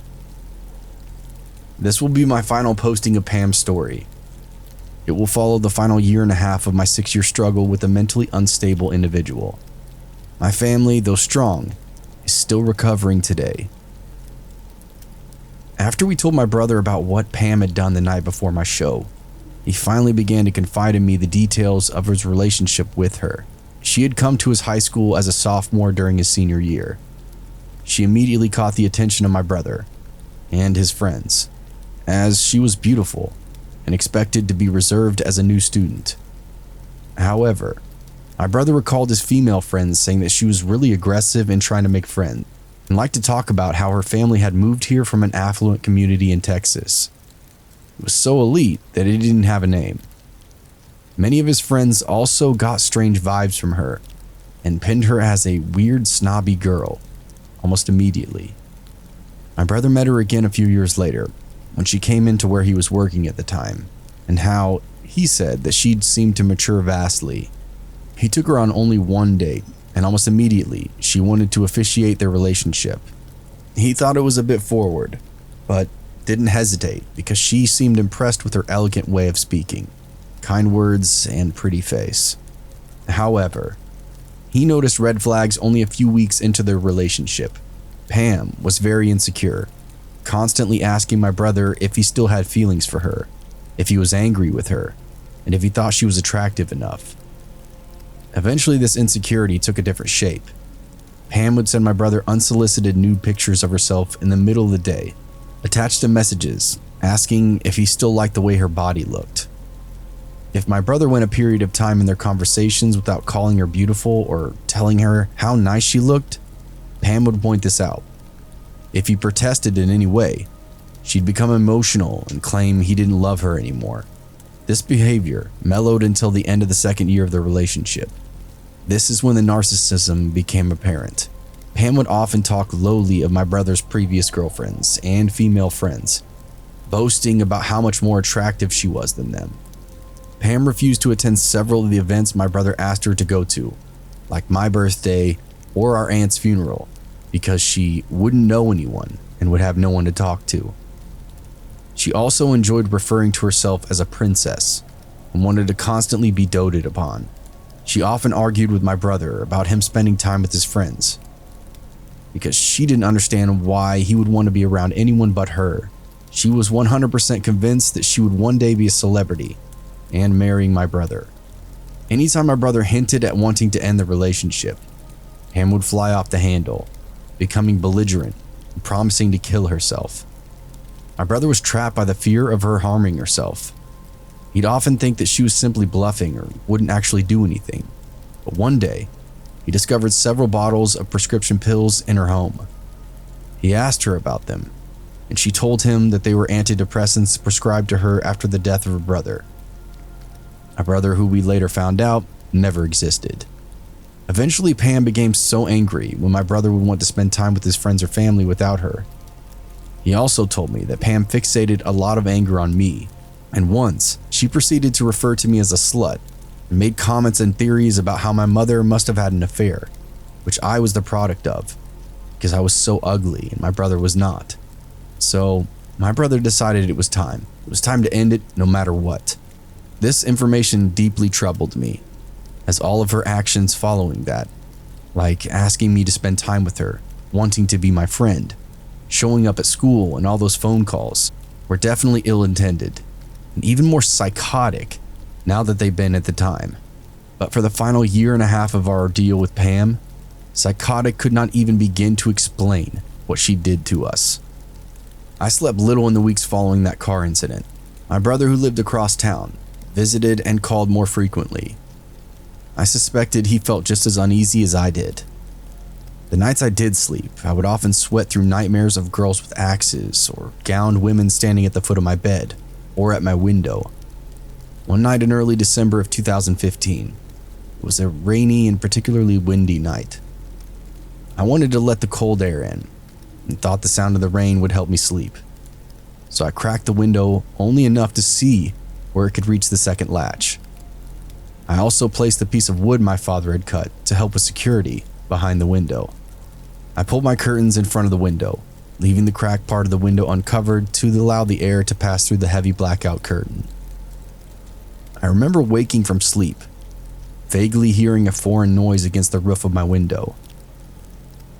Speaker 1: This will be my final posting of Pam's story. It will follow the final year and a half of my 6-year struggle with a mentally unstable individual. My family, though strong, is still recovering today. After we told my brother about what Pam had done the night before my show, he finally began to confide in me the details of his relationship with her. She had come to his high school as a sophomore during his senior year. She immediately caught the attention of my brother and his friends, as she was beautiful and expected to be reserved as a new student. However, my brother recalled his female friends saying that she was really aggressive in trying to make friends and liked to talk about how her family had moved here from an affluent community in Texas. It was so elite that it didn't have a name. Many of his friends also got strange vibes from her and pinned her as a weird, snobby girl almost immediately. My brother met her again a few years later when she came into where he was working at the time, and how he said that she'd seemed to mature vastly. He took her on only one date, and almost immediately she wanted to officiate their relationship. He thought it was a bit forward, but didn't hesitate because she seemed impressed with her elegant way of speaking, kind words, and pretty face. However, he noticed red flags only a few weeks into their relationship. Pam was very insecure, constantly asking my brother if he still had feelings for her, if he was angry with her, and if he thought she was attractive enough. Eventually, this insecurity took a different shape. Pam would send my brother unsolicited nude pictures of herself in the middle of the day, attached to messages, asking if he still liked the way her body looked. If my brother went a period of time in their conversations without calling her beautiful or telling her how nice she looked, Pam would point this out. If he protested in any way, she'd become emotional and claim he didn't love her anymore. This behavior mellowed until the end of the 2nd year of their relationship. This is when the narcissism became apparent. Pam would often talk lowly of my brother's previous girlfriends and female friends, boasting about how much more attractive she was than them. Pam refused to attend several of the events my brother asked her to go to, like my birthday or our aunt's funeral, because she wouldn't know anyone and would have no one to talk to. She also enjoyed referring to herself as a princess and wanted to constantly be doted upon. She often argued with my brother about him spending time with his friends, because she didn't understand why he would want to be around anyone but her. She was 100% convinced that she would one day be a celebrity and marrying my brother. Anytime my brother hinted at wanting to end the relationship, Pam would fly off the handle, becoming belligerent and promising to kill herself. My brother was trapped by the fear of her harming herself. He'd often think that she was simply bluffing or wouldn't actually do anything. But one day, he discovered several bottles of prescription pills in her home. He asked her about them, and she told him that they were antidepressants prescribed to her after the death of her brother. A brother who we later found out never existed. Eventually, Pam became so angry when my brother would want to spend time with his friends or family without her. He also told me that Pam fixated a lot of anger on me, and once she proceeded to refer to me as a slut and made comments and theories about how my mother must have had an affair, which I was the product of, because I was so ugly and my brother was not. So my brother decided it was time. It was time to end it no matter what. This information deeply troubled me, as all of her actions following that, like asking me to spend time with her, wanting to be my friend, showing up at school, and all those phone calls, were definitely ill-intended, and even more psychotic now that they've been at the time. But for the final year and a half of our ordeal with Pam, psychotic could not even begin to explain what she did to us. I slept little in the weeks following that car incident. My brother, who lived across town, visited and called more frequently. I suspected he felt just as uneasy as I did. The nights I did sleep, I would often sweat through nightmares of girls with axes or gowned women standing at the foot of my bed or at my window. One night in early December of 2015, it was a rainy and particularly windy night. I wanted to let the cold air in and thought the sound of the rain would help me sleep. So I cracked the window only enough to see where it could reach the second latch. I also placed a piece of wood my father had cut to help with security behind the window. I pulled my curtains in front of the window, leaving the cracked part of the window uncovered to allow the air to pass through the heavy blackout curtain. I remember waking from sleep, vaguely hearing a foreign noise against the roof of my window.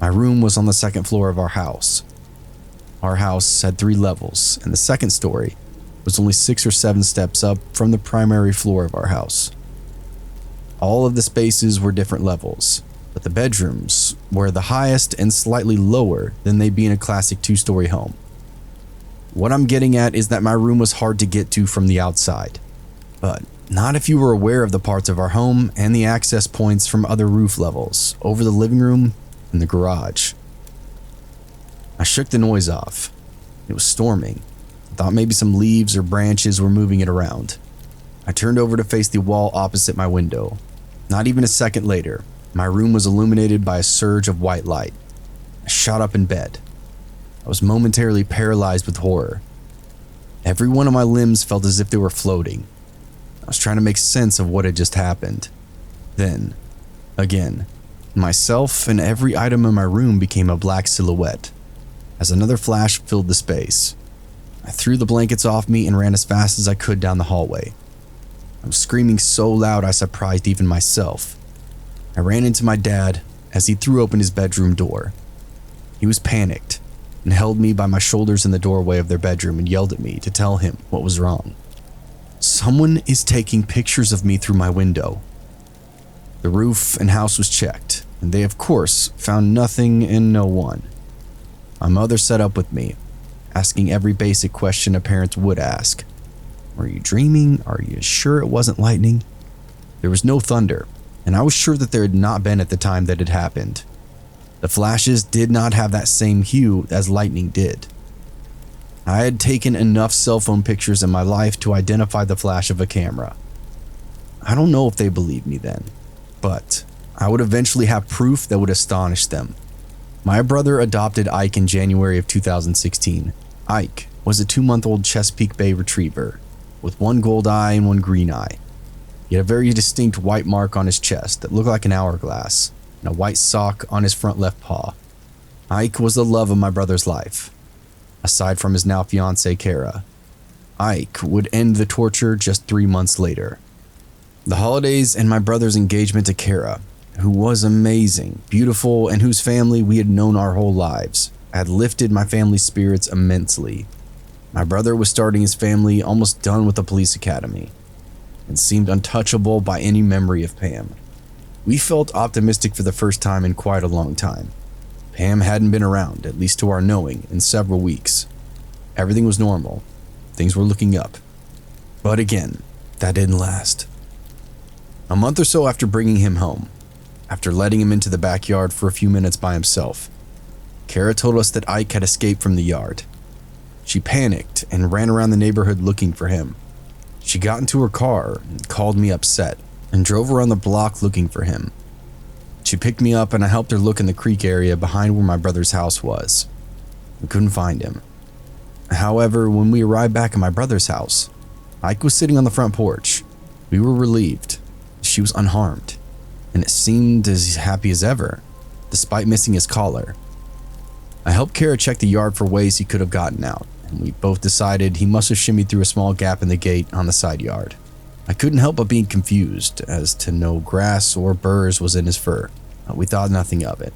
Speaker 1: My room was on the second floor of our house. Our house had 3 levels, and the second story was only 6 or 7 steps up from the primary floor of our house. All of the spaces were different levels, but the bedrooms were the highest and slightly lower than they'd be in a classic 2-story home. What I'm getting at is that my room was hard to get to from the outside, but not if you were aware of the parts of our home and the access points from other roof levels, over the living room and the garage. I shook the noise off. It was storming. I thought maybe some leaves or branches were moving it around. I turned over to face the wall opposite my window. Not even a second later, my room was illuminated by a surge of white light. I shot up in bed. I was momentarily paralyzed with horror. Every one of my limbs felt as if they were floating. I was trying to make sense of what had just happened. Then, again, myself and every item in my room became a black silhouette as another flash filled the space. I threw the blankets off me and ran as fast as I could down the hallway. I was screaming so loud I surprised even myself. I ran into my dad as he threw open his bedroom door. He was panicked and held me by my shoulders in the doorway of their bedroom and yelled at me to tell him what was wrong. "Someone is taking pictures of me through my window." The roof and house was checked, and they of course found nothing and no one. My mother sat up with me, asking every basic question a parent would ask. Were you dreaming? Are you sure it wasn't lightning? There was no thunder, and I was sure that there had not been at the time that it happened. The flashes did not have that same hue as lightning did. I had taken enough cell phone pictures in my life to identify the flash of a camera. I don't know if they believed me then, but I would eventually have proof that would astonish them. My brother adopted Ike in January of 2016. Ike was a 2-month-old Chesapeake Bay retriever with 1 gold eye and 1 green eye. He had a very distinct white mark on his chest that looked like an hourglass and a white sock on his front left paw. Ike was the love of my brother's life. Aside from his now fiancée Kara, Ike would end the torture just 3 months later. The holidays and my brother's engagement to Kara, who was amazing, beautiful, and whose family we had known our whole lives, had lifted my family's spirits immensely. My brother was starting his family, almost done with the police academy, and seemed untouchable by any memory of Pam. We felt optimistic for the first time in quite a long time. Pam hadn't been around, at least to our knowing, in several weeks. Everything was normal. Things were looking up. But again, that didn't last. A month or so after bringing him home, after letting him into the backyard for a few minutes by himself, Kara told us that Ike had escaped from the yard. She panicked and ran around the neighborhood looking for him. She got into her car and called me upset and drove around the block looking for him. She picked me up and I helped her look in the creek area behind where my brother's house was. We couldn't find him. However, when we arrived back at my brother's house, Ike was sitting on the front porch. We were relieved. She was unharmed, and it seemed as happy as ever, despite missing his collar. I helped Kara check the yard for ways he could have gotten out, and we both decided he must have shimmied through a small gap in the gate on the side yard. I couldn't help but being confused as to no grass or burrs was in his fur, but we thought nothing of it.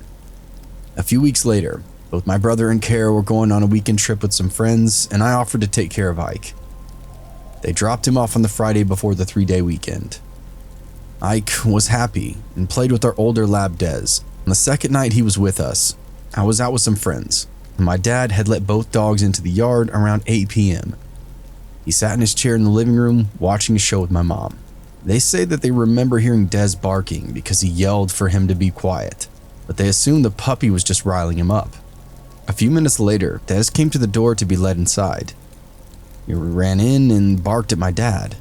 Speaker 1: A few weeks later, both my brother and Kara were going on a weekend trip with some friends, and I offered to take care of Ike. They dropped him off on the Friday before the 3-day weekend. Ike was happy and played with our older lab Dez. On the second night he was with us, I was out with some friends, and my dad had let both dogs into the yard around 8 p.m. He sat in his chair in the living room watching a show with my mom. They say that they remember hearing Dez barking because he yelled for him to be quiet, but they assumed the puppy was just riling him up. A few minutes later, Dez came to the door to be led inside. He ran in and barked at my dad.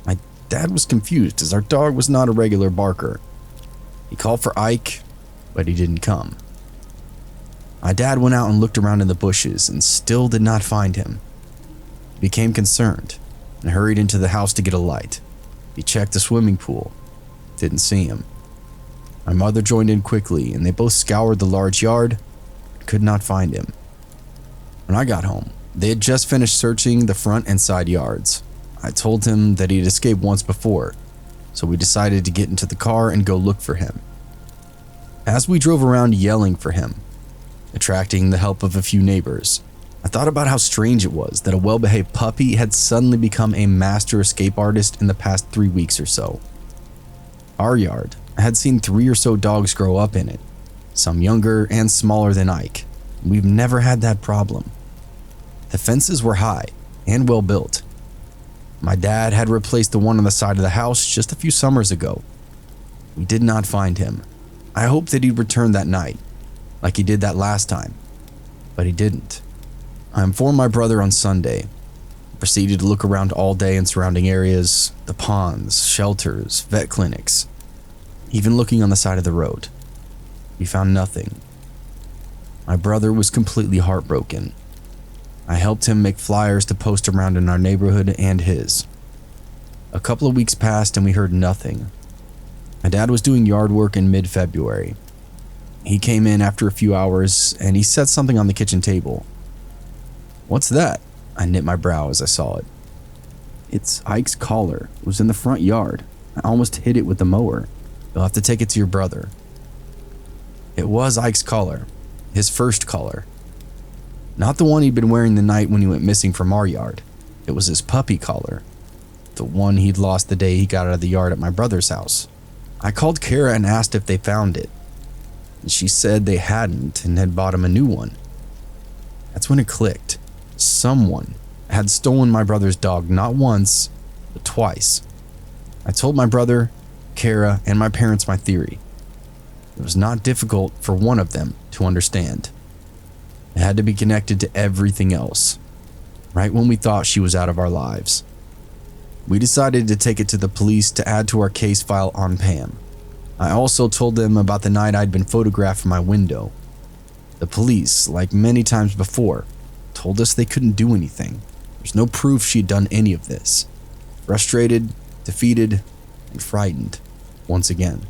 Speaker 1: My dad was confused as our dog was not a regular barker. He called for Ike, but he didn't come. My dad went out and looked around in the bushes and still did not find him. He became concerned and hurried into the house to get a light. He checked the swimming pool, didn't see him. My mother joined in quickly and they both scoured the large yard, but could not find him. When I got home, they had just finished searching the front and side yards. I told him that he had escaped once before, so we decided to get into the car and go look for him. As we drove around yelling for him, attracting the help of a few neighbors, I thought about how strange it was that a well-behaved puppy had suddenly become a master escape artist in the past 3 weeks or so. Our yard, I had seen 3 or so dogs grow up in it, some younger and smaller than Ike. We've never had that problem. The fences were high and well built. My dad had replaced the one on the side of the house just a few summers ago. We did not find him. I hoped that he'd return that night, like he did that last time, but he didn't. I informed my brother on Sunday, proceeded to look around all day in surrounding areas, the ponds, shelters, vet clinics, even looking on the side of the road. We found nothing. My brother was completely heartbroken. I helped him make flyers to post around in our neighborhood and his. A couple of weeks passed and we heard nothing. My dad was doing yard work in mid-February. He came in after a few hours and he set something on the kitchen table. "What's that?" I knit my brow as I saw it.
Speaker 3: It's Ike's collar. It was in the front yard. I almost hit it with the mower.
Speaker 1: "You'll have to take it to your brother." It was Ike's collar, his first collar. Not the one he'd been wearing the night when he went missing from our yard. It was his puppy collar, the one he'd lost the day he got out of the yard at my brother's house. I called Kara and asked if they found it, and she said they hadn't and had bought him a new one. That's when it clicked. Someone had stolen my brother's dog not once, but twice. I told my brother, Kara, and my parents my theory. It was not difficult for one of them to understand. It had to be connected to everything else, right when we thought she was out of our lives. We decided to take it to the police to add to our case file on Pam. I also told them about the night I'd been photographed from my window. The police, like many times before, told us they couldn't do anything. There's no proof she'd done any of this. Frustrated, defeated, and frightened once again.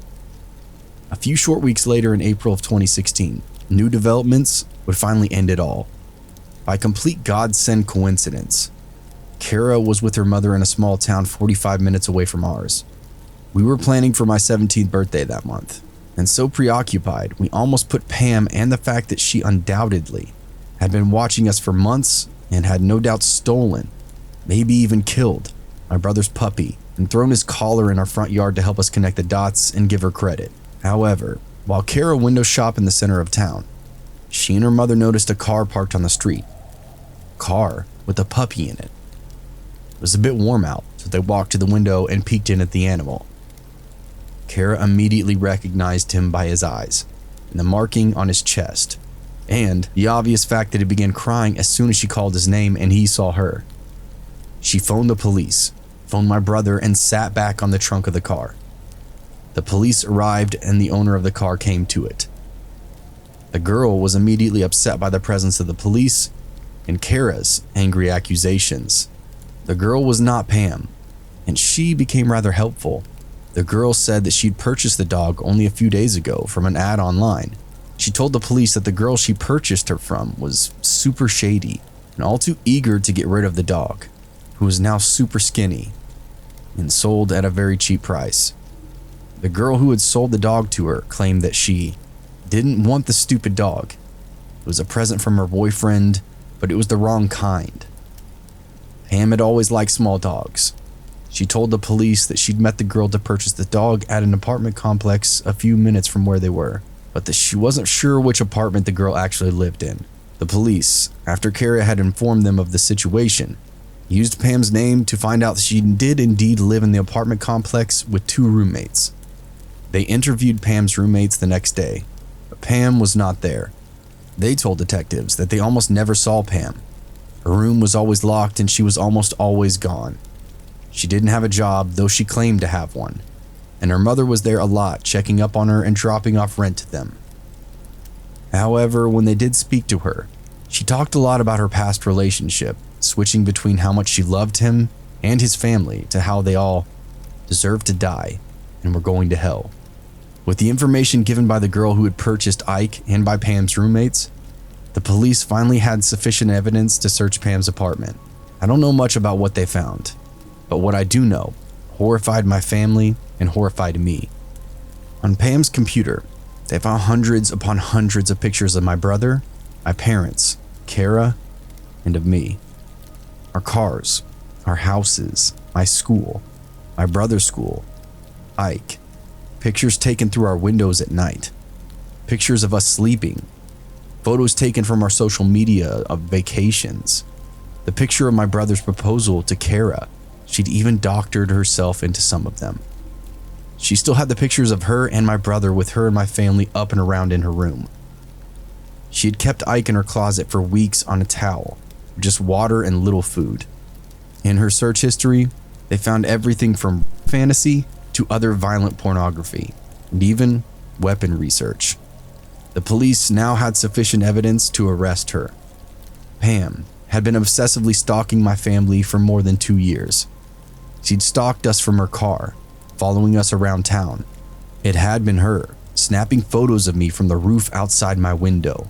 Speaker 1: A few short weeks later in April of 2016, new developments would finally end it all. By complete godsend coincidence, Kara was with her mother in a small town 45 minutes away from ours. We were planning for my 17th birthday that month, and so preoccupied, we almost put Pam and the fact that she undoubtedly had been watching us for months and had no doubt stolen, maybe even killed, my brother's puppy and thrown his collar in our front yard to help us connect the dots and give her credit. However, while Kara window shopped in the center of town, she and her mother noticed a car parked on the street. A car with a puppy in it. It was a bit warm out, so they walked to the window and peeked in at the animal. Kara immediately recognized him by his eyes and the marking on his chest, and the obvious fact that he began crying as soon as she called his name and he saw her. She phoned the police, phoned my brother, and sat back on the trunk of the car. The police arrived and the owner of the car came to it. The girl was immediately upset by the presence of the police and Kara's angry accusations. The girl was not Pam, and she became rather helpful. The girl said that she'd purchased the dog only a few days ago from an ad online. She told the police that the girl she purchased her from was super shady and all too eager to get rid of the dog, who was now super skinny and sold at a very cheap price. The girl who had sold the dog to her claimed that she didn't want the stupid dog. It was a present from her boyfriend, but it was the wrong kind. Pam had always liked small dogs. She told the police that she'd met the girl to purchase the dog at an apartment complex a few minutes from where they were, but that she wasn't sure which apartment the girl actually lived in. The police, after Kara had informed them of the situation, used Pam's name to find out that she did indeed live in the apartment complex with 2 roommates. They interviewed Pam's roommates the next day, but Pam was not there. They told detectives that they almost never saw Pam. Her room was always locked and she was almost always gone. She didn't have a job, though she claimed to have one, and her mother was there a lot, checking up on her and dropping off rent to them. However, when they did speak to her, she talked a lot about her past relationship, switching between how much she loved him and his family to how they all deserved to die and were going to hell. With the information given by the girl who had purchased Ike and by Pam's roommates, the police finally had sufficient evidence to search Pam's apartment. I don't know much about what they found, but what I do know horrified my family and horrified me. On Pam's computer, they found hundreds upon hundreds of pictures of my brother, my parents, Kara, and of me. Our cars, our houses, my school, my brother's school, Ike, pictures taken through our windows at night, pictures of us sleeping, photos taken from our social media of vacations, the picture of my brother's proposal to Kara. She'd even doctored herself into some of them. She still had the pictures of her and my brother with her and my family up and around in her room. She had kept Ike in her closet for weeks on a towel, just water and little food. In her search history, they found everything from fantasy to other violent pornography, and even weapon research. The police now had sufficient evidence to arrest her. Pam had been obsessively stalking my family for more than 2 years. She'd stalked us from her car, following us around town. It had been her, snapping photos of me from the roof outside my window.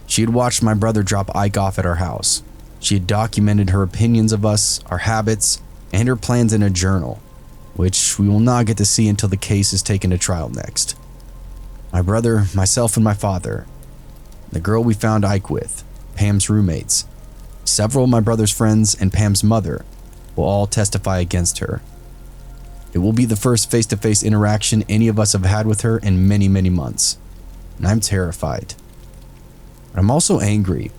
Speaker 1: She had watched my brother drop Ike off at our house. She had documented her opinions of us, our habits, and her plans in a journal, which we will not get to see until the case is taken to trial next. My brother, myself, and my father, the girl we found Ike with, Pam's roommates, several of my brother's friends, and Pam's mother will all testify against her. It will be the first face-to-face interaction any of us have had with her in many, many months, and I'm terrified. But I'm also angry.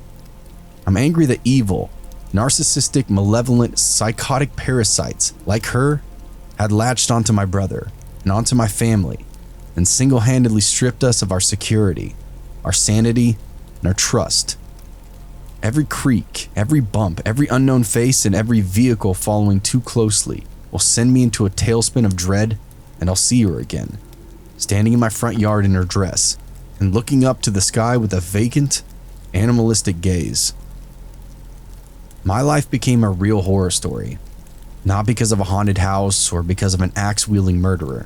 Speaker 1: I'm angry that evil, narcissistic, malevolent, psychotic parasites like her had latched onto my brother and onto my family and single-handedly stripped us of our security, our sanity, and our trust. Every creak, every bump, every unknown face, and every vehicle following too closely will send me into a tailspin of dread, and I'll see her again, standing in my front yard in her dress and looking up to the sky with a vacant, animalistic gaze. My life became a real horror story, not because of a haunted house or because of an axe-wielding murderer,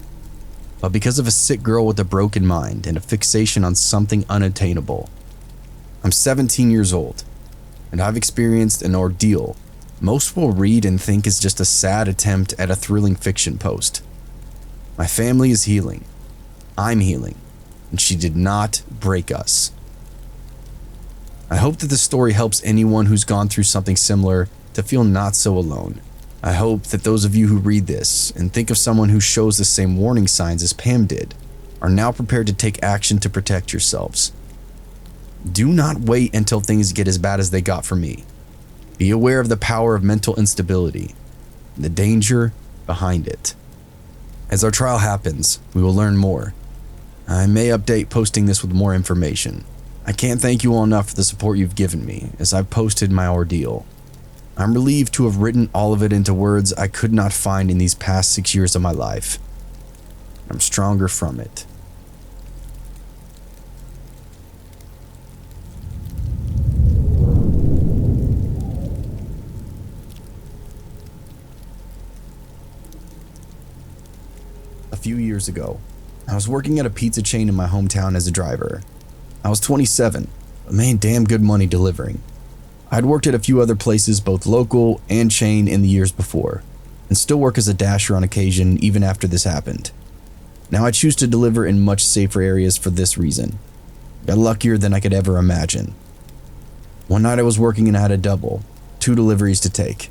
Speaker 1: but because of a sick girl with a broken mind and a fixation on something unattainable. I'm 17 years old, and I've experienced an ordeal most will read and think is just a sad attempt at a thrilling fiction post. My family is healing. I'm healing, and she did not break us. I hope that the story helps anyone who's gone through something similar to feel not so alone. I hope that those of you who read this and think of someone who shows the same warning signs as Pam did are now prepared to take action to protect yourselves. Do not wait until things get as bad as they got for me. Be aware of the power of mental instability and the danger behind it. As our trial happens, we will learn more. I may update posting this with more information. I can't thank you all enough for the support you've given me as I've posted my ordeal. I'm relieved to have written all of it into words I could not find in these past 6 years of my life. I'm stronger from it. A few years ago, I was working at a pizza chain in my hometown as a driver. I was 27, but made damn good money delivering. I'd worked at a few other places, both local and chain, in the years before, and still work as a dasher on occasion even after this happened. Now I choose to deliver in much safer areas for this reason. Got luckier than I could ever imagine. One night I was working and I had a double, 2 deliveries to take.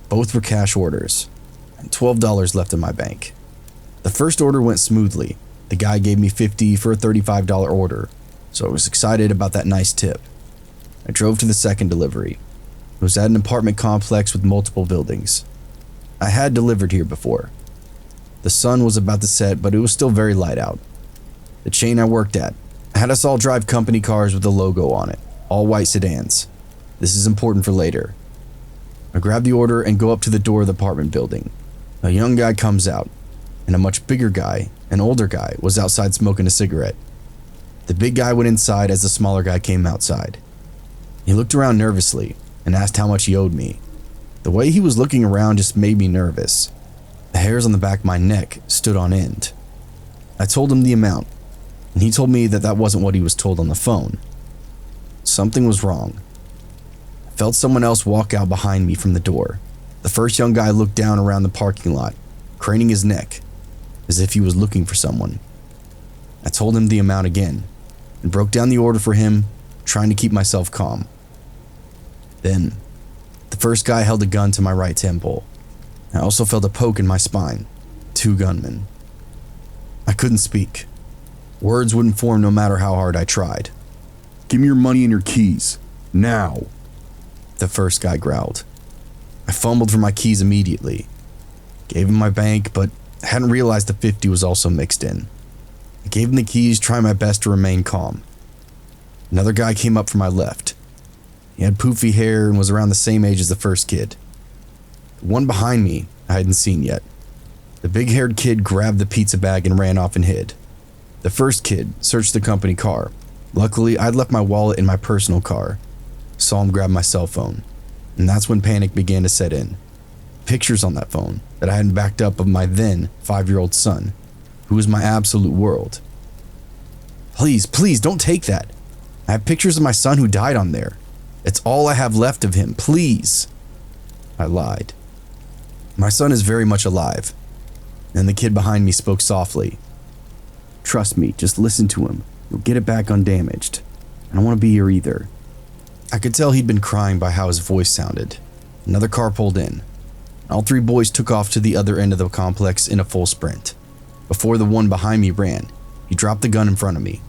Speaker 1: Both were cash orders, and $12 left in my bank. The first order went smoothly. The guy gave me $50 for a $35 order, so I was excited about that nice tip. I drove to the second delivery. It was at an apartment complex with multiple buildings. I had delivered here before. The sun was about to set, but it was still very light out. The chain I worked at had us all drive company cars with a logo on it, all white sedans. This is important for later. I grab the order and go up to the door of the apartment building. A young guy comes out, and a much bigger guy, an older guy, was outside smoking a cigarette. The big guy went inside as the smaller guy came outside. He looked around nervously and asked how much he owed me. The way he was looking around just made me nervous. The hairs on the back of my neck stood on end. I told him the amount, and he told me that that wasn't what he was told on the phone. Something was wrong. I felt someone else walk out behind me from the door. The first young guy looked down around the parking lot, craning his neck, as if he was looking for someone. I told him the amount again, and broke down the order for him, trying to keep myself calm. Then, the first guy held a gun to my right temple. I also felt a poke in my spine. 2 gunmen. I couldn't speak. Words wouldn't form no matter how hard I tried.
Speaker 3: Give me your money and your keys. Now.
Speaker 1: The first guy growled. I fumbled for my keys immediately. Gave him my bank, but hadn't realized the 50 was also mixed in. I gave him the keys, trying my best to remain calm. Another guy came up from my left. He had poofy hair and was around the same age as the first kid. The one behind me I hadn't seen yet. The big-haired kid grabbed the pizza bag and ran off and hid. The first kid searched the company car. Luckily, I'd left my wallet in my personal car. Saw him grab my cell phone, and that's when panic began to set in. Pictures on that phone that I hadn't backed up of my then 5-year-old son, who was my absolute world. Please, don't take that. I have pictures of my son who died on there. It's all I have left of him, please. I lied. My son is very much alive. And the kid behind me spoke softly. Trust me, just listen to him. You'll get it back undamaged. I don't want to be here either. I could tell he'd been crying by how his voice sounded. Another car pulled in. All 3 boys took off to the other end of the complex in a full sprint. Before the one behind me ran, he dropped the gun in front of me.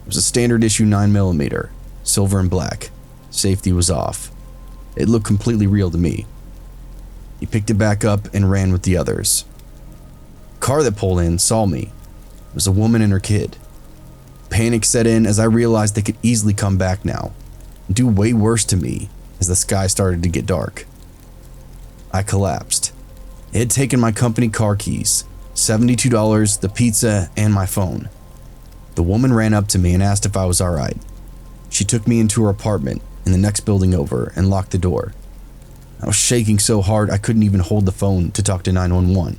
Speaker 1: It was a standard issue 9mm, silver and black. Safety was off. It looked completely real to me. He picked it back up and ran with the others. The car that pulled in saw me. It was a woman and her kid. Panic set in as I realized they could easily come back now and do way worse to me as the sky started to get dark. I collapsed. It had taken my company car keys, $72, the pizza, and my phone. The woman ran up to me and asked if I was alright. She took me into her apartment in the next building over and locked the door. I was shaking so hard I couldn't even hold the phone to talk to 911.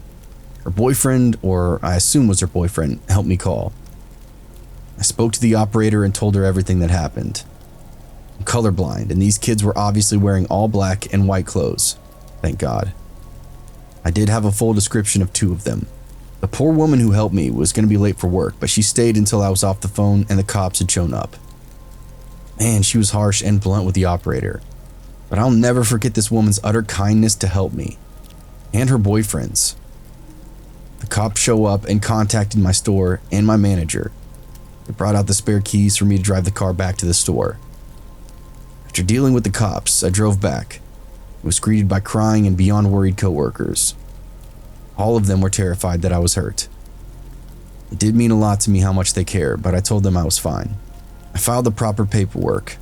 Speaker 1: Her boyfriend, or I assume was her boyfriend, helped me call. I spoke to the operator and told her everything that happened. I'm colorblind, and these kids were obviously wearing all black and white clothes. Thank God. I did have a full description of 2 of them. The poor woman who helped me was going to be late for work, but she stayed until I was off the phone and the cops had shown up. Man, she was harsh and blunt with the operator. But I'll never forget this woman's utter kindness to help me. And her boyfriend's. The cops show up and contacted my store and my manager. They brought out the spare keys for me to drive the car back to the store. After dealing with the cops, I drove back. I was greeted by crying and beyond worried coworkers. All of them were terrified that I was hurt. It did mean a lot to me how much they care, but I told them I was fine. I filed the proper paperwork.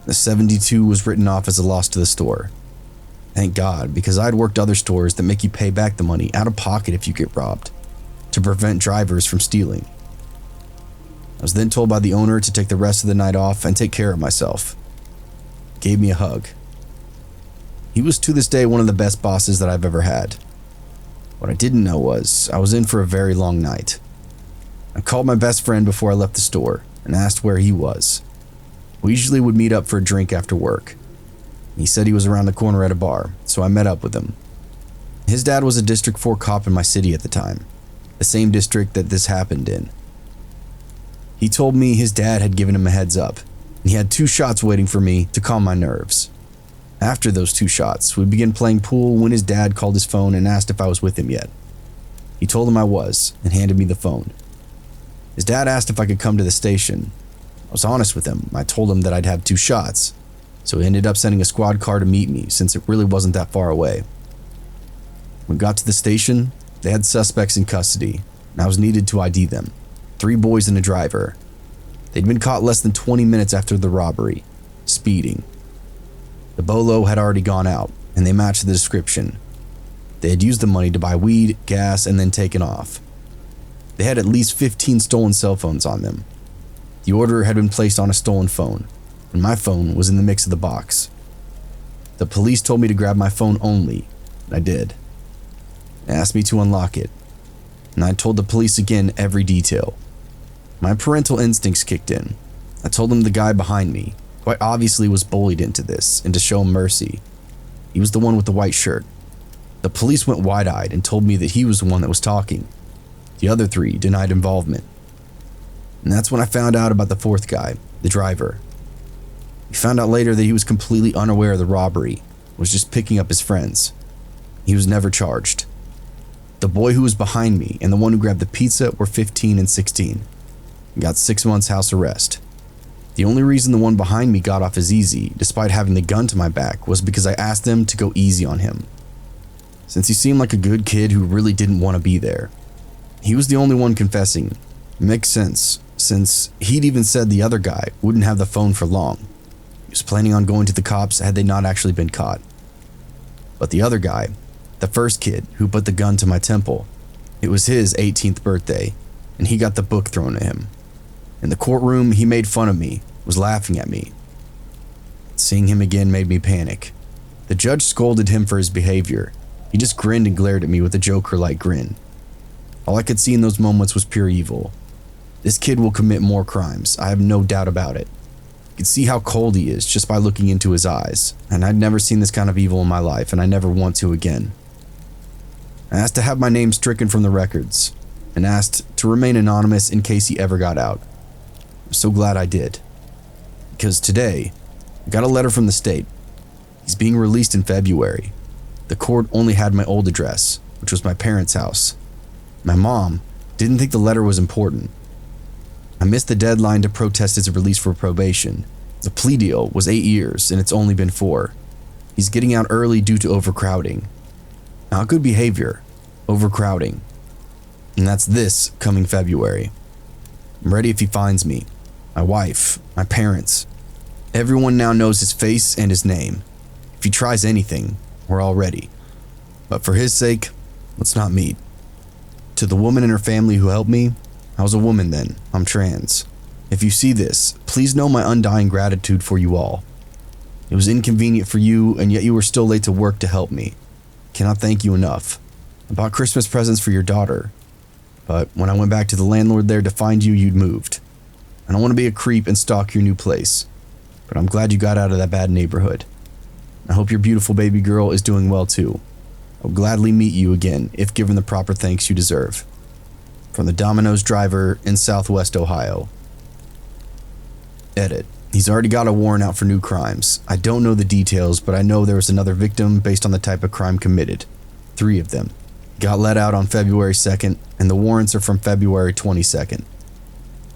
Speaker 1: The 72 was written off as a loss to the store. Thank God, because I'd worked other stores that make you pay back the money out of pocket if you get robbed. to prevent drivers from stealing. I was then told by the owner to take the rest of the night off and take care of myself. He gave me a hug. He was to this day one of the best bosses that I've ever had. What I didn't know was I was in for a very long night. I called my best friend before I left the store and asked where he was. We usually would meet up for a drink after work. He said he was around the corner at a bar, so I met up with him. His dad was a District 4 cop in my city at the time, the same district that this happened in. He told me his dad had given him a heads up, and he had 2 shots waiting for me to calm my nerves. After those 2 shots, we began playing pool when his dad called his phone and asked if I was with him yet. He told him I was and handed me the phone. His dad asked if I could come to the station. I was honest with him. I told him that I'd have 2 shots, so he ended up sending a squad car to meet me since it really wasn't that far away. When we got to the station, they had suspects in custody, and I was needed to ID them. 3 boys and a driver. They'd been caught less than 20 minutes after the robbery, speeding. The bolo had already gone out, and they matched the description. They had used the money to buy weed, gas, and then taken off. They had at least 15 stolen cell phones on them. The order had been placed on a stolen phone, and my phone was in the mix of the box. The police told me to grab my phone only, and I did. They asked me to unlock it, and I told the police again every detail. My parental instincts kicked in. I told them the guy behind me quite obviously was bullied into this, and to show him mercy. He was the one with the white shirt. The police went wide-eyed and told me that he was the one that was talking. The other 3 denied involvement. And that's when I found out about the 4th guy, the driver. We found out later that he was completely unaware of the robbery, was just picking up his friends. He was never charged. The boy who was behind me and the one who grabbed the pizza were 15 and 16, and got 6 months house arrest. The only reason the one behind me got off as easy, despite having the gun to my back, was because I asked them to go easy on him. Since he seemed like a good kid who really didn't want to be there. He was the only one confessing. It makes sense, since he'd even said the other guy wouldn't have the phone for long. He was planning on going to the cops had they not actually been caught. But the other guy, the first kid who put the gun to my temple, it was his 18th birthday, and he got the book thrown at him. In the courtroom, he made fun of me, was laughing at me. Seeing him again made me panic. The judge scolded him for his behavior. He just grinned and glared at me with a Joker-like grin. All I could see in those moments was pure evil. This kid will commit more crimes, I have no doubt about it. You can see how cold he is just by looking into his eyes, and I'd never seen this kind of evil in my life, and I never want to again. I asked to have my name stricken from the records, and asked to remain anonymous in case he ever got out. I'm so glad I did. Because today, I got a letter from the state. He's being released in February. The court only had my old address, which was my parents' house. My mom didn't think the letter was important. I missed the deadline to protest his release for probation. The plea deal was 8 years, and it's only been 4. He's getting out early due to overcrowding. Not good behavior, overcrowding. And that's this coming February. I'm ready if he finds me. My wife, my parents. Everyone now knows his face and his name. If he tries anything, we're all ready. But for his sake, let's not meet. To the woman and her family who helped me, I was a woman then. I'm trans. If you see this, please know my undying gratitude for you all. It was inconvenient for you, and yet you were still late to work to help me. Cannot thank you enough. I bought Christmas presents for your daughter, but when I went back to the landlord there to find you, you'd moved. I don't want to be a creep and stalk your new place, but I'm glad you got out of that bad neighborhood. I hope your beautiful baby girl is doing well too. I'll gladly meet you again if given the proper thanks you deserve. From the Domino's driver in Southwest Ohio. Edit. He's already got a warrant out for new crimes. I don't know the details, but I know there was another victim based on the type of crime committed. 3 of them. Got let out on February 2nd, and the warrants are from February 22nd.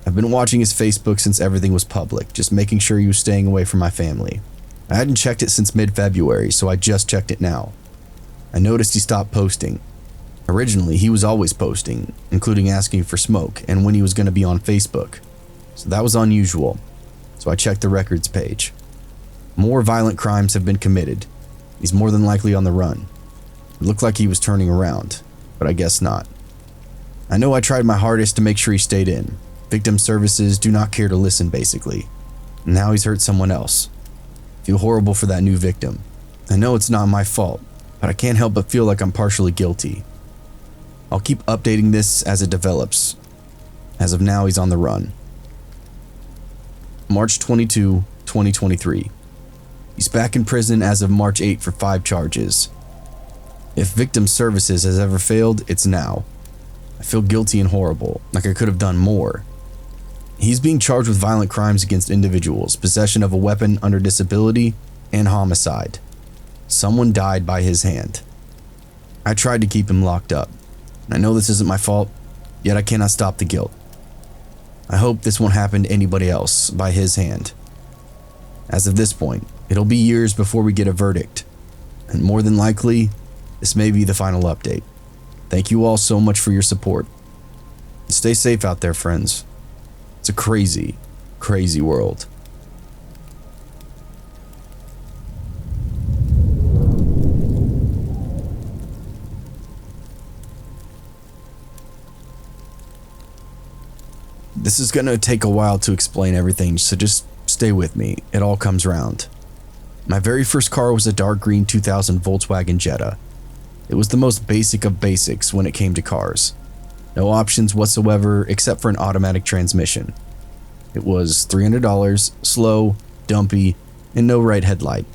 Speaker 1: I've been watching his Facebook since everything was public, just making sure he was staying away from my family. I hadn't checked it since mid-February, so I just checked it now. I noticed he stopped posting. Originally, he was always posting, including asking for smoke and when he was going to be on Facebook. So that was unusual, so I checked the records page. More violent crimes have been committed. He's more than likely on the run. It looked like he was turning around, but I guess not. I know I tried my hardest to make sure he stayed in. Victim services do not care to listen, basically. And now he's hurt someone else. I feel horrible for that new victim. I know it's not my fault, but I can't help but feel like I'm partially guilty. I'll keep updating this as it develops. As of now, he's on the run. March 22, 2023. He's back in prison as of March 8 for 5 charges. If victim services has ever failed, it's now. I feel guilty and horrible, like I could have done more. He's being charged with violent crimes against individuals, possession of a weapon under disability, and homicide. Someone died by his hand. I tried to keep him locked up. I know this isn't my fault, yet I cannot stop the guilt. I hope this won't happen to anybody else by his hand. As of this point, it'll be years before we get a verdict, and more than likely, this may be the final update. Thank you all so much for your support. Stay safe out there, friends. It's a crazy, crazy world. This is going to take a while to explain everything, so just stay with me. It all comes round. My very first car was a dark green 2000 Volkswagen Jetta. It was the most basic of basics when it came to cars. No options whatsoever except for an automatic transmission. It was $300, slow, dumpy, and no right headlight.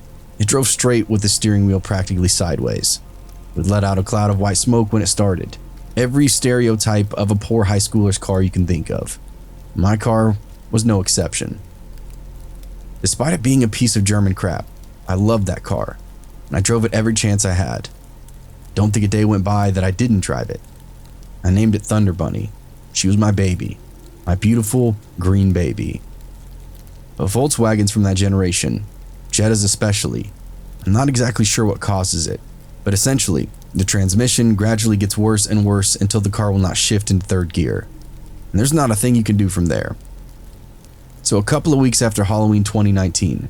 Speaker 1: It drove straight with the steering wheel practically sideways. It would let out a cloud of white smoke when it started. Every stereotype of a poor high schooler's car you can think of. My car was no exception. Despite it being a piece of German crap, I loved that car, and I drove it every chance I had. Don't think a day went by that I didn't drive it. I named it Thunder Bunny. She was my baby, my beautiful green baby. But Volkswagens from that generation, Jettas especially, I'm not exactly sure what causes it, but essentially, the transmission gradually gets worse and worse until the car will not shift into third gear. And there's not a thing you can do from there. So a couple of weeks after Halloween 2019,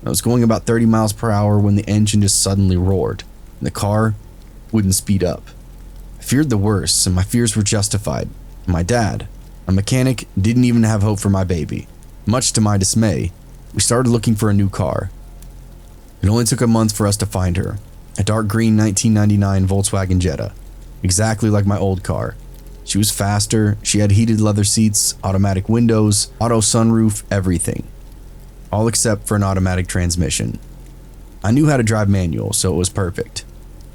Speaker 1: I was going about 30 miles per hour when the engine just suddenly roared, and the car wouldn't speed up. I feared the worst, and my fears were justified. My dad, a mechanic, didn't even have hope for my baby. Much to my dismay, we started looking for a new car. It only took a month for us to find her, a dark green 1999 Volkswagen Jetta, exactly like my old car. She was faster, she had heated leather seats, automatic windows, auto sunroof, everything. All except for an automatic transmission. I knew how to drive manual, so it was perfect.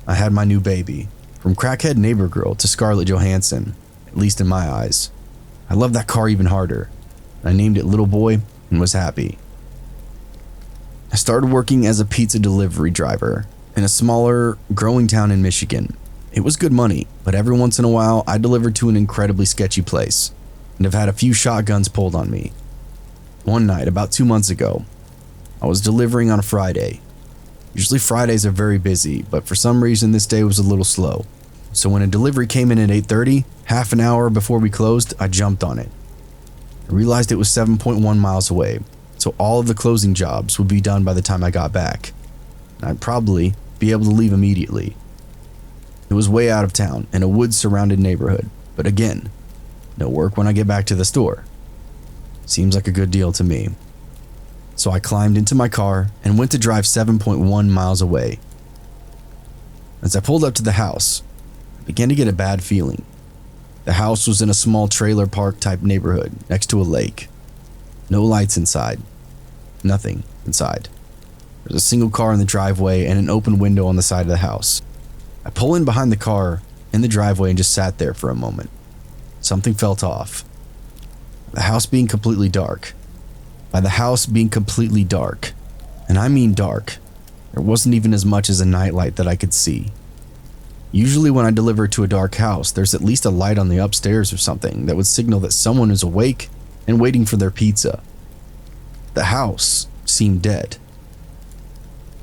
Speaker 1: I had my new baby, from crackhead neighbor girl to Scarlett Johansson, at least in my eyes. I loved that car even harder. I named it Little Boy and was happy. I started working as a pizza delivery driver in a smaller, growing town in Michigan. It was good money, but every once in a while I delivered to an incredibly sketchy place and have had a few shotguns pulled on me. One night, about 2 months ago, I was delivering on a Friday. Usually Fridays are very busy, but for some reason this day was a little slow. So when a delivery came in at 8:30, half an hour before we closed, I jumped on it. I realized it was 7.1 miles away, so all of the closing jobs would be done by the time I got back. And I'd probably be able to leave immediately. It was way out of town in a woods-surrounded neighborhood, but again, no work when I get back to the store. Seems like a good deal to me. So I climbed into my car and went to drive 7.1 miles away. As I pulled up to the house, I began to get a bad feeling. The house was in a small trailer park type neighborhood next to a lake. No lights inside. Nothing inside. There's a single car in the driveway and an open window on the side of the house. I pull in behind the car in the driveway and just sat there for a moment. Something felt off. The house being completely dark. By the house being completely dark, and I mean dark, there wasn't even as much as a nightlight that I could see. Usually when I deliver to a dark house, there's at least a light on the upstairs or something that would signal that someone is awake and waiting for their pizza. The house seemed dead.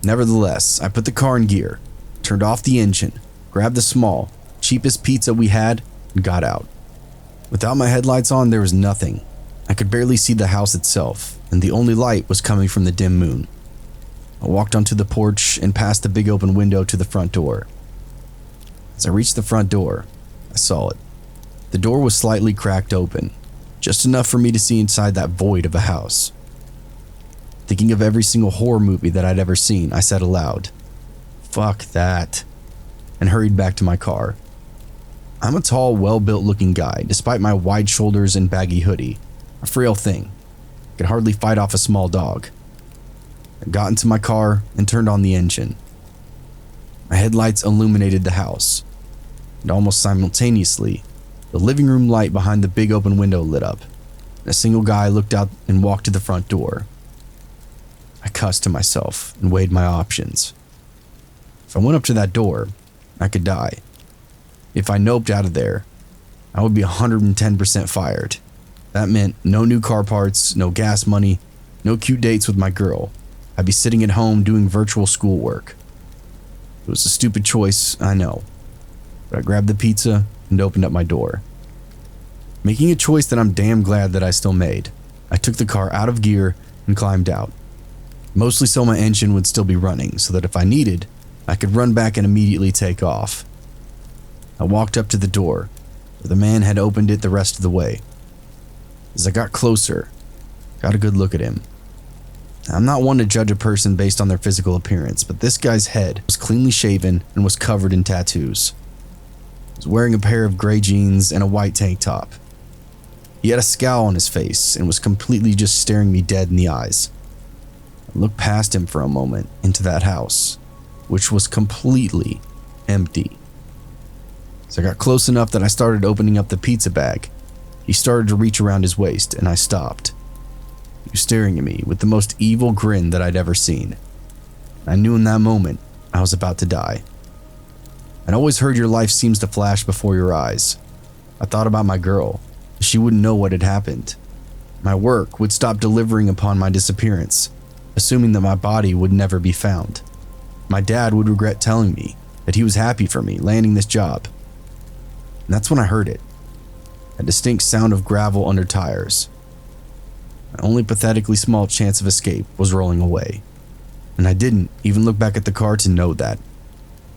Speaker 1: Nevertheless, I put the car in gear, turned off the engine, grabbed the small, cheapest pizza we had, and got out. Without my headlights on, there was nothing. I could barely see the house itself, and the only light was coming from the dim moon. I walked onto the porch and past the big open window to the front door. As I reached the front door, I saw it. The door was slightly cracked open, just enough for me to see inside that void of a house. Thinking of every single horror movie that I'd ever seen, I said aloud, "Fuck that," and hurried back to my car. I'm a tall, well-built looking guy, despite my wide shoulders and baggy hoodie. A frail thing. Could hardly fight off a small dog. I got into my car and turned on the engine. My headlights illuminated the house, and almost simultaneously, the living room light behind the big open window lit up, and a single guy looked out and walked to the front door. I cussed to myself and weighed my options. If I went up to that door, I could die. If I noped out of there, I would be 110% fired. That meant no new car parts, no gas money, no cute dates with my girl. I'd be sitting at home doing virtual schoolwork. It was a stupid choice, I know, but I grabbed the pizza and opened up my door. Making a choice that I'm damn glad that I still made, I took the car out of gear and climbed out. Mostly so my engine would still be running, so that if I needed, I could run back and immediately take off. I walked up to the door, where the man had opened it the rest of the way. As I got closer, got a good look at him. I'm not one to judge a person based on their physical appearance, but this guy's head was cleanly shaven and was covered in tattoos. He was wearing a pair of gray jeans and a white tank top. He had a scowl on his face and was completely just staring me dead in the eyes. I looked past him for a moment into that house, which was completely empty. As I got close enough that I started opening up the pizza bag, he started to reach around his waist and I stopped. He was staring at me with the most evil grin that I'd ever seen. I knew in that moment I was about to die. I'd always heard your life seems to flash before your eyes. I thought about my girl. She wouldn't know what had happened. My work would stop delivering upon my disappearance, assuming that my body would never be found. My dad would regret telling me that he was happy for me landing this job. And that's when I heard it. A distinct sound of gravel under tires. My only pathetically small chance of escape was rolling away. And I didn't even look back at the car to know that.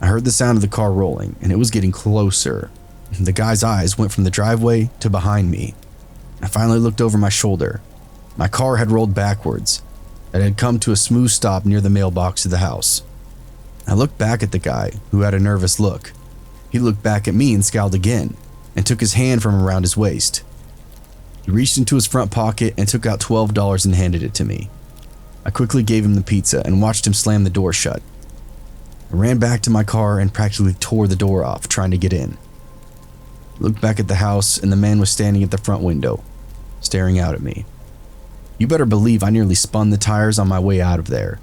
Speaker 1: I heard the sound of the car rolling, and it was getting closer. The guy's eyes went from the driveway to behind me. I finally looked over my shoulder. My car had rolled backwards. It had come to a smooth stop near the mailbox of the house. I looked back at the guy, who had a nervous look. He looked back at me and scowled again, and took his hand from around his waist. He reached into his front pocket and took out $12 and handed it to me. I quickly gave him the pizza and watched him slam the door shut. I ran back to my car and practically tore the door off, trying to get in. I looked back at the house and the man was standing at the front window, staring out at me. You better believe I nearly spun the tires on my way out of there.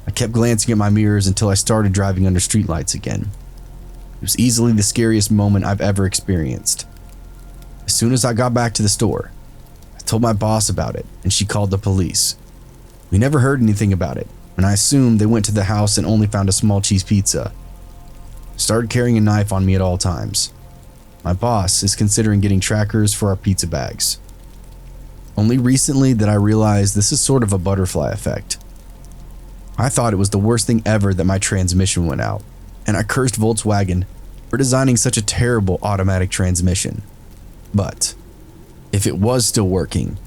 Speaker 1: I kept glancing at my mirrors until I started driving under streetlights again. It was easily the scariest moment I've ever experienced. As soon as I got back to the store, I told my boss about it and she called the police. We never heard anything about it, and I assumed they went to the house and only found a small cheese pizza. I started carrying a knife on me at all times. My boss is considering getting trackers for our pizza bags. Only recently that I realized this is sort of a butterfly effect. I thought it was the worst thing ever that my transmission went out, and I cursed Volkswagen for designing such a terrible automatic transmission. But if it was still working,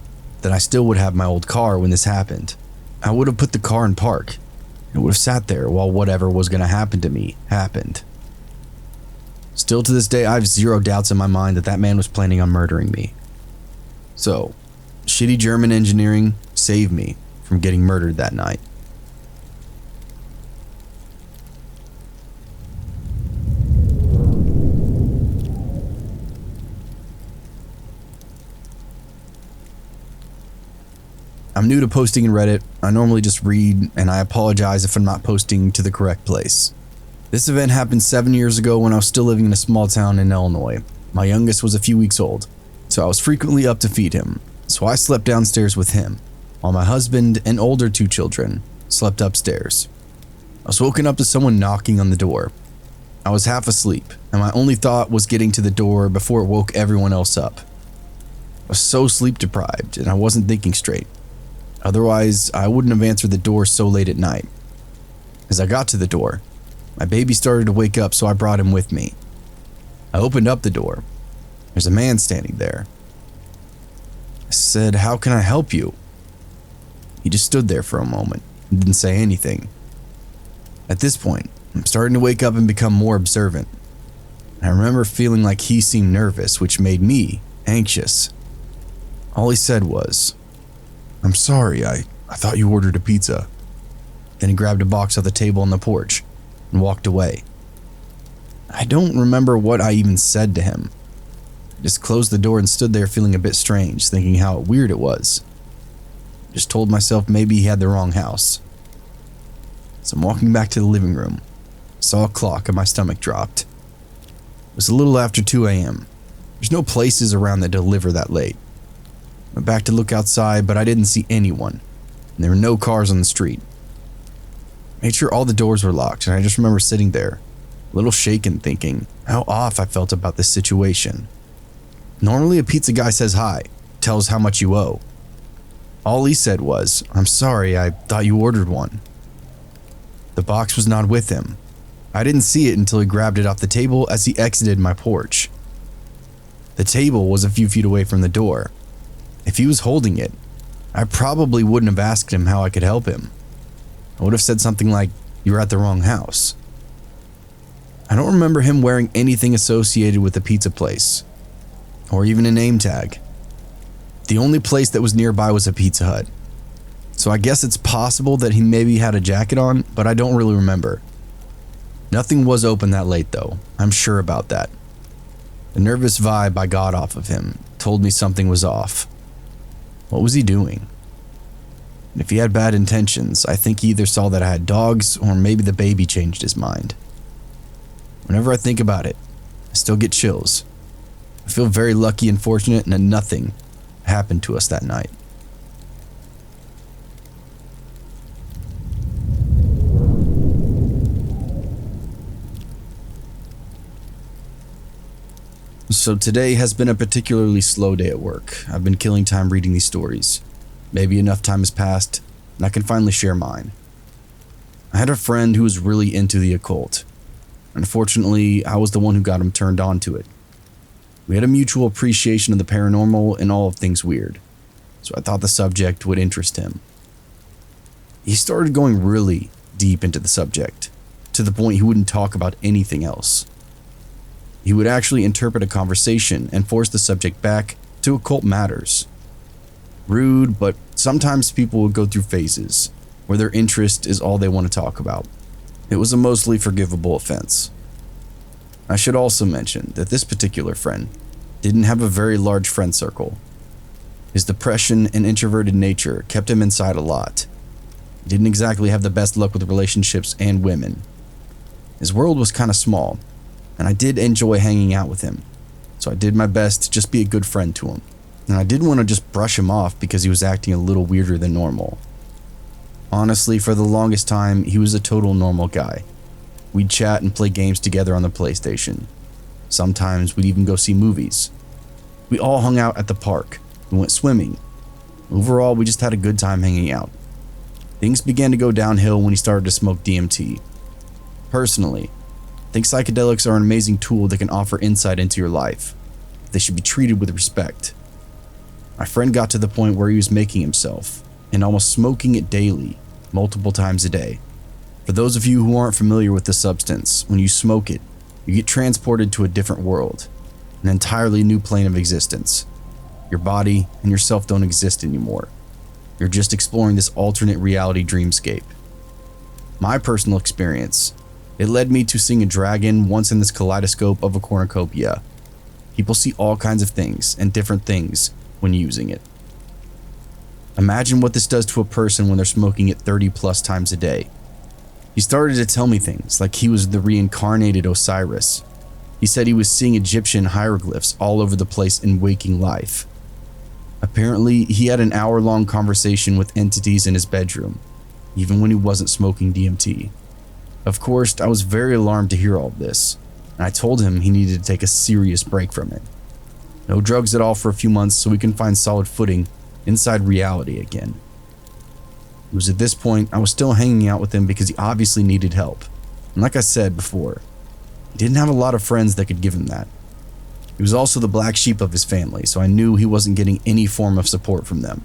Speaker 1: then I still would have my old car when this happened. I would have put the car in park and would have sat there while whatever was going to happen to me happened. Still to this day, I have zero doubts in my mind that that man was planning on murdering me. So, shitty German engineering saved me from getting murdered that night. I'm new to posting in Reddit. I normally just read, and I apologize if I'm not posting to the correct place. This event happened 7 years ago when I was still living in a small town in Illinois. My youngest was a few weeks old, so I was frequently up to feed him. So I slept downstairs with him, while my husband and older 2 children slept upstairs. I was woken up to someone knocking on the door. I was half asleep, and my only thought was getting to the door before it woke everyone else up. I was so sleep deprived, and I wasn't thinking straight. Otherwise, I wouldn't have answered the door so late at night. As I got to the door, my baby started to wake up, so I brought him with me. I opened up the door, There's a man standing there. I said, "How can I help you?" He just stood there for a moment and didn't say anything. At this point, I'm starting to wake up and become more observant. I remember feeling like he seemed nervous, which made me anxious. All he said was, "I'm sorry, I thought you ordered a pizza." Then he grabbed a box off the table on the porch and walked away. I don't remember what I even said to him. I just closed the door and stood there feeling a bit strange, thinking how weird it was. I just told myself maybe he had the wrong house. So I'm walking back to the living room. I saw a clock and my stomach dropped. It was a little after 2 a.m. There's no places around that deliver that late. I went back to look outside, but I didn't see anyone, and there were no cars on the street. I made sure all the doors were locked, and I just remember sitting there, a little shaken, thinking how off I felt about this situation. Normally a pizza guy says hi, tells how much you owe. All he said was, "I'm sorry, I thought you ordered one." The box was not with him. I didn't see it until he grabbed it off the table as he exited my porch. The table was a few feet away from the door. If he was holding it, I probably wouldn't have asked him how I could help him. I would have said something like, "You're at the wrong house." I don't remember him wearing anything associated with the pizza place, or even a name tag. The only place that was nearby was a Pizza Hut. So I guess it's possible that he maybe had a jacket on, but I don't really remember. Nothing was open that late though, I'm sure about that. The nervous vibe I got off of him told me something was off. What was he doing? And if he had bad intentions, I think he either saw that I had dogs or maybe the baby changed his mind. Whenever I think about it, I still get chills. I feel very lucky and fortunate that nothing happened to us that night. So today has been a particularly slow day at work. I've been killing time reading these stories. Maybe enough time has passed, and I can finally share mine. I had a friend who was really into the occult. Unfortunately, I was the one who got him turned on to it. We had a mutual appreciation of the paranormal and all of things weird, so I thought the subject would interest him. He started going really deep into the subject, to the point he wouldn't talk about anything else. He would actually interpret a conversation and force the subject back to occult matters. Rude, but sometimes people would go through phases where their interest is all they want to talk about. It was a mostly forgivable offense. I should also mention that this particular friend didn't have a very large friend circle. His depression and introverted nature kept him inside a lot. He didn't exactly have the best luck with relationships and women. His world was kind of small, and I did enjoy hanging out with him, so I did my best to just be a good friend to him. And I didn't want to just brush him off because he was acting a little weirder than normal. Honestly, for the longest time, he was a total normal guy. We'd chat and play games together on the PlayStation. Sometimes we'd even go see movies. We all hung out at the park. We went swimming. Overall, we just had a good time hanging out. Things began to go downhill when he started to smoke DMT. Personally, I think psychedelics are an amazing tool that can offer insight into your life. They should be treated with respect. My friend got to the point where he was making himself and almost smoking it daily, multiple times a day. For those of you who aren't familiar with the substance, when you smoke it, you get transported to a different world, an entirely new plane of existence. Your body and yourself don't exist anymore. You're just exploring this alternate reality dreamscape. My personal experience, it led me to seeing a dragon once in this kaleidoscope of a cornucopia. People see all kinds of things and different things when using it. Imagine what this does to a person when they're smoking it 30 plus times a day. He started to tell me things like he was the reincarnated Osiris. He said he was seeing Egyptian hieroglyphs all over the place in waking life. Apparently, he had an hour-long conversation with entities in his bedroom, even when he wasn't smoking DMT. Of course, I was very alarmed to hear all this, and I told him he needed to take a serious break from it. No drugs at all for a few months so we can find solid footing inside reality again. It was at this point I was still hanging out with him because he obviously needed help. And like I said before, he didn't have a lot of friends that could give him that. He was also the black sheep of his family, so I knew he wasn't getting any form of support from them.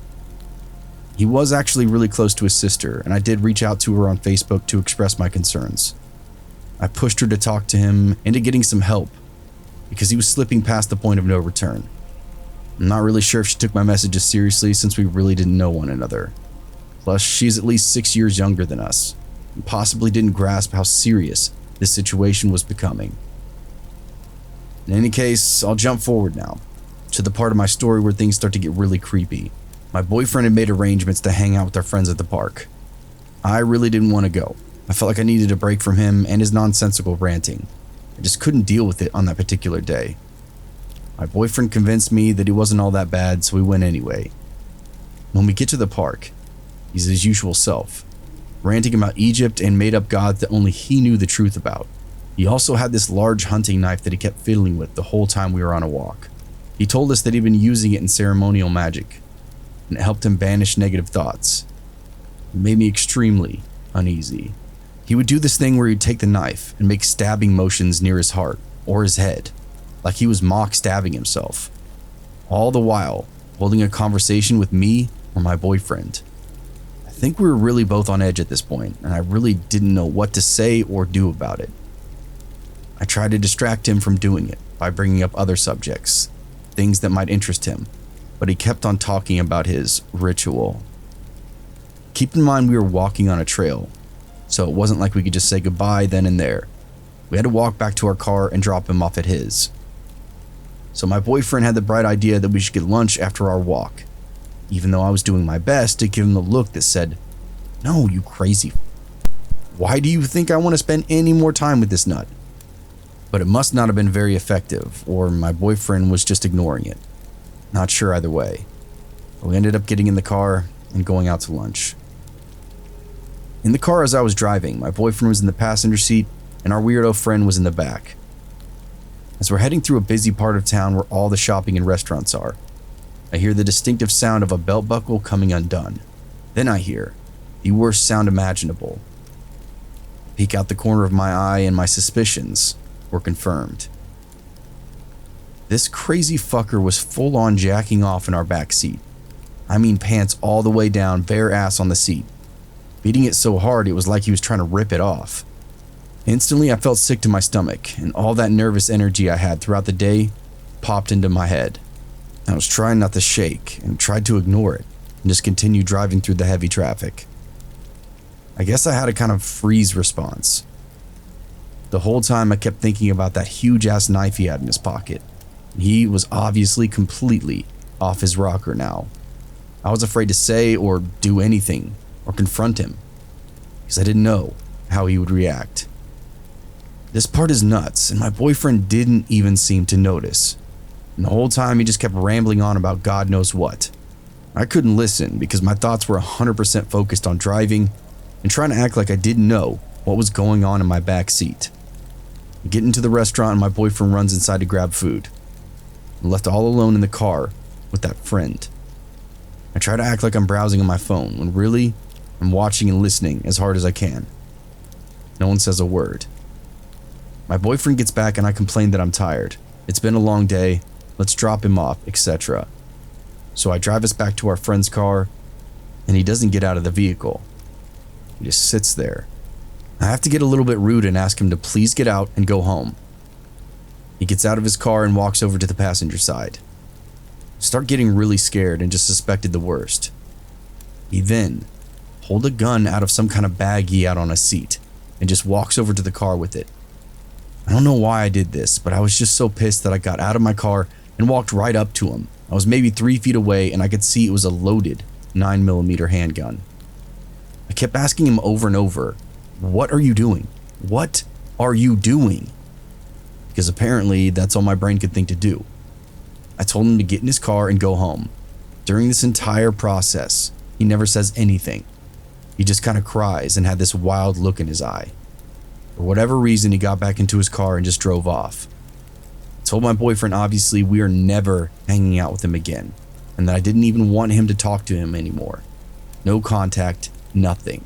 Speaker 1: He was actually really close to his sister, and I did reach out to her on Facebook to express my concerns. I pushed her to talk to him into getting some help because he was slipping past the point of no return. I'm not really sure if she took my messages seriously since we really didn't know one another. Plus, she's at least 6 years younger than us and possibly didn't grasp how serious this situation was becoming. In any case, I'll jump forward now to the part of my story where things start to get really creepy. My boyfriend had made arrangements to hang out with our friends at the park. I really didn't want to go. I felt like I needed a break from him and his nonsensical ranting. I just couldn't deal with it on that particular day. My boyfriend convinced me that he wasn't all that bad, so we went anyway. When we get to the park, he's his usual self, ranting about Egypt and made-up gods that only he knew the truth about. He also had this large hunting knife that he kept fiddling with the whole time we were on a walk. He told us that he'd been using it in ceremonial magic, and it helped him banish negative thoughts. It made me extremely uneasy. He would do this thing where he'd take the knife and make stabbing motions near his heart or his head, like he was mock stabbing himself, all the while holding a conversation with me or my boyfriend. I think we were really both on edge at this point, and I really didn't know what to say or do about it. I tried to distract him from doing it by bringing up other subjects, things that might interest him, but he kept on talking about his ritual. Keep in mind we were walking on a trail, so it wasn't like we could just say goodbye then and there. We had to walk back to our car and drop him off at his. So my boyfriend had the bright idea that we should get lunch after our walk, even though I was doing my best to give him the look that said, "No, you crazy. Why do you think I want to spend any more time with this nut?" But it must not have been very effective, or my boyfriend was just ignoring it. Not sure either way. But we ended up getting in the car and going out to lunch. In the car as I was driving, my boyfriend was in the passenger seat and our weirdo friend was in the back. As we're heading through a busy part of town where all the shopping and restaurants are, I hear the distinctive sound of a belt buckle coming undone. Then I hear the worst sound imaginable. I peek out the corner of my eye and my suspicions were confirmed. This crazy fucker was full on jacking off in our back seat. I mean pants all the way down, bare ass on the seat. Beating it so hard it was like he was trying to rip it off. Instantly I felt sick to my stomach, and all that nervous energy I had throughout the day popped into my head. I was trying not to shake and tried to ignore it and just continue driving through the heavy traffic. I guess I had a kind of freeze response. The whole time I kept thinking about that huge ass knife he had in his pocket. He was obviously completely off his rocker now. I was afraid to say or do anything or confront him because I didn't know how he would react. This part is nuts, and my boyfriend didn't even seem to notice. And the whole time he just kept rambling on about God knows what. I couldn't listen because my thoughts were 100% focused on driving and trying to act like I didn't know what was going on in my back seat. We get into the restaurant and my boyfriend runs inside to grab food. I'm left all alone in the car with that friend. I try to act like I'm browsing on my phone when really I'm watching and listening as hard as I can. No one says a word. My boyfriend gets back and I complain that I'm tired. It's been a long day. Let's drop him off, etc. So I drive us back to our friend's car and he doesn't get out of the vehicle. He just sits there. I have to get a little bit rude and ask him to please get out and go home. He gets out of his car and walks over to the passenger side. I start getting really scared and just suspected the worst. He then pulled a gun out of some kind of bag he had on a seat and just walks over to the car with it. I don't know why I did this, but I was just so pissed that I got out of my car and walked right up to him. I was maybe 3 feet away and I could see it was a loaded 9mm handgun. I kept asking him over and over, "What are you doing? What are you doing?" Because apparently that's all my brain could think to do. I told him to get in his car and go home. During this entire process, he never says anything. He just kind of cries and had this wild look in his eye. For whatever reason, he got back into his car and just drove off. I told my boyfriend obviously we are never hanging out with him again, and that I didn't even want him to talk to him anymore. No contact, nothing.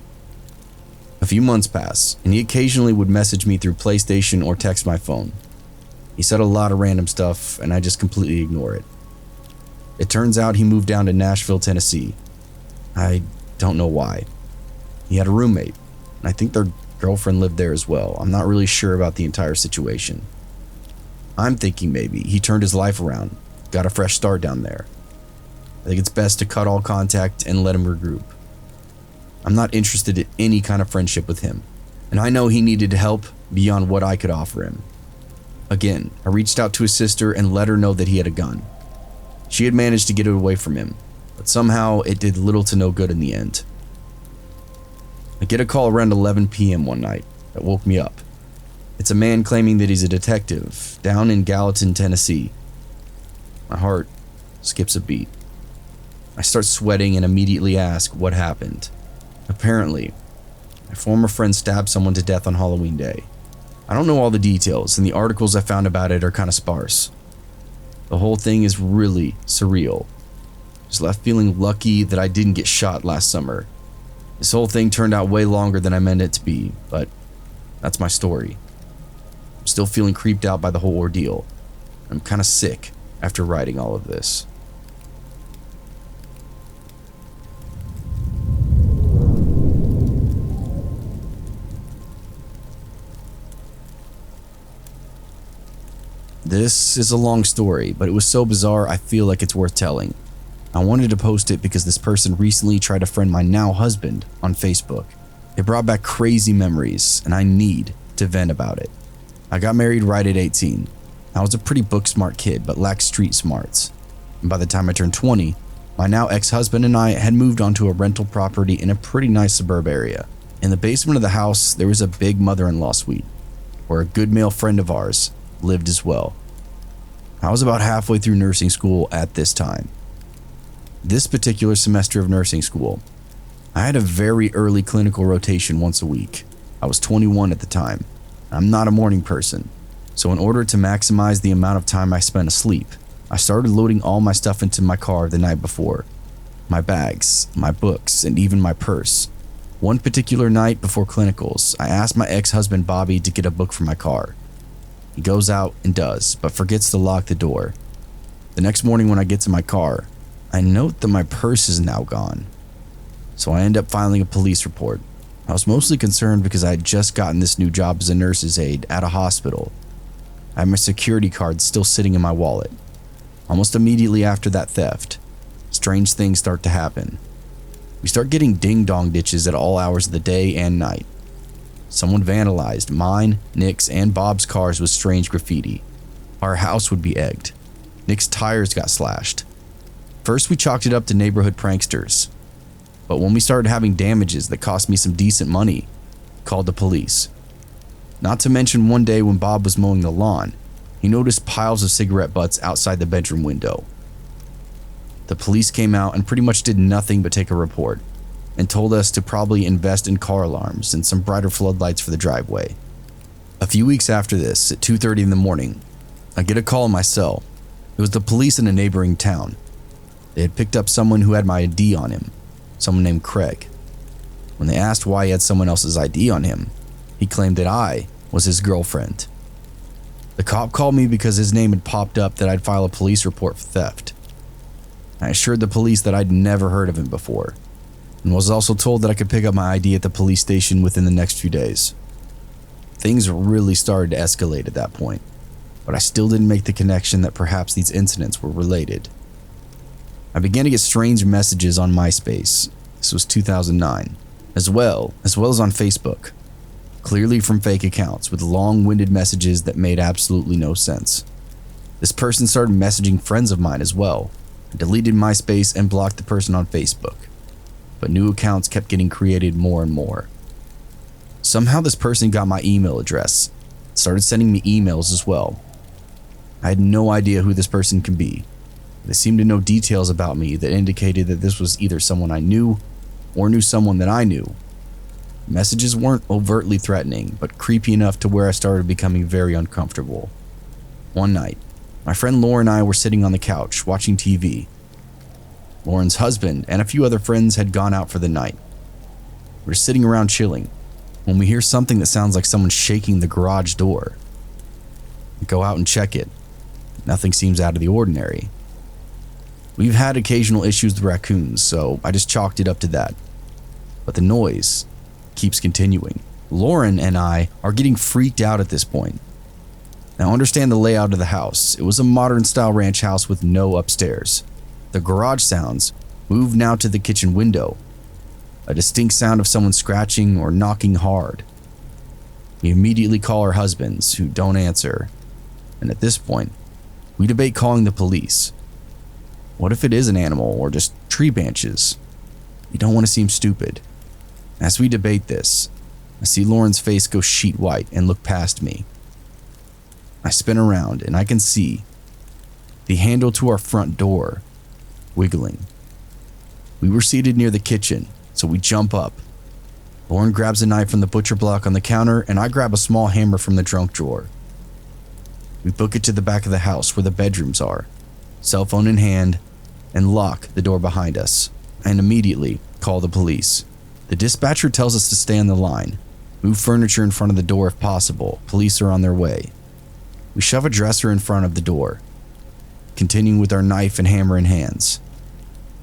Speaker 1: A few months pass, and he occasionally would message me through PlayStation or text my phone. He said a lot of random stuff, and I just completely ignore it. It turns out he moved down to Nashville, Tennessee. I don't know why. He had a roommate, and I think their girlfriend lived there as well. I'm not really sure about the entire situation. I'm thinking maybe he turned his life around, got a fresh start down there. I think it's best to cut all contact and let him regroup. I'm not interested in any kind of friendship with him, and I know he needed help beyond what I could offer him. Again, I reached out to his sister and let her know that he had a gun. She had managed to get it away from him, but somehow it did little to no good in the end. I get a call around 11 p.m. one night that woke me up. It's a man claiming that he's a detective down in Gallatin, Tennessee. My heart skips a beat. I start sweating and immediately ask what happened. Apparently, my former friend stabbed someone to death on Halloween Day. I don't know all the details, and the articles I found about it are kind of sparse. The whole thing is really surreal. Just left feeling lucky that I didn't get shot last summer. This whole thing turned out way longer than I meant it to be, but that's my story. I'm still feeling creeped out by the whole ordeal. I'm kind of sick after writing all of this. This is a long story, but it was so bizarre I feel like it's worth telling. I wanted to post it because this person recently tried to friend my now husband on Facebook. It brought back crazy memories, and I need to vent about it. I got married right at 18. I was a pretty book-smart kid, but lacked street smarts. And by the time I turned 20, my now ex-husband and I had moved onto a rental property in a pretty nice suburb area. In the basement of the house, there was a big mother-in-law suite, where a good male friend of ours lived as well. I was about halfway through nursing school at this time. This particular semester of nursing school, I had a very early clinical rotation once a week. I was 21 at the time. I'm not a morning person, so in order to maximize the amount of time I spent asleep, I started loading all my stuff into my car the night before. My bags, my books, and even my purse. One particular night before clinicals, I asked my ex-husband Bobby to get a book for my car. He goes out and does, but forgets to lock the door. The next morning when I get to my car, I note that my purse is now gone. So I end up filing a police report. I was mostly concerned because I had just gotten this new job as a nurse's aide at a hospital. I had my security card still sitting in my wallet. Almost immediately after that theft, strange things start to happen. We start getting ding-dong ditches at all hours of the day and night. Someone vandalized mine, Nick's, and Bob's cars with strange graffiti. Our house would be egged. Nick's tires got slashed. First, we chalked it up to neighborhood pranksters. But when we started having damages that cost me some decent money, called the police. Not to mention one day when Bob was mowing the lawn, he noticed piles of cigarette butts outside the bedroom window. The police came out and pretty much did nothing but take a report, and told us to probably invest in car alarms and some brighter floodlights for the driveway. A few weeks after this, at 2:30 in the morning, I get a call on my cell. It was the police in a neighboring town. They had picked up someone who had my ID on him, someone named Craig. When they asked why he had someone else's ID on him, he claimed that I was his girlfriend. The cop called me because his name had popped up that I'd file a police report for theft. I assured the police that I'd never heard of him before, and was also told that I could pick up my ID at the police station within the next few days. Things really started to escalate at that point, but I still didn't make the connection that perhaps these incidents were related. I began to get strange messages on MySpace. This was 2009, as well as on Facebook, clearly from fake accounts with long-winded messages that made absolutely no sense. This person started messaging friends of mine as well. I deleted MySpace and blocked the person on Facebook, but new accounts kept getting created more and more. Somehow this person got my email address, started sending me emails as well. I had no idea who this person can be. They seemed to know details about me that indicated that this was either someone I knew or knew someone that I knew. Messages weren't overtly threatening, but creepy enough to where I started becoming very uncomfortable. One night, my friend Lauren and I were sitting on the couch watching TV. Lauren's husband and a few other friends had gone out for the night. We were sitting around chilling when we hear something that sounds like someone shaking the garage door. I go out and check it. Nothing seems out of the ordinary. We've had occasional issues with raccoons, so I just chalked it up to that. But the noise keeps continuing. Lauren and I are getting freaked out at this point. Now understand the layout of the house. It was a modern style ranch house with no upstairs. The garage sounds moved now to the kitchen window. A distinct sound of someone scratching or knocking hard. We immediately call our husbands, who don't answer. And at this point, we debate calling the police. What if it is an animal or just tree branches? You don't want to seem stupid. As we debate this, I see Lauren's face go sheet white and look past me. I spin around and I can see the handle to our front door wiggling. We were seated near the kitchen, so we jump up. Lauren grabs a knife from the butcher block on the counter and I grab a small hammer from the trunk drawer. We book it to the back of the house where the bedrooms are, cell phone in hand, and lock the door behind us, and immediately call the police. The dispatcher tells us to stay on the line, move furniture in front of the door if possible. Police are on their way. We shove a dresser in front of the door, continuing with our knife and hammer in hands.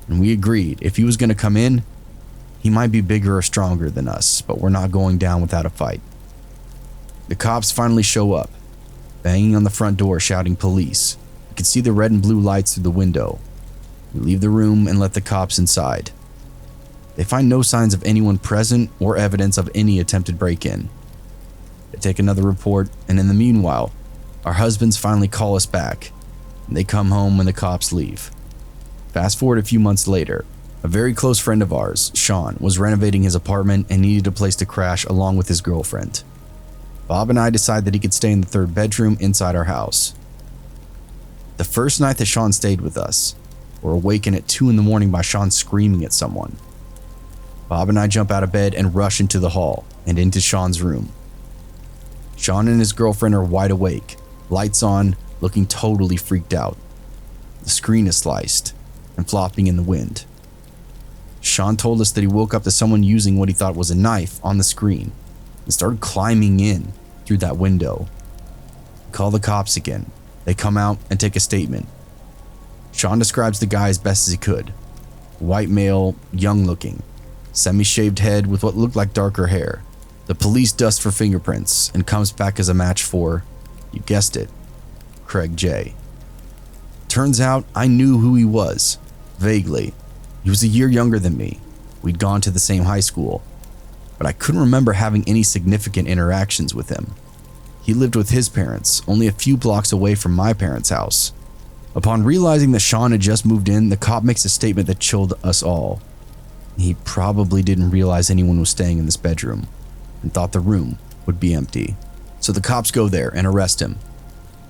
Speaker 1: And we agreed if he was going to come in, he might be bigger or stronger than us, but we're not going down without a fight. The cops finally show up, banging on the front door, shouting police. You can see the red and blue lights through the window. We leave the room and let the cops inside. They find no signs of anyone present or evidence of any attempted break-in. They take another report, and in the meanwhile, our husbands finally call us back, and they come home when the cops leave. Fast forward a few months later, a very close friend of ours, Sean, was renovating his apartment and needed a place to crash along with his girlfriend. Bob and I decide that he could stay in the third bedroom inside our house. The first night that Sean stayed with us, we're awakened at 2 a.m. by Sean screaming at someone. Bob and I jump out of bed and rush into the hall and into Sean's room. Sean and his girlfriend are wide awake, lights on, looking totally freaked out. The screen is sliced and flopping in the wind. Sean told us that he woke up to someone using what he thought was a knife on the screen and started climbing in through that window. Call the cops again. They come out and take a statement. Sean describes the guy as best as he could. White male, young looking, semi-shaved head with what looked like darker hair. The police dust for fingerprints and comes back as a match for, you guessed it, Craig J. Turns out I knew who he was, vaguely. He was a year younger than me. We'd gone to the same high school, but I couldn't remember having any significant interactions with him. He lived with his parents, only a few blocks away from my parents' house. Upon realizing that Sean had just moved in, the cop makes a statement that chilled us all. He probably didn't realize anyone was staying in this bedroom and thought the room would be empty. So the cops go there and arrest him.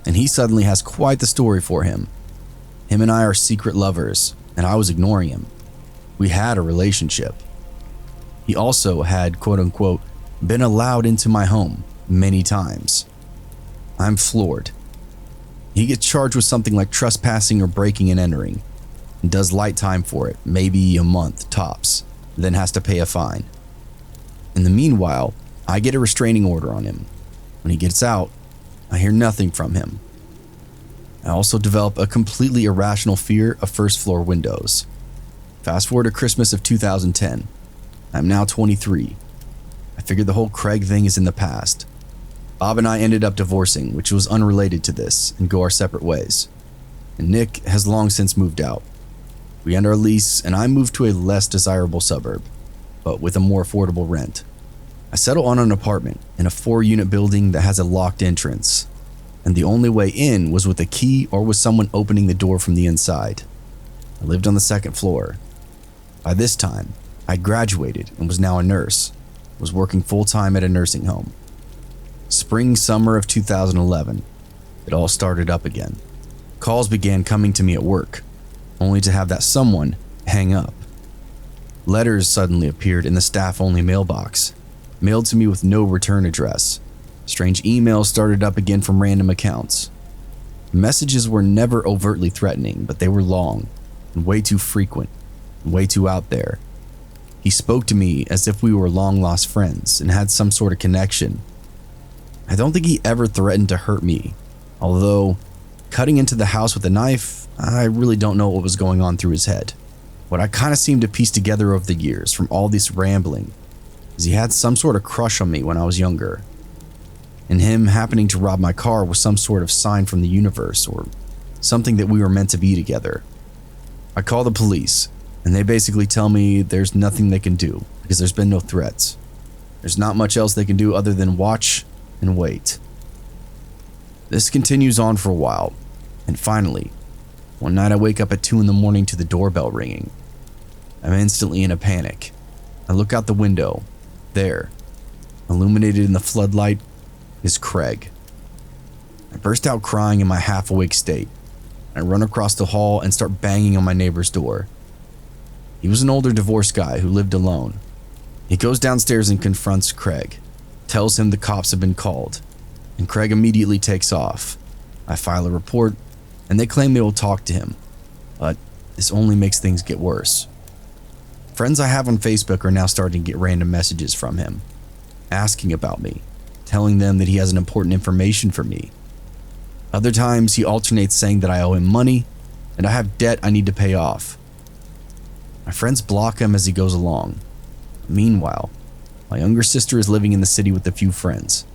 Speaker 1: And he suddenly has quite the story for him. Him and I are secret lovers, and I was ignoring him. We had a relationship. He also had, quote unquote, been allowed into my home many times. I'm floored. He gets charged with something like trespassing or breaking and entering, and does light time for it, maybe a month tops, then has to pay a fine. In the meanwhile, I get a restraining order on him. When he gets out, I hear nothing from him. I also develop a completely irrational fear of first floor windows. Fast forward to Christmas of 2010. I'm now 23. I figured the whole Craig thing is in the past. Bob and I ended up divorcing, which was unrelated to this, and go our separate ways. And Nick has long since moved out. We end our lease, and I move to a less desirable suburb, but with a more affordable rent. I settle on an apartment in a 4-unit building that has a locked entrance, and the only way in was with a key or with someone opening the door from the inside. I lived on the 2nd floor. By this time, I graduated and was now a nurse, was working full-time at a nursing home. Spring, summer of 2011, it all started up again. Calls began coming to me at work, only to have that someone hang up. Letters suddenly appeared in the staff-only mailbox, mailed to me with no return address. Strange emails started up again from random accounts. Messages were never overtly threatening, but they were long and way too frequent, and way too out there. He spoke to me as if we were long-lost friends and had some sort of connection. I don't think he ever threatened to hurt me Although, cutting into the house with a knife, I really don't know what was going on through his head. What I kind of seemed to piece together over the years from all this rambling is he had some sort of crush on me when I was younger. And him happening to rob my car was some sort of sign from the universe or something that we were meant to be together. I call the police, and they basically tell me there's nothing they can do because there's been no threats. There's not much else they can do other than watch and wait. This continues on for a while, and finally, one night I wake up at 2 a.m. to the doorbell ringing. I'm instantly in a panic. I look out the window. There, illuminated in the floodlight, is Craig. I burst out crying in my half-awake state. I run across the hall and start banging on my neighbor's door. He was an older divorced guy who lived alone. He goes downstairs and confronts Craig, tells him the cops have been called, and Craig immediately takes off. I file a report, and they claim they will talk to him, but this only makes things get worse. Friends I have on Facebook are now starting to get random messages from him, asking about me, telling them that he has an important information for me. Other times, he alternates saying that I owe him money and I have debt I need to pay off. My friends block him as he goes along. Meanwhile, my younger sister is living in the city with a few friends.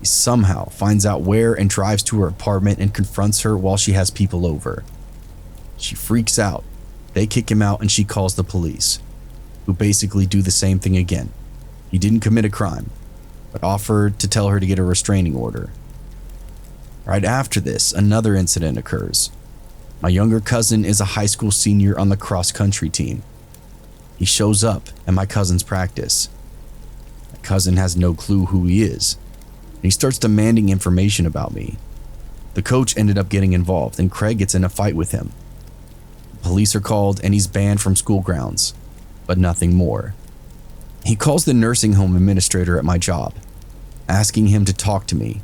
Speaker 1: He somehow finds out where and drives to her apartment and confronts her while she has people over. She freaks out. They kick him out and she calls the police, who basically do the same thing again. He didn't commit a crime, but offered to tell her to get a restraining order. Right after this, another incident occurs. My younger cousin is a high school senior on the cross-country team. He shows up at my cousin's practice. My cousin has no clue who he is, and he starts demanding information about me. The coach ended up getting involved, and Craig gets in a fight with him. The police are called, and he's banned from school grounds, but nothing more. He calls the nursing home administrator at my job, asking him to talk to me,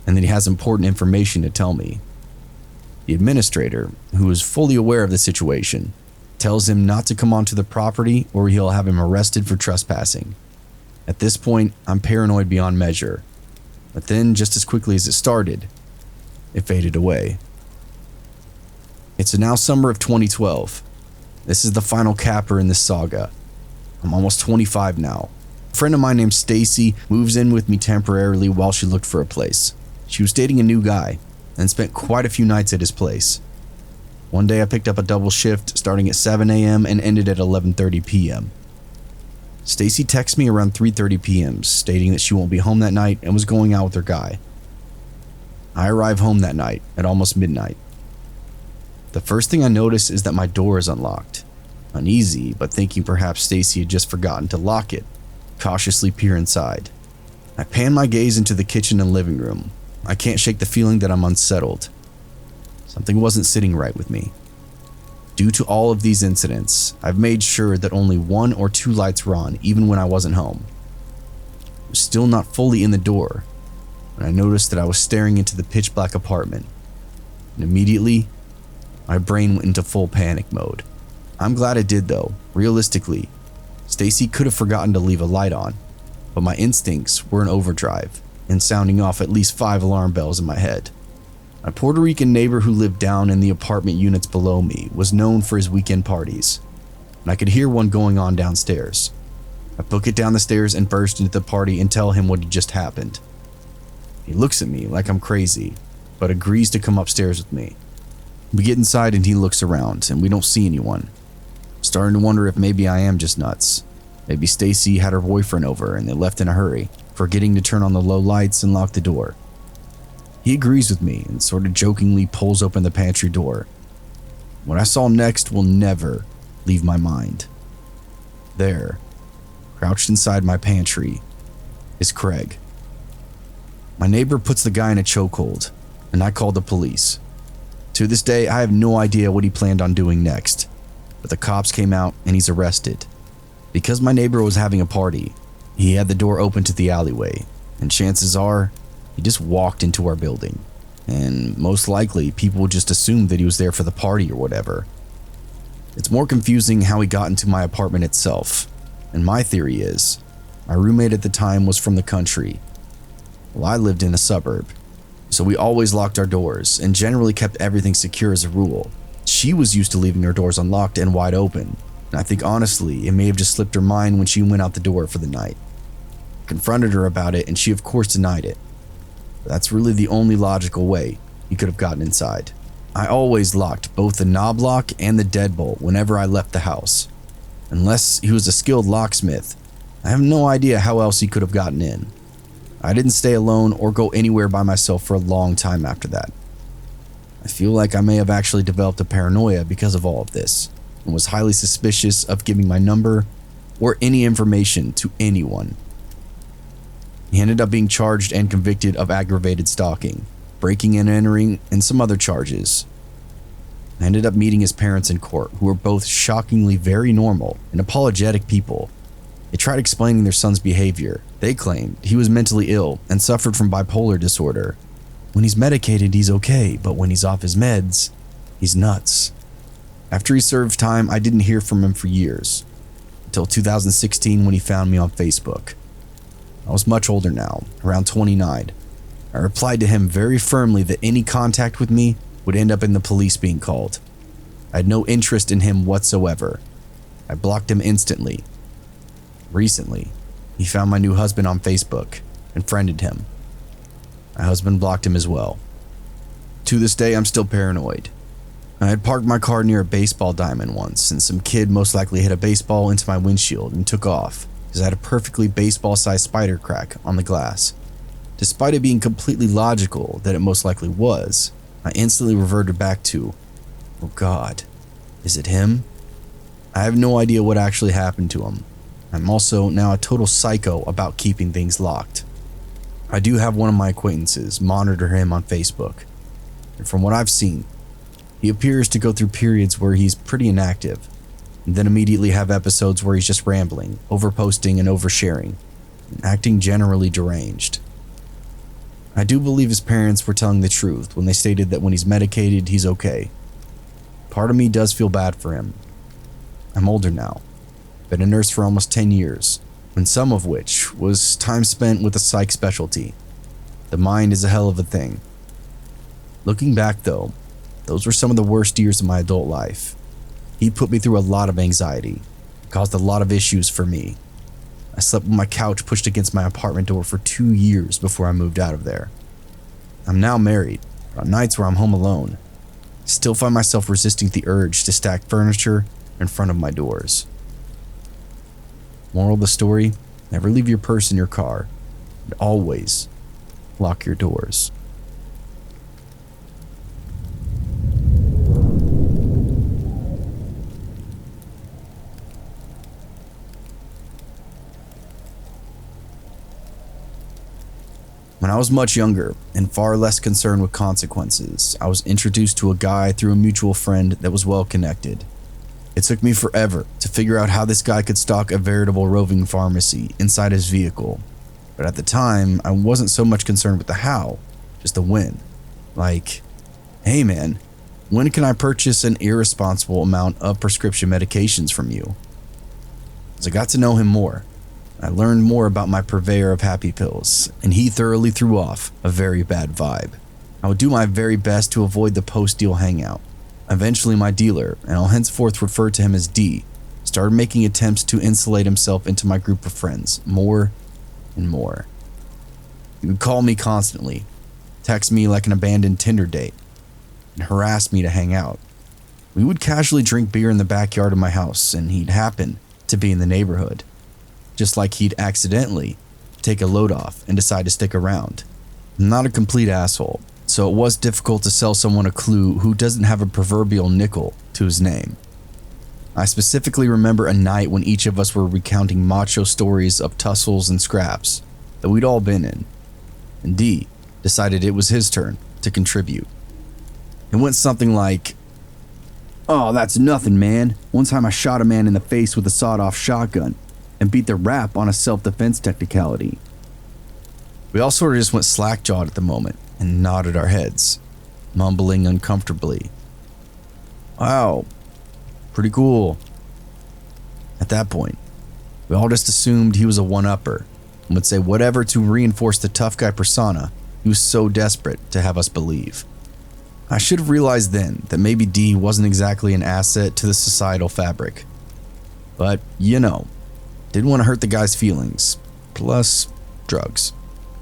Speaker 1: and that he has important information to tell me. The administrator, who is fully aware of the situation, tells him not to come onto the property or he'll have him arrested for trespassing. At this point, I'm paranoid beyond measure, but then just as quickly as it started, it faded away. It's now summer of 2012. This is the final capper in this saga. I'm almost 25 now. A friend of mine named Stacy moves in with me temporarily while she looked for a place. She was dating a new guy and spent quite a few nights at his place. One day I picked up a double shift starting at 7 a.m. and ended at 11:30 p.m. Stacy texts me around 3:30 p.m. stating that she won't be home that night and was going out with her guy. I arrive home that night at almost midnight. The first thing I notice is that my door is unlocked. Uneasy, but thinking perhaps Stacy had just forgotten to lock it, cautiously peer inside. I pan my gaze into the kitchen and living room. I can't shake the feeling that I'm unsettled. Something wasn't sitting right with me. Due to all of these incidents, I've made sure that only 1 or 2 lights were on even when I wasn't home. I was still not fully in the door when I noticed that I was staring into the pitch black apartment. And immediately, my brain went into full panic mode. I'm glad it did though. Realistically, Stacy could have forgotten to leave a light on, but my instincts were in overdrive and sounding off at least 5 alarm bells in my head. My Puerto Rican neighbor who lived down in the apartment units below me was known for his weekend parties, and I could hear one going on downstairs. I book it down the stairs and burst into the party and tell him what had just happened. He looks at me like I'm crazy, but agrees to come upstairs with me. We get inside and he looks around and we don't see anyone. I'm starting to wonder if maybe I am just nuts. Maybe Stacy had her boyfriend over and they left in a hurry, forgetting to turn on the low lights and lock the door. He agrees with me and sort of jokingly pulls open the pantry door. What I saw next will never leave my mind. There, crouched inside my pantry, is Craig. My neighbor puts the guy in a chokehold, and I call the police. To this day, I have no idea what he planned on doing next, but the cops came out and he's arrested. Because my neighbor was having a party, he had the door open to the alleyway, and chances are, he just walked into our building. And most likely, people would just assume that he was there for the party or whatever. It's more confusing how he got into my apartment itself, and my theory is, my roommate at the time was from the country, while I lived in a suburb. So we always locked our doors and generally kept everything secure as a rule. She was used to leaving her doors unlocked and wide open, and I think honestly it may have just slipped her mind when she went out the door for the night. I confronted her about it and she of course denied it. But that's really the only logical way he could have gotten inside. I always locked both the knob lock and the deadbolt whenever I left the house. Unless he was a skilled locksmith, I have no idea how else he could have gotten in. I didn't stay alone or go anywhere by myself for a long time after that. I feel like I may have actually developed a paranoia because of all of this, and was highly suspicious of giving my number or any information to anyone. He ended up being charged and convicted of aggravated stalking, breaking and entering, and some other charges. I ended up meeting his parents in court, who were both shockingly very normal and apologetic people. They tried explaining their son's behavior. They claimed he was mentally ill and suffered from bipolar disorder. When he's medicated, he's okay, but when he's off his meds, he's nuts. After he served time, I didn't hear from him for years, until 2016 when he found me on Facebook. I was much older now, around 29. I replied to him very firmly that any contact with me would end up in the police being called. I had no interest in him whatsoever. I blocked him instantly. Recently, he found my new husband on Facebook and friended him. My husband blocked him as well. To this day, I'm still paranoid. I had parked my car near a baseball diamond once, and some kid most likely hit a baseball into my windshield and took off because I had a perfectly baseball-sized spider crack on the glass. Despite it being completely logical that it most likely was, I instantly reverted back to, oh God, is it him? I have no idea what actually happened to him. I'm also now a total psycho about keeping things locked. I do have one of my acquaintances monitor him on Facebook, and from what I've seen, he appears to go through periods where he's pretty inactive, and then immediately have episodes where he's just rambling, overposting and oversharing, and acting generally deranged. I do believe his parents were telling the truth when they stated that when he's medicated, he's okay. Part of me does feel bad for him. I'm older now, been a nurse for almost 10 years, and some of which was time spent with a psych specialty. The mind is a hell of a thing. Looking back though, those were some of the worst years of my adult life. He put me through a lot of anxiety, caused a lot of issues for me. I slept with my couch pushed against my apartment door for 2 years before I moved out of there. I'm now married, but on nights where I'm home alone, I still find myself resisting the urge to stack furniture in front of my doors. Moral of the story, never leave your purse in your car, and always lock your doors. When I was much younger and far less concerned with consequences, I was introduced to a guy through a mutual friend that was well connected. It took me forever to figure out how this guy could stock a veritable roving pharmacy inside his vehicle, but at the time, I wasn't so much concerned with the how, just the when. Like, hey man, when can I purchase an irresponsible amount of prescription medications from you? As I got to know him more, I learned more about my purveyor of happy pills, and he thoroughly threw off a very bad vibe. I would do my very best to avoid the post-deal hangout. Eventually my dealer, and I'll henceforth refer to him as D, started making attempts to insulate himself into my group of friends more and more. He would call me constantly, text me like an abandoned Tinder date, and harass me to hang out. We would casually drink beer in the backyard of my house, and he'd happen to be in the neighborhood. Just like he'd accidentally take a load off and decide to stick around. I'm not a complete asshole, so it was difficult to sell someone a clue who doesn't have a proverbial nickel to his name. I specifically remember a night when each of us were recounting macho stories of tussles and scraps that we'd all been in, and D decided it was his turn to contribute. It went something like, "Oh, that's nothing, man. One time I shot a man in the face with a sawed-off shotgun and beat the rap on a self-defense technicality." We all sort of just went slack-jawed at the moment and nodded our heads, mumbling uncomfortably. "Wow, pretty cool." At that point, we all just assumed he was a one-upper and would say whatever to reinforce the tough guy persona he He was so desperate to have us believe. I should have realized then that maybe D wasn't exactly an asset to the societal fabric. But, didn't want to hurt the guy's feelings. Plus, drugs.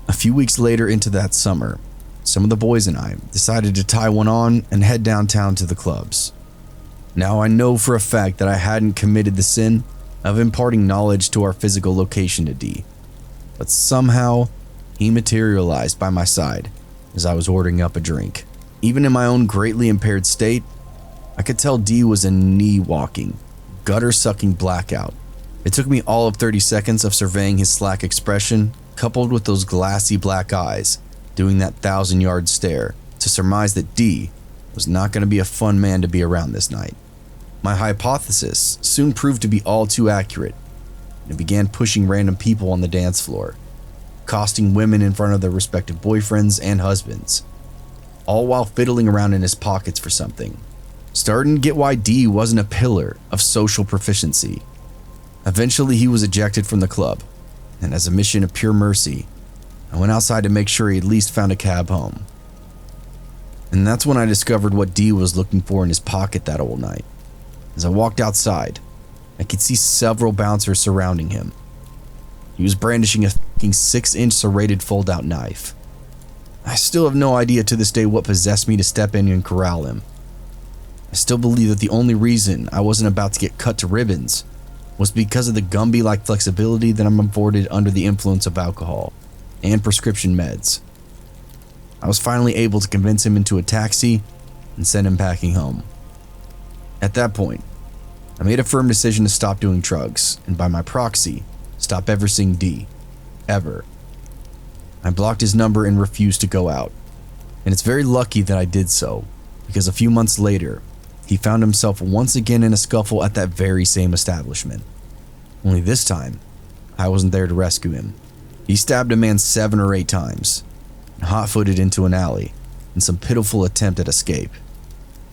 Speaker 1: A few weeks later into that summer, some of the boys and I decided to tie one on and head downtown to the clubs. Now I know for a fact that I hadn't committed the sin of imparting knowledge to our physical location to D, but somehow he materialized by my side as I was ordering up a drink. Even in my own greatly impaired state, I could tell D was a knee-walking, gutter-sucking blackout. It took me all of 30 seconds of surveying his slack expression, coupled with those glassy black eyes doing that 1,000-yard stare, to surmise that D was not going to be a fun man to be around this night. My hypothesis soon proved to be all too accurate, and it began pushing random people on the dance floor, accosting women in front of their respective boyfriends and husbands, all while fiddling around in his pockets for something. Starting to get why D wasn't a pillar of social proficiency. Eventually he was ejected from the club, and as a mission of pure mercy, I went outside to make sure he at least found a cab home. And that's when I discovered what D was looking for in his pocket that whole night. As I walked outside, I could see several bouncers surrounding him. He was brandishing a fucking 6-inch serrated fold-out knife. I still have no idea to this day what possessed me to step in and corral him. I still believe that the only reason I wasn't about to get cut to ribbons was because of the Gumby-like flexibility that I'm afforded under the influence of alcohol and prescription meds. I was finally able to convince him into a taxi and send him packing home. At that point, I made a firm decision to stop doing drugs, and by my proxy, stop ever seeing D. Ever. I blocked his number and refused to go out. And it's very lucky that I did so, because a few months later, he found himself once again in a scuffle at that very same establishment. Only this time, I wasn't there to rescue him. He stabbed a man 7 or 8 times, and hot-footed into an alley in some pitiful attempt at escape.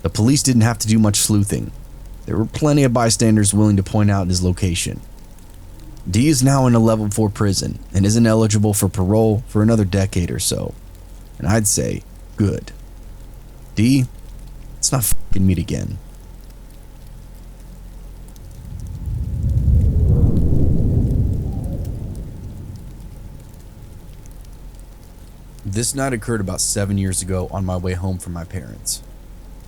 Speaker 1: The police didn't have to do much sleuthing. There were plenty of bystanders willing to point out his location. D is now in a level 4 prison and isn't eligible for parole for another decade or so. And I'd say, good. D, let's not fucking meet again. This night occurred about 7 years ago on my way home from my parents.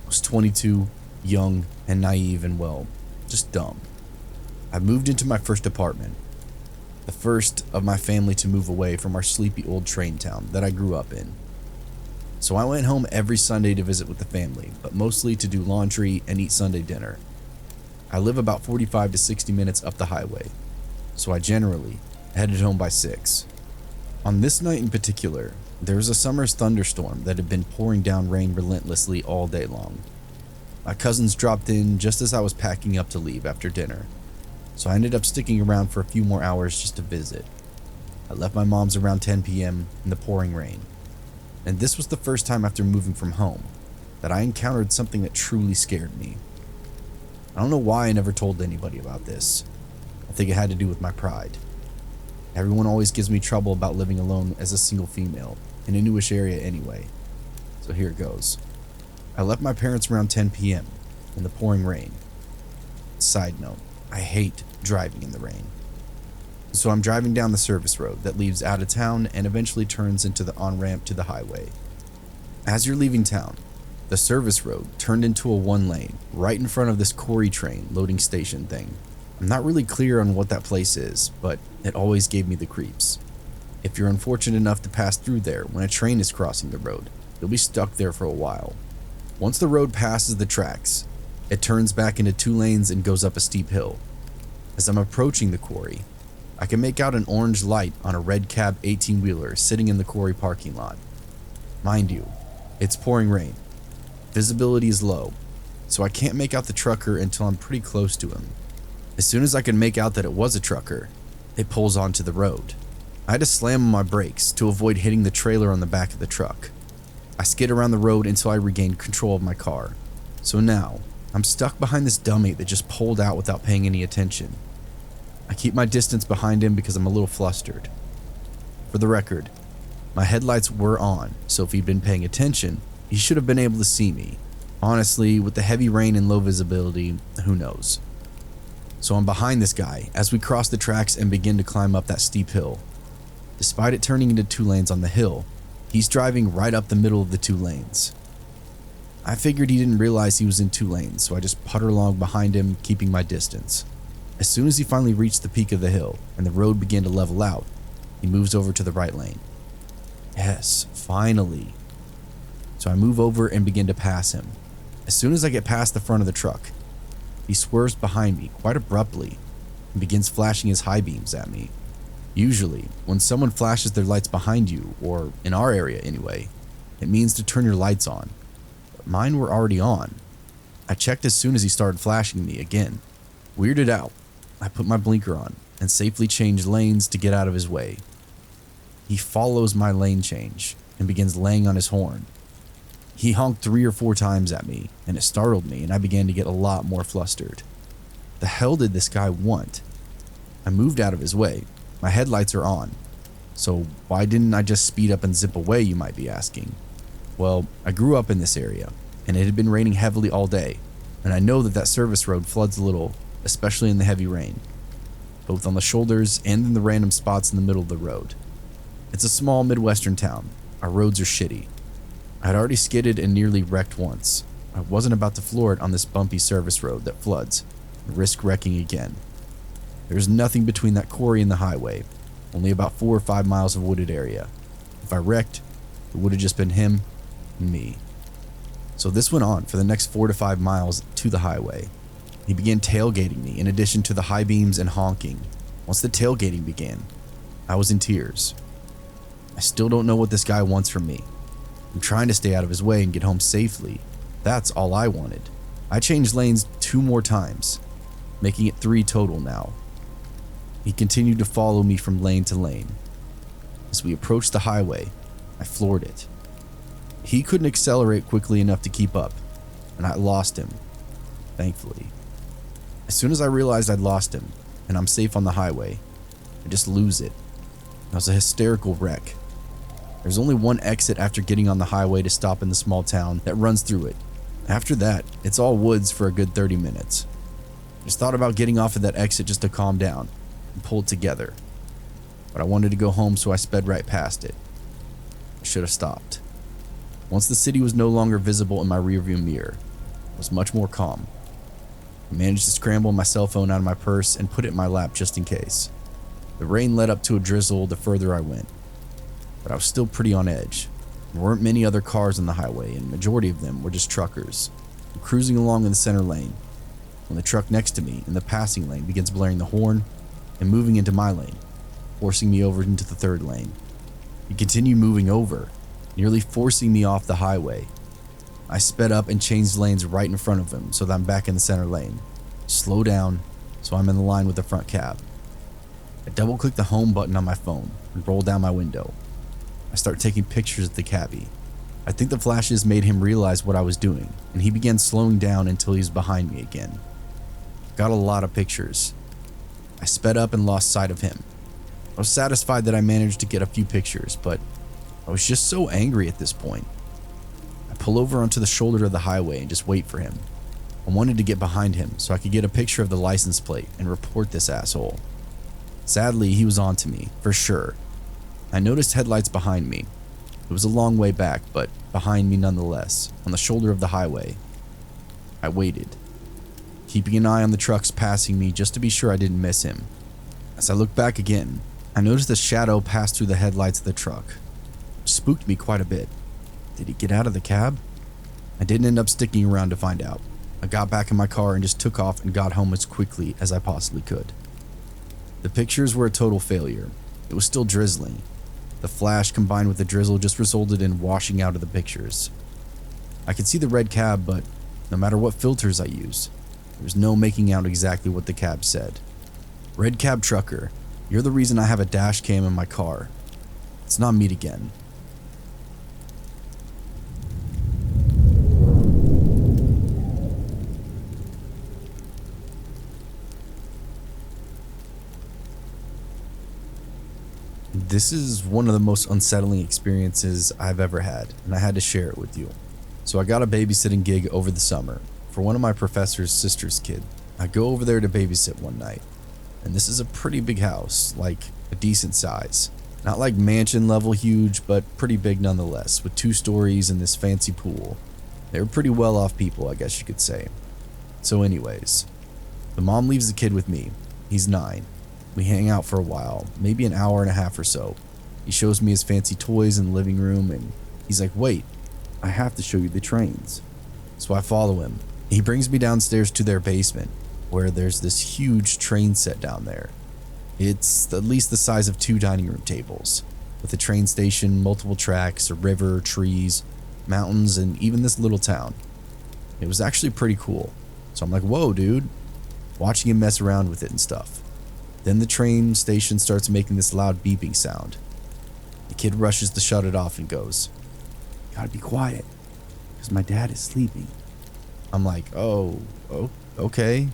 Speaker 1: I was 22, young and naive and just dumb. I moved into my first apartment, the first of my family to move away from our sleepy old train town that I grew up in. So I went home every Sunday to visit with the family, but mostly to do laundry and eat Sunday dinner. I live about 45 to 60 minutes up the highway, so I generally headed home by 6. On this night in particular, there was a summer's thunderstorm that had been pouring down rain relentlessly all day long. My cousins dropped in just as I was packing up to leave after dinner, so I ended up sticking around for a few more hours just to visit. I left my mom's around 10 p.m. in the pouring rain, and this was the first time after moving from home that I encountered something that truly scared me. I don't know why I never told anybody about this. I think it had to do with my pride. Everyone always gives me trouble about living alone as a single female, in a newish area anyway. So here it goes. I left my parents around 10 p.m. in the pouring rain. Side note, I hate driving in the rain. So I'm driving down the service road that leads out of town and eventually turns into the on-ramp to the highway. As you're leaving town, the service road turned into a 1-lane right in front of this quarry train loading station thing. I'm not really clear on what that place is, but it always gave me the creeps. If you're unfortunate enough to pass through there when a train is crossing the road, you'll be stuck there for a while. Once the road passes the tracks, it turns back into 2 lanes and goes up a steep hill. As I'm approaching the quarry, I can make out an orange light on a red cab 18-wheeler sitting in the quarry parking lot. Mind you, it's pouring rain. Visibility is low, so I can't make out the trucker until I'm pretty close to him. As soon as I can make out that it was a trucker, it pulls onto the road. I had to slam on my brakes to avoid hitting the trailer on the back of the truck. I skid around the road until I regained control of my car. So now, I'm stuck behind this dummy that just pulled out without paying any attention. I keep my distance behind him because I'm a little flustered. For the record, My headlights were on, so if he'd been paying attention, he should have been able to see me. Honestly, with the heavy rain and low visibility, who knows? So I'm behind this guy as we cross the tracks and begin to climb up that steep hill. Despite it turning into 2 lanes on the hill, he's driving right up the middle of the 2 lanes. I figured he didn't realize he was in 2 lanes, so I just putter along behind him, keeping my distance. As soon as he finally reached the peak of the hill and the road began to level out, he moves over to the right lane. Yes, finally. So I move over and begin to pass him. As soon as I get past the front of the truck, he swerves behind me quite abruptly and begins flashing his high beams at me. Usually, when someone flashes their lights behind you, or in our area anyway, it means to turn your lights on. But mine were already on. I checked as soon as he started flashing me again. Weirded out, I put my blinker on and safely changed lanes to get out of his way. He follows my lane change and begins laying on his horn. He honked 3 or 4 times at me, and it startled me, and I began to get a lot more flustered. The hell did this guy want? I moved out of his way. My headlights are on. So why didn't I just speed up and zip away, you might be asking? Well, I grew up in this area, and it had been raining heavily all day, and I know that that service road floods a little, especially in the heavy rain, both on the shoulders and in the random spots in the middle of the road. It's a small Midwestern town. Our roads are shitty. I had already skidded and nearly wrecked once. I wasn't about to floor it on this bumpy service road that floods and risk wrecking again. There's nothing between that quarry and the highway, only about 4 or 5 miles of wooded area. If I wrecked, it would have just been him and me. So this went on for the next 4 to 5 miles to the highway. He began tailgating me in addition to the high beams and honking. Once the tailgating began, I was in tears. I still don't know what this guy wants from me. I'm trying to stay out of his way and get home safely. That's all I wanted. I changed lanes 2 more times, making it 3 total now. He continued to follow me from lane to lane. As we approached the highway, I floored it. He couldn't accelerate quickly enough to keep up, and I lost him, thankfully. As soon as I realized I'd lost him, and I'm safe on the highway, I just lose it. It was a hysterical wreck. There's only one exit after getting on the highway to stop in the small town that runs through it. After that, it's all woods for a good 30 minutes. Just thought about getting off of that exit just to calm down and pull it together. But I wanted to go home, so I sped right past it. I should have stopped. Once the city was no longer visible in my rearview mirror, I was much more calm. I managed to scramble my cell phone out of my purse and put it in my lap just in case. The rain led up to a drizzle the further I went, but I was still pretty on edge. There weren't many other cars on the highway, and the majority of them were just truckers. I'm cruising along in the center lane when the truck next to me in the passing lane begins blaring the horn and moving into my lane, forcing me over into the 3rd lane. He continued moving over, nearly forcing me off the highway. I sped up and changed lanes right in front of him so that I'm back in the center lane. Slow down so I'm in the line with the front cab. I double-click the home button on my phone and roll down my window. I start taking pictures of the cabbie. I think the flashes made him realize what I was doing, and he began slowing down until he was behind me again. Got a lot of pictures. I sped up and lost sight of him. I was satisfied that I managed to get a few pictures, but I was just so angry at this point. I pull over onto the shoulder of the highway and just wait for him. I wanted to get behind him so I could get a picture of the license plate and report this asshole. Sadly, he was on to me, for sure. I noticed headlights behind me. It was a long way back, but behind me nonetheless, on the shoulder of the highway. I waited, keeping an eye on the trucks passing me just to be sure I didn't miss him. As I looked back again, I noticed a shadow pass through the headlights of the truck. It spooked me quite a bit. Did he get out of the cab? I didn't end up sticking around to find out. I got back in my car and just took off and got home as quickly as I possibly could. The pictures were a total failure. It was still drizzling. The flash combined with the drizzle just resulted in washing out of the pictures. I could see the red cab, but no matter what filters I used, there was no making out exactly what the cab said. Red cab trucker, you're the reason I have a dash cam in my car. Let's not meet again. This is one of the most unsettling experiences I've ever had, and I had to share it with you. So I got a babysitting gig over the summer for one of my professor's sister's kid. I go over there to babysit one night, and this is a pretty big house, like a decent size. Not like mansion level huge, but pretty big nonetheless, with 2 stories and this fancy pool. They were pretty well off people, I guess you could say. So anyways, the mom leaves the kid with me. He's 9. We hang out for a while, maybe an hour and a half or so. He shows me his fancy toys in the living room, and he's like, wait, I have to show you the trains. So I follow him. He brings me downstairs to their basement, where there's this huge train set down there. It's at least the size of 2 dining room tables, with a train station, multiple tracks, a river, trees, mountains, and even this little town. It was actually pretty cool. So I'm like, whoa, dude. Watching him mess around with it and stuff. Then the train station starts making this loud beeping sound. The kid rushes to shut it off and goes, gotta be quiet, because my dad is sleeping. I'm like, oh, okay.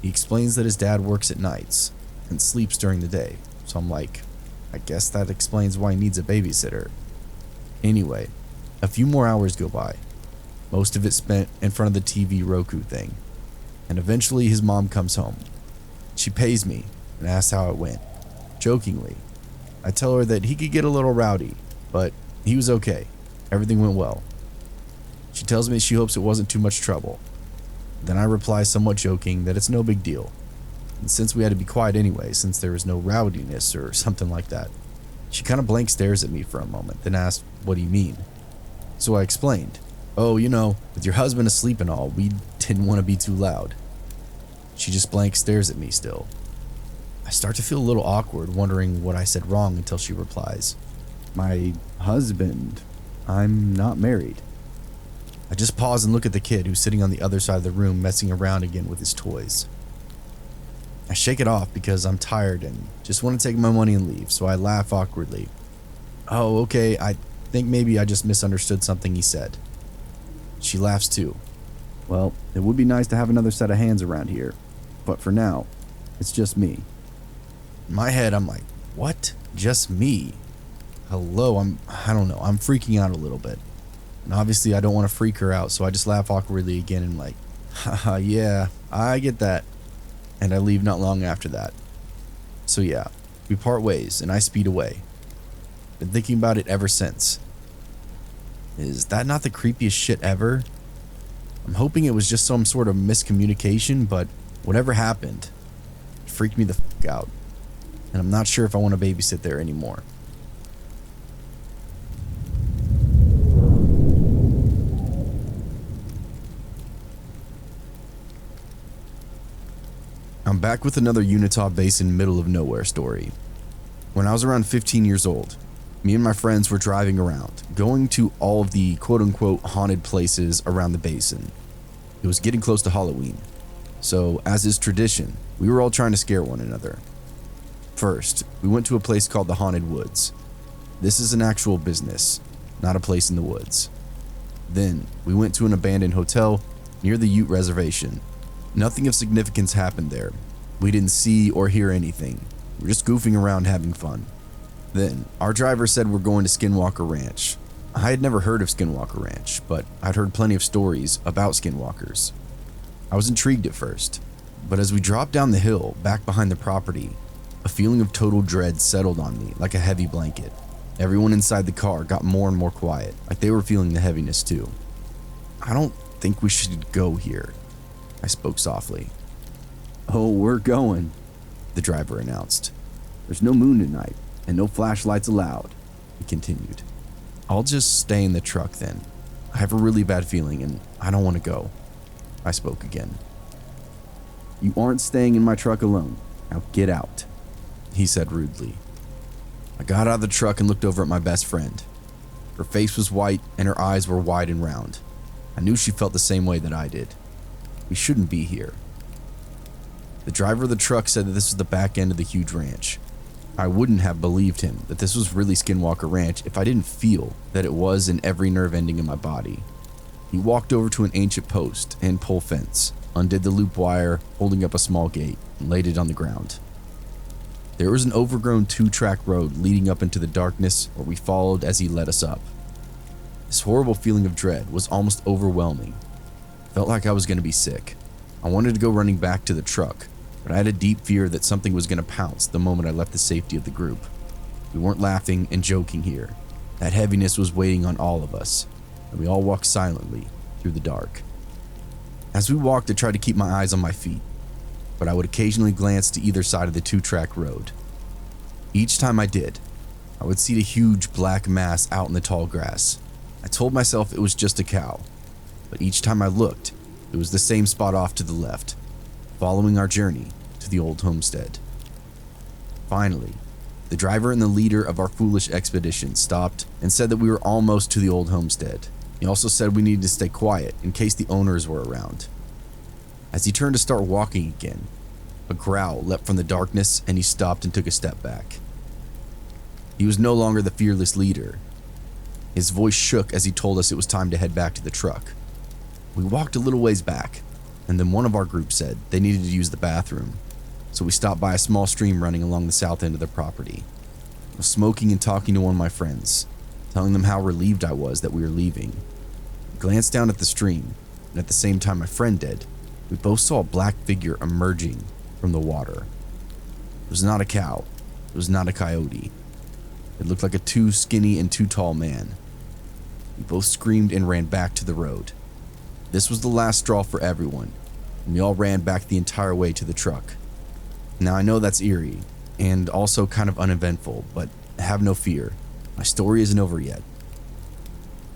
Speaker 1: He explains that his dad works at nights and sleeps during the day. So I'm like, I guess that explains why he needs a babysitter. Anyway, a few more hours go by. Most of it spent in front of the TV Roku thing. And eventually his mom comes home. She pays me and asks how it went. Jokingly, I tell her that he could get a little rowdy, but he was okay. Everything went well. She tells me she hopes it wasn't too much trouble. Then I reply somewhat joking that it's no big deal. And since we had to be quiet anyway, since there was no rowdiness or something like that, she kind of blank stares at me for a moment, then asked, what do you mean? So I explained, oh, you know, with your husband asleep and all, we didn't want to be too loud. She just blank stares at me still. I start to feel a little awkward, wondering what I said wrong until she replies, my husband, I'm not married. I just pause and look at the kid who's sitting on the other side of the room messing around again with his toys. I shake it off because I'm tired and just want to take my money and leave, so I laugh awkwardly. Oh, okay, I think maybe I just misunderstood something he said. She laughs too. Well, it would be nice to have another set of hands around here, but for now, it's just me. In my head, I'm like, what? Just me? Hello, I don't know, I'm freaking out a little bit. And obviously I don't want to freak her out, so I just laugh awkwardly again and like, haha, yeah, I get that. And I leave not long after that. So yeah, we part ways and I speed away. Been thinking about it ever since. Is that not the creepiest shit ever? I'm hoping it was just some sort of miscommunication, but whatever happened, it freaked me the fuck out. And I'm not sure if I want to babysit there anymore. I'm back with another Utah Basin middle of nowhere story. When I was around 15 years old, me and my friends were driving around, going to all of the quote-unquote haunted places around the basin. It was getting close to Halloween, so as is tradition, we were all trying to scare one another. First, we went to a place called the Haunted Woods. This is an actual business, not a place in the woods. Then, we went to an abandoned hotel near the Ute Reservation. Nothing of significance happened there. We didn't see or hear anything. We were just goofing around having fun. Then, our driver said we're going to Skinwalker Ranch. I had never heard of Skinwalker Ranch, but I'd heard plenty of stories about skinwalkers. I was intrigued at first, but as we dropped down the hill back behind the property, a feeling of total dread settled on me like a heavy blanket. Everyone inside the car got more and more quiet, like they were feeling the heaviness too. I don't think we should go here, I spoke softly. Oh, we're going, the driver announced. There's no moon tonight, and no flashlights allowed, he continued. I'll just stay in the truck then. I have a really bad feeling, and I don't want to go, I spoke again. You aren't staying in my truck alone. Now get out, he said rudely. I got out of the truck and looked over at my best friend. Her face was white, and her eyes were wide and round. I knew she felt the same way that I did. We shouldn't be here. The driver of the truck said that this was the back end of the huge ranch. I wouldn't have believed him that this was really Skinwalker Ranch if I didn't feel that it was in every nerve ending in my body. He walked over to an ancient post and pole fence, undid the loop wire, holding up a small gate, and laid it on the ground. There was an overgrown 2-track road leading up into the darkness where we followed as he led us up. This horrible feeling of dread was almost overwhelming. Felt like I was going to be sick. I wanted to go running back to the truck, but I had a deep fear that something was going to pounce the moment I left the safety of the group. We weren't laughing and joking here. That heaviness was weighing on all of us, and we all walked silently through the dark. As we walked, I tried to keep my eyes on my feet, but I would occasionally glance to either side of the 2-track road. Each time I did, I would see a huge black mass out in the tall grass. I told myself it was just a cow, but each time I looked, it was the same spot off to the left, following our journey to the old homestead. Finally, the driver and the leader of our foolish expedition stopped and said that we were almost to the old homestead. He also said we needed to stay quiet in case the owners were around. As he turned to start walking again, a growl leapt from the darkness and he stopped and took a step back. He was no longer the fearless leader. His voice shook as he told us it was time to head back to the truck. We walked a little ways back, and then one of our group said they needed to use the bathroom, so we stopped by a small stream running along the south end of the property. I was smoking and talking to one of my friends, telling them how relieved I was that we were leaving. I glanced down at the stream, and at the same time my friend did, we both saw a black figure emerging from the water. It was not a cow. It was not a coyote. It looked like a too skinny and too tall man. We both screamed and ran back to the road. This was the last straw for everyone, and we all ran back the entire way to the truck. Now I know that's eerie, and also kind of uneventful, but have no fear. My story isn't over yet.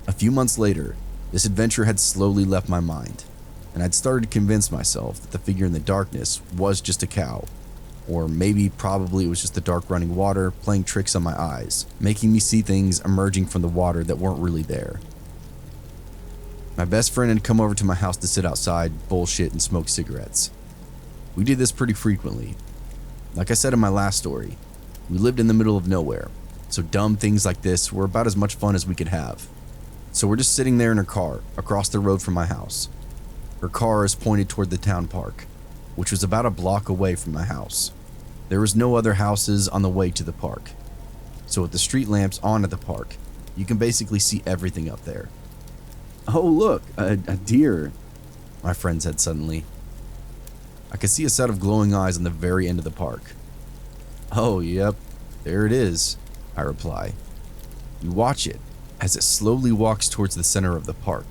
Speaker 1: A few months later, this adventure had slowly left my mind, and I'd started to convince myself that the figure in the darkness was just a cow. Or maybe probably it was just the dark running water playing tricks on my eyes, making me see things emerging from the water that weren't really there. My best friend had come over to my house to sit outside, bullshit, and smoke cigarettes. We did this pretty frequently. Like I said in my last story, we lived in the middle of nowhere, so dumb things like this were about as much fun as we could have. So we're just sitting there in her car, across the road from my house. Her car is pointed toward the town park, which was about a block away from my house. There was no other houses on the way to the park, so with the street lamps on at the park, you can basically see everything up there.
Speaker 3: Oh, look, a deer,
Speaker 1: my friend said suddenly. I could see a set of glowing eyes on the very end of the park. Oh, yep, there it is, I reply. We watch it as it slowly walks towards the center of the park.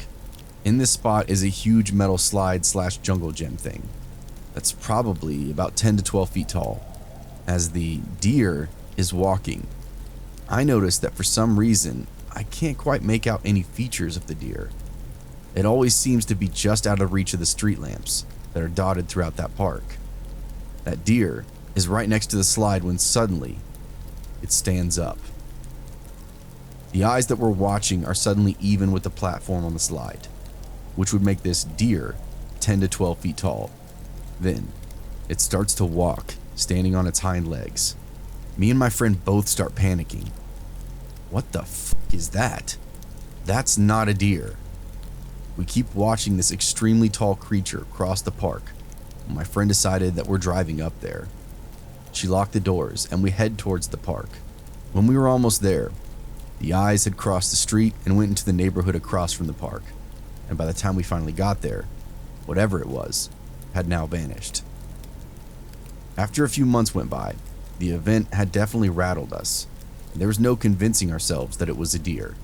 Speaker 1: In this spot is a huge metal slide/jungle gym thing that's probably about 10 to 12 feet tall. As the deer is walking, I notice that for some reason, I can't quite make out any features of the deer. It always seems to be just out of reach of the street lamps that are dotted throughout that park. That deer is right next to the slide when suddenly, it stands up. The eyes that we're watching are suddenly even with the platform on the slide, which would make this deer 10 to 12 feet tall. Then, it starts to walk, standing on its hind legs. Me and my friend both start panicking. What the f*** is that? That's not a deer. We keep watching this extremely tall creature cross the park. My friend decided that we're driving up there. She locked the doors and we head towards the park. When we were almost there, the eyes had crossed the street and went into the neighborhood across from the park. And by the time we finally got there, whatever it was, had now vanished. After a few months went by, the event had definitely rattled us. There was no convincing ourselves that it was a deer.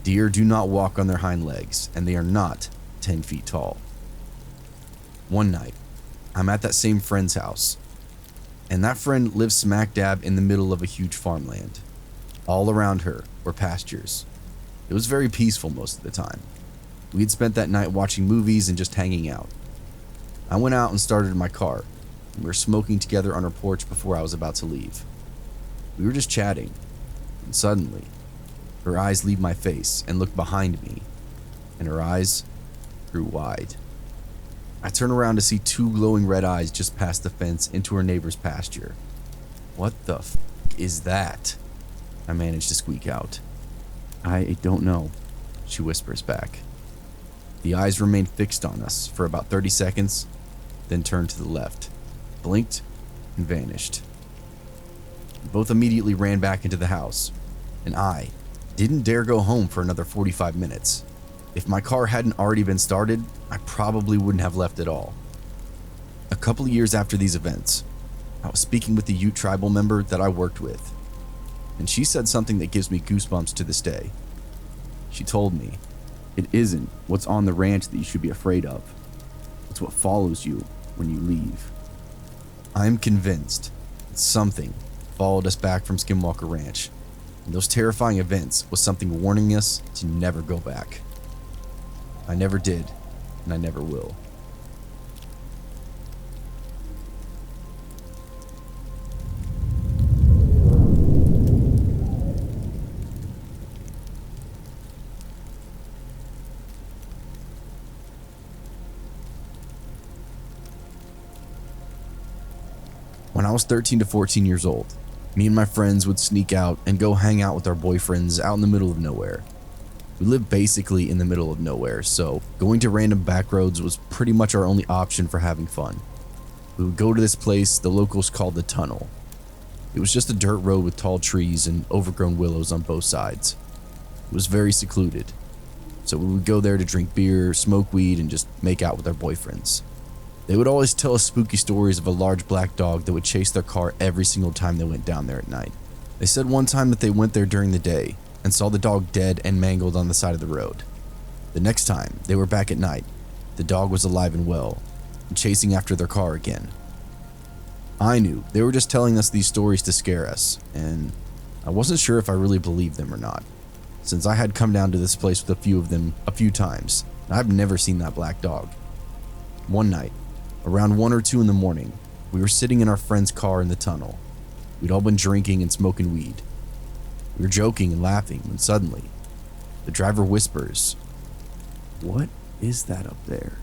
Speaker 1: Deer do not walk on their hind legs, and they are not 10 feet tall. One night, I'm at that same friend's house, and that friend lives smack dab in the middle of a huge farmland. All around her were pastures. It was very peaceful most of the time. We had spent that night watching movies and just hanging out. I went out and started my car, and we were smoking together on her porch before I was about to leave. We were just chatting, and suddenly, her eyes leave my face and look behind me, and her eyes grew wide. I turn around to see two glowing red eyes just past the fence into her neighbor's pasture. What the f*** is that? I managed to squeak out.
Speaker 3: I don't know,
Speaker 1: she whispers back. The eyes remained fixed on us for about 30 seconds, then turned to the left, blinked, and vanished. We both immediately ran back into the house, and I didn't dare go home for another 45 minutes. If my car hadn't already been started, I probably wouldn't have left at all. A couple of years after these events, I was speaking with the Ute tribal member that I worked with, and she said something that gives me goosebumps to this day. She told me,
Speaker 3: It isn't what's on the ranch that you should be afraid of. It's what follows you when you leave.
Speaker 1: I am convinced that something followed us back from Skinwalker Ranch, and those terrifying events was something warning us to never go back. I never did, and I never will. When I was 13 to 14 years old, me and my friends would sneak out and go hang out with our boyfriends out in the middle of nowhere. We lived basically in the middle of nowhere, so going to random back roads was pretty much our only option for having fun. We would go to this place the locals called the tunnel. It was just a dirt road with tall trees and overgrown willows on both sides. It was very secluded, so we would go there to drink beer, smoke weed, and just make out with our boyfriends. They would always tell us spooky stories of a large black dog that would chase their car every single time they went down there at night. They said one time that they went there during the day and saw the dog dead and mangled on the side of the road. The next time they were back at night, the dog was alive and well, and chasing after their car again. I knew they were just telling us these stories to scare us, and I wasn't sure if I really believed them or not, since I had come down to this place with a few of them a few times, and I've never seen that black dog. One night, around 1 or 2 in the morning, we were sitting in our friend's car in the tunnel. We'd all been drinking and smoking weed. We were joking and laughing when suddenly, the driver whispers,
Speaker 3: What is that up there?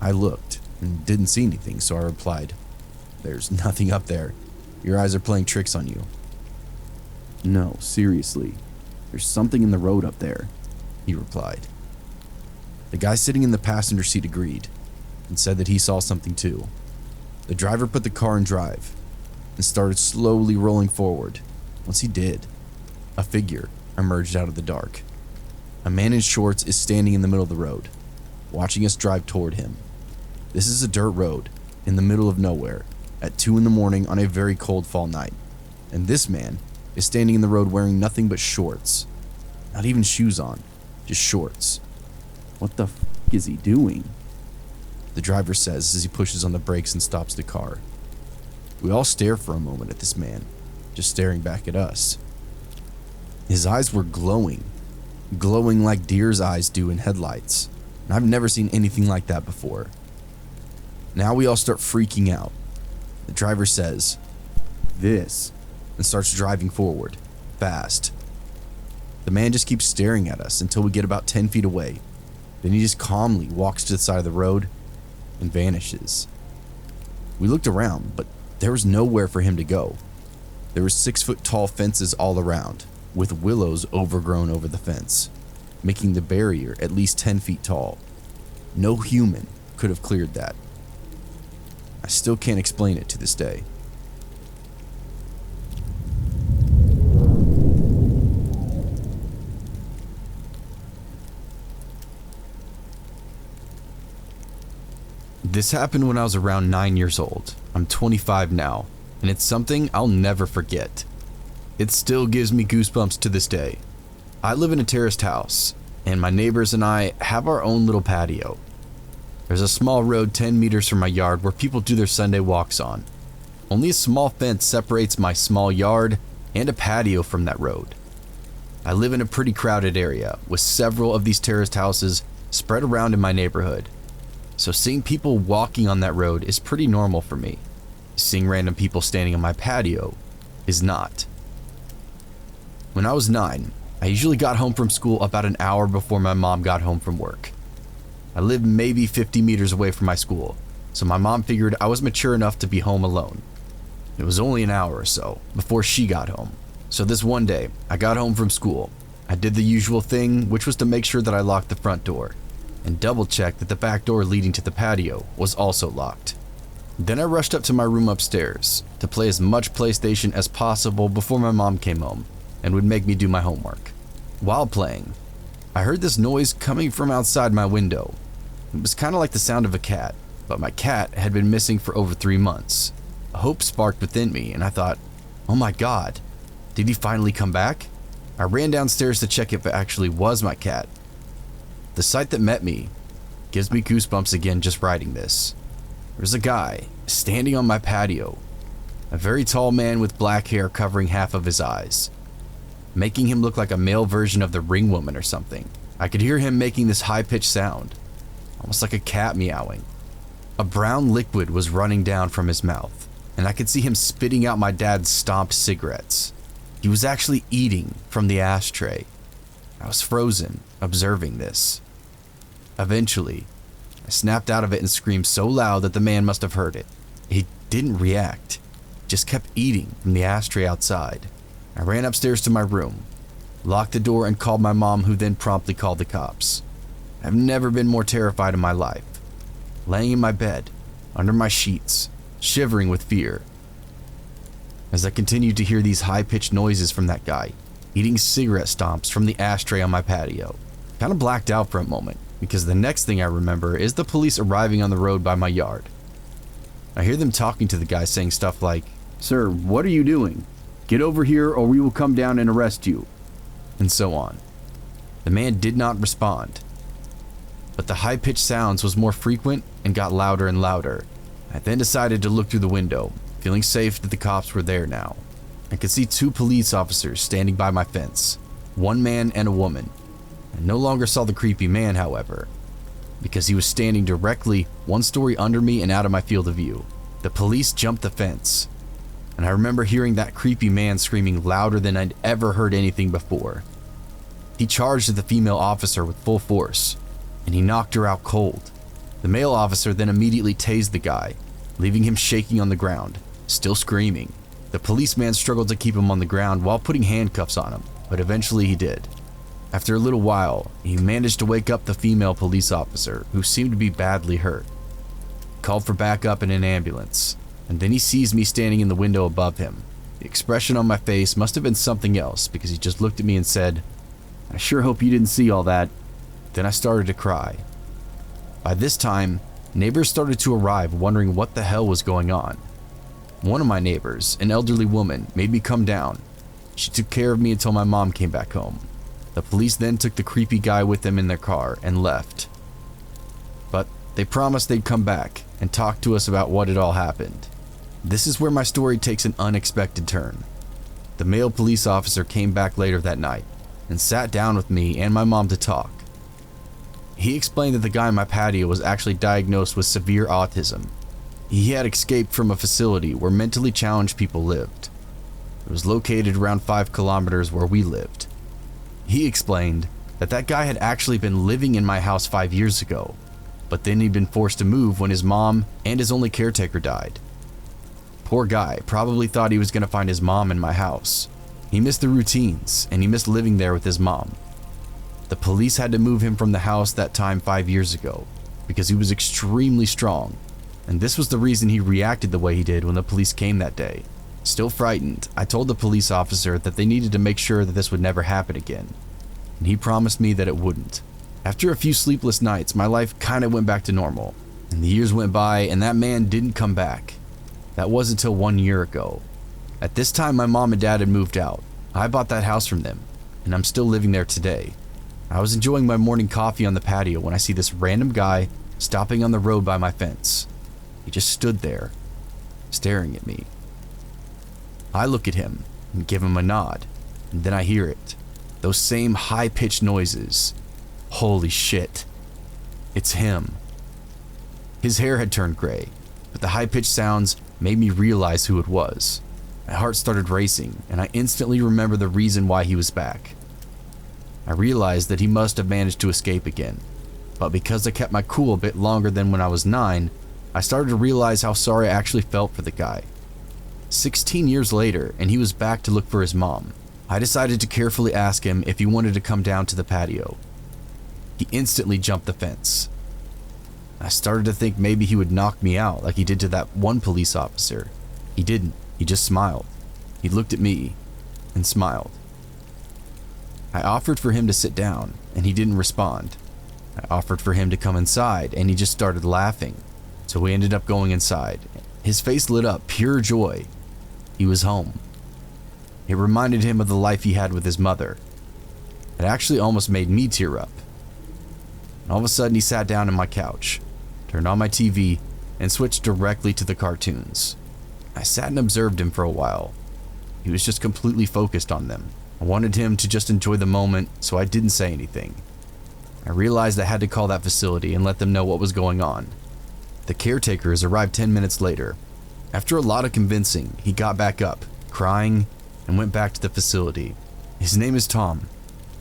Speaker 1: I looked and didn't see anything, so I replied, There's nothing up there. Your eyes are playing tricks on you.
Speaker 3: No, seriously. There's something in the road up there,
Speaker 1: he replied. The guy sitting in the passenger seat agreed and said that he saw something too. The driver put the car in drive and started slowly rolling forward. Once he did, a figure emerged out of the dark. A man in shorts is standing in the middle of the road, watching us drive toward him. This is a dirt road in the middle of nowhere at 2 in the morning on a very cold fall night, and this man is standing in the road wearing nothing but shorts. Not even shoes on, just shorts.
Speaker 3: What the f is he doing?
Speaker 1: The driver says as he pushes on the brakes and stops the car. We all stare for a moment at this man, just staring back at us. His eyes were glowing like deer's eyes do in headlights, and I've never seen anything like that before. Now we all start freaking out. The driver says,
Speaker 3: This,
Speaker 1: and starts driving forward, fast. The man just keeps staring at us until we get about 10 feet away. Then he just calmly walks to the side of the road and vanishes. We looked around, but there was nowhere for him to go. There were 6-foot tall fences all around, with willows overgrown over the fence, making the barrier at least 10 feet tall. No human could have cleared that. I still can't explain it to this day. This happened when I was around 9 years old. I'm 25 now, and it's something I'll never forget. It still gives me goosebumps to this day. I live in a terraced house, and my neighbors and I have our own little patio. There's a small road 10 meters from my yard where people do their Sunday walks on. Only a small fence separates my small yard and a patio from that road. I live in a pretty crowded area with several of these terraced houses spread around in my neighborhood. So seeing people walking on that road is pretty normal for me. Seeing random people standing on my patio is not. When I was 9, I usually got home from school about an hour before my mom got home from work. I lived maybe 50 meters away from my school, so my mom figured I was mature enough to be home alone. It was only an hour or so before she got home. So this one day, I got home from school. I did the usual thing, which was to make sure that I locked the front door and double check that the back door leading to the patio was also locked. Then I rushed up to my room upstairs to play as much PlayStation as possible before my mom came home and would make me do my homework. While playing, I heard this noise coming from outside my window. It was kind of like the sound of a cat, but my cat had been missing for over 3 months. A hope sparked within me, and I thought, oh my god, did he finally come back? I ran downstairs to check if it actually was my cat. The sight that met me gives me goosebumps again just writing this. There's a guy standing on my patio, a very tall man with black hair covering half of his eyes, making him look like a male version of the Ring Woman or something. I could hear him making this high-pitched sound, almost like a cat meowing. A brown liquid was running down from his mouth, and I could see him spitting out my dad's stomped cigarettes. He was actually eating from the ashtray. I was frozen, observing this. Eventually, I snapped out of it and screamed so loud that the man must have heard it. He didn't react, just kept eating from the ashtray outside. I ran upstairs to my room, locked the door, and called my mom, who then promptly called the cops. I've never been more terrified in my life. Laying in my bed, under my sheets, shivering with fear, as I continued to hear these high-pitched noises from that guy, eating cigarette stomps from the ashtray on my patio. Kind of blacked out for a moment, because the next thing I remember is the police arriving on the road by my yard. I hear them talking to the guy, saying stuff like,
Speaker 3: "Sir, what are you doing? Get over here or we will come down and arrest you,"
Speaker 1: and so on. The man did not respond, but the high-pitched sounds was more frequent and got louder and louder. I then decided to look through the window, feeling safe that the cops were there now. I could see 2 police officers standing by my fence, one man and a woman. I no longer saw the creepy man, however, because he was standing directly 1 story under me and out of my field of view. The police jumped the fence, and I remember hearing that creepy man screaming louder than I'd ever heard anything before. He charged at the female officer with full force, and he knocked her out cold. The male officer then immediately tased the guy, leaving him shaking on the ground, still screaming. The policeman struggled to keep him on the ground while putting handcuffs on him, but eventually he did. After a little while, he managed to wake up the female police officer, who seemed to be badly hurt. Called for backup and an ambulance, and then he sees me standing in the window above him. The expression on my face must have been something else, because he just looked at me and said,
Speaker 3: "I sure hope you didn't see all that."
Speaker 1: Then I started to cry. By this time, neighbors started to arrive, wondering what the hell was going on. One of my neighbors, an elderly woman, made me come down. She took care of me until my mom came back home. The police then took the creepy guy with them in their car and left. But they promised they'd come back and talk to us about what had all happened. This is where my story takes an unexpected turn. The male police officer came back later that night and sat down with me and my mom to talk. He explained that the guy on my patio was actually diagnosed with severe autism. He had escaped from a facility where mentally challenged people lived. It was located around 5 kilometers where we lived. He explained that that guy had actually been living in my house 5 years ago, but then he'd been forced to move when his mom and his only caretaker died. Poor guy probably thought he was going to find his mom in my house. He missed the routines, and he missed living there with his mom. The police had to move him from the house that time 5 years ago because he was extremely strong, and this was the reason he reacted the way he did when the police came that day. Still frightened, I told the police officer that they needed to make sure that this would never happen again, and he promised me that it wouldn't. After a few sleepless nights, my life kind of went back to normal, and the years went by and that man didn't come back. That was until 1 year ago. At this time, my mom and dad had moved out. I bought that house from them, and I'm still living there today. I was enjoying my morning coffee on the patio when I see this random guy stopping on the road by my fence. He just stood there, staring at me. I look at him and give him a nod, and then I hear it. Those same high-pitched noises. Holy shit. It's him. His hair had turned gray, but the high-pitched sounds made me realize who it was. My heart started racing, and I instantly remember the reason why he was back. I realized that he must have managed to escape again, but because I kept my cool a bit longer than when I was 9, I started to realize how sorry I actually felt for the guy. 16 years later, and he was back to look for his mom. I decided to carefully ask him if he wanted to come down to the patio. He instantly jumped the fence. I started to think maybe he would knock me out like he did to that one police officer. He didn't. He just smiled. He looked at me and smiled. I offered for him to sit down, and he didn't respond. I offered for him to come inside, and he just started laughing. So we ended up going inside. His face lit up, pure joy. He was home. It reminded him of the life he had with his mother. It actually almost made me tear up. And all of a sudden, he sat down on my couch, turned on my TV, and switched directly to the cartoons. I sat and observed him for a while. He was just completely focused on them. I wanted him to just enjoy the moment, so I didn't say anything. I realized I had to call that facility and let them know what was going on. The caretakers arrived 10 minutes later. After a lot of convincing, he got back up, crying, and went back to the facility. His name is Tom,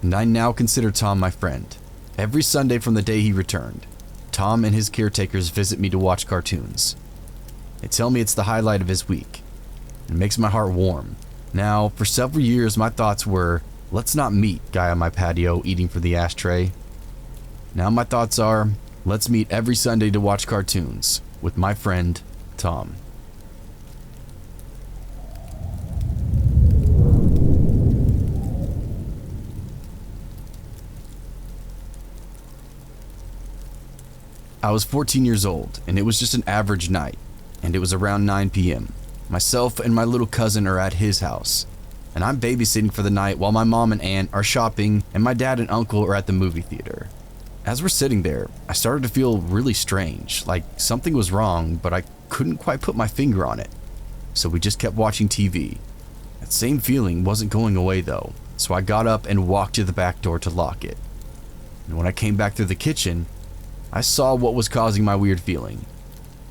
Speaker 1: and I now consider Tom my friend. Every Sunday from the day he returned, Tom and his caretakers visit me to watch cartoons. They tell me it's the highlight of his week. It makes my heart warm. Now, for several years, my thoughts were, let's not meet guy on my patio eating from the ashtray. Now my thoughts are, let's meet every Sunday to watch cartoons with my friend, Tom. I was 14 years old, and it was just an average night, and it was around 9 p.m. Myself and my little cousin are at his house, and I'm babysitting for the night while my mom and aunt are shopping and my dad and uncle are at the movie theater. As we're sitting there, I started to feel really strange, like something was wrong, but I couldn't quite put my finger on it. So we just kept watching TV. That same feeling wasn't going away though, so I got up and walked to the back door to lock it. And when I came back through the kitchen, I saw what was causing my weird feeling.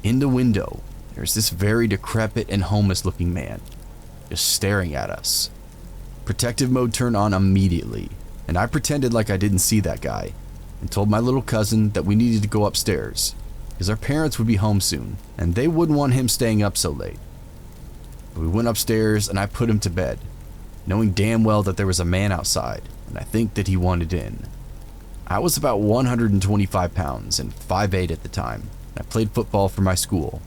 Speaker 1: In the window, there's this very decrepit and homeless looking man, just staring at us. Protective mode turned on immediately, and I pretended like I didn't see that guy, and told my little cousin that we needed to go upstairs, because our parents would be home soon, and they wouldn't want him staying up so late. We went upstairs and I put him to bed, knowing damn well that there was a man outside, and I think that he wanted in. I was about 125 pounds and 5'8" at the time, and I played football for my school.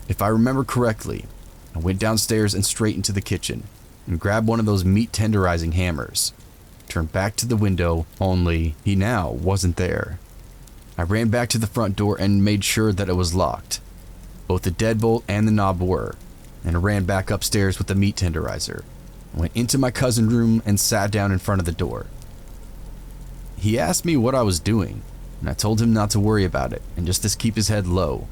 Speaker 1: If I remember correctly, I went downstairs and straight into the kitchen and grabbed one of those meat tenderizing hammers. Turned back to the window, only he now wasn't there. I ran back to the front door and made sure that it was locked. Both the deadbolt and the knob were, and I ran back upstairs with the meat tenderizer. I went into my cousin's room and sat down in front of the door. He asked me what I was doing, and I told him not to worry about it and just to keep his head low.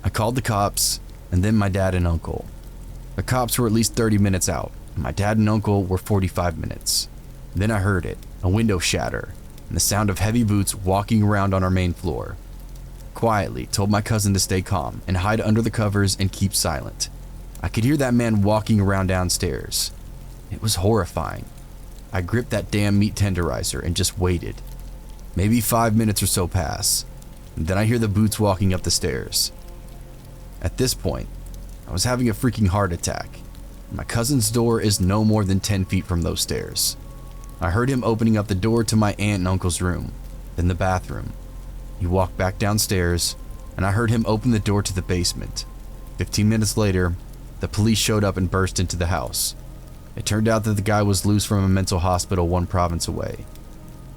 Speaker 1: I called the cops, and then my dad and uncle. The cops were at least 30 minutes out, and my dad and uncle were 45 minutes. Then I heard it, a window shatter, and the sound of heavy boots walking around on our main floor. Quietly told my cousin to stay calm and hide under the covers and keep silent. I could hear that man walking around downstairs. It was horrifying. I gripped that damn meat tenderizer and just waited. Maybe 5 minutes or so pass, and then I hear the boots walking up the stairs. At this point, I was having a freaking heart attack. My cousin's door is no more than 10 feet from those stairs. I heard him opening up the door to my aunt and uncle's room, then the bathroom. He walked back downstairs, and I heard him open the door to the basement. 15 minutes later, the police showed up and burst into the house. It turned out that the guy was loose from a mental hospital 1 province away.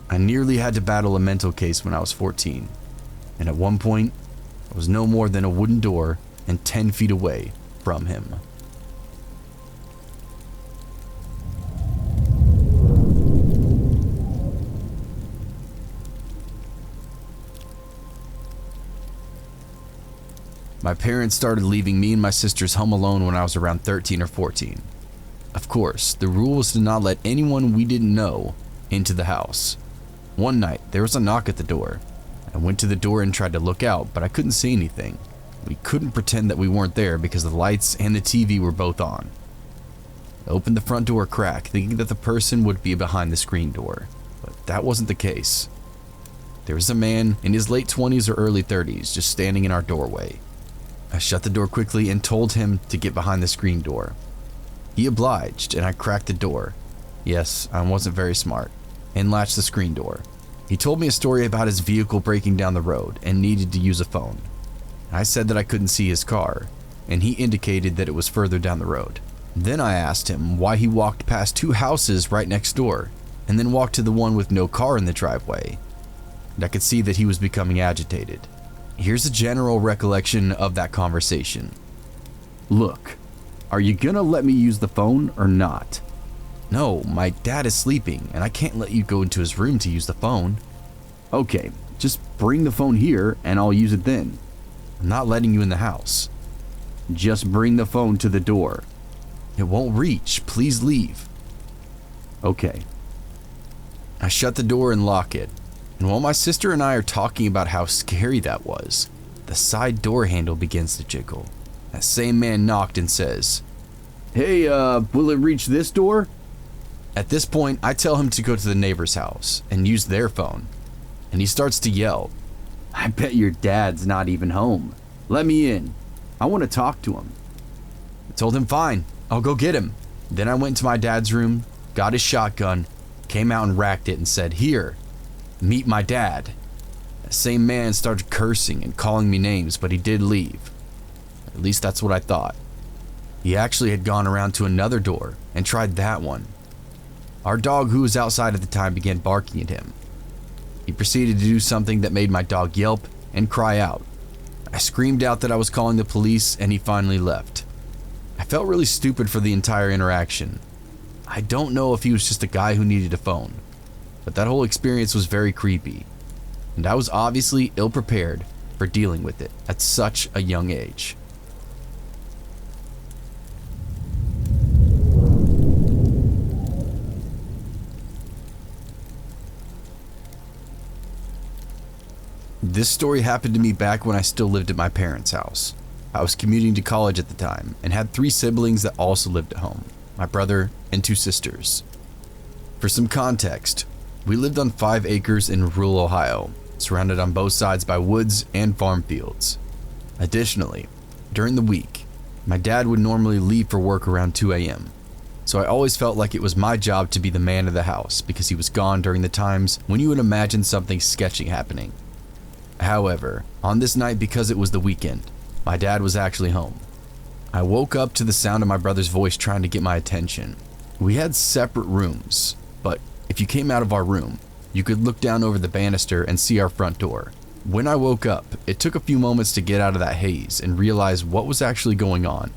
Speaker 1: I nearly had to battle a mental case when I was 14, and at one point, I was no more than a wooden door and 10 feet away from him. My parents started leaving me and my sisters home alone when I was around 13 or 14. Of course, the rule was to not let anyone we didn't know into the house. One night, there was a knock at the door. I went to the door and tried to look out, but I couldn't see anything. We couldn't pretend that we weren't there because the lights and the TV were both on. I opened the front door a crack, thinking that the person would be behind the screen door, but that wasn't the case. There was a man in his late 20s or early 30s just standing in our doorway. I shut the door quickly and told him to get behind the screen door. He obliged, and I cracked the door. Yes, I wasn't very smart, and latched the screen door. He told me a story about his vehicle breaking down the road and needed to use a phone. I said that I couldn't see his car, and he indicated that it was further down the road. Then I asked him why he walked past 2 houses right next door and then walked to the one with no car in the driveway. And I could see that he was becoming agitated. Here's a general recollection of that conversation.
Speaker 3: Look, are you gonna let me use the phone or not?
Speaker 1: No, my dad is sleeping and I can't let you go into his room to use the phone.
Speaker 3: Okay, just bring the phone here and I'll use it then.
Speaker 1: I'm not letting you in the house.
Speaker 3: Just bring the phone to the door.
Speaker 1: It won't reach. Please leave.
Speaker 3: Okay.
Speaker 1: I shut the door and lock it. And while my sister and I are talking about how scary that was, the side door handle begins to jiggle. That same man knocked and says,
Speaker 3: Hey, will it reach this door?
Speaker 1: At this point, I tell him to go to the neighbor's house and use their phone. And he starts to yell,
Speaker 3: I bet your dad's not even home. Let me in. I want to talk to him.
Speaker 1: I told him, fine, I'll go get him. Then I went to my dad's room, got his shotgun, came out and racked it and said, here, meet my dad. The same man started cursing and calling me names, but he did leave. At least that's what I thought. He actually had gone around to another door and tried that one. Our dog, who was outside at the time, began barking at him. He proceeded to do something that made my dog yelp and cry out. I screamed out that I was calling the police and he finally left. I felt really stupid for the entire interaction. I don't know if he was just a guy who needed a phone, but that whole experience was very creepy, and I was obviously ill-prepared for dealing with it at such a young age. This story happened to me back when I still lived at my parents' house. I was commuting to college at the time and had 3 siblings that also lived at home, my brother and 2 sisters. For some context, we lived on 5 acres in rural Ohio, surrounded on both sides by woods and farm fields. Additionally, during the week, my dad would normally leave for work around 2 a.m., so I always felt like it was my job to be the man of the house because he was gone during the times when you would imagine something sketchy happening. However, on this night, because it was the weekend, my dad was actually home. I woke up to the sound of my brother's voice trying to get my attention. We had separate rooms, but if you came out of our room, you could look down over the banister and see our front door. When I woke up, it took a few moments to get out of that haze and realize what was actually going on.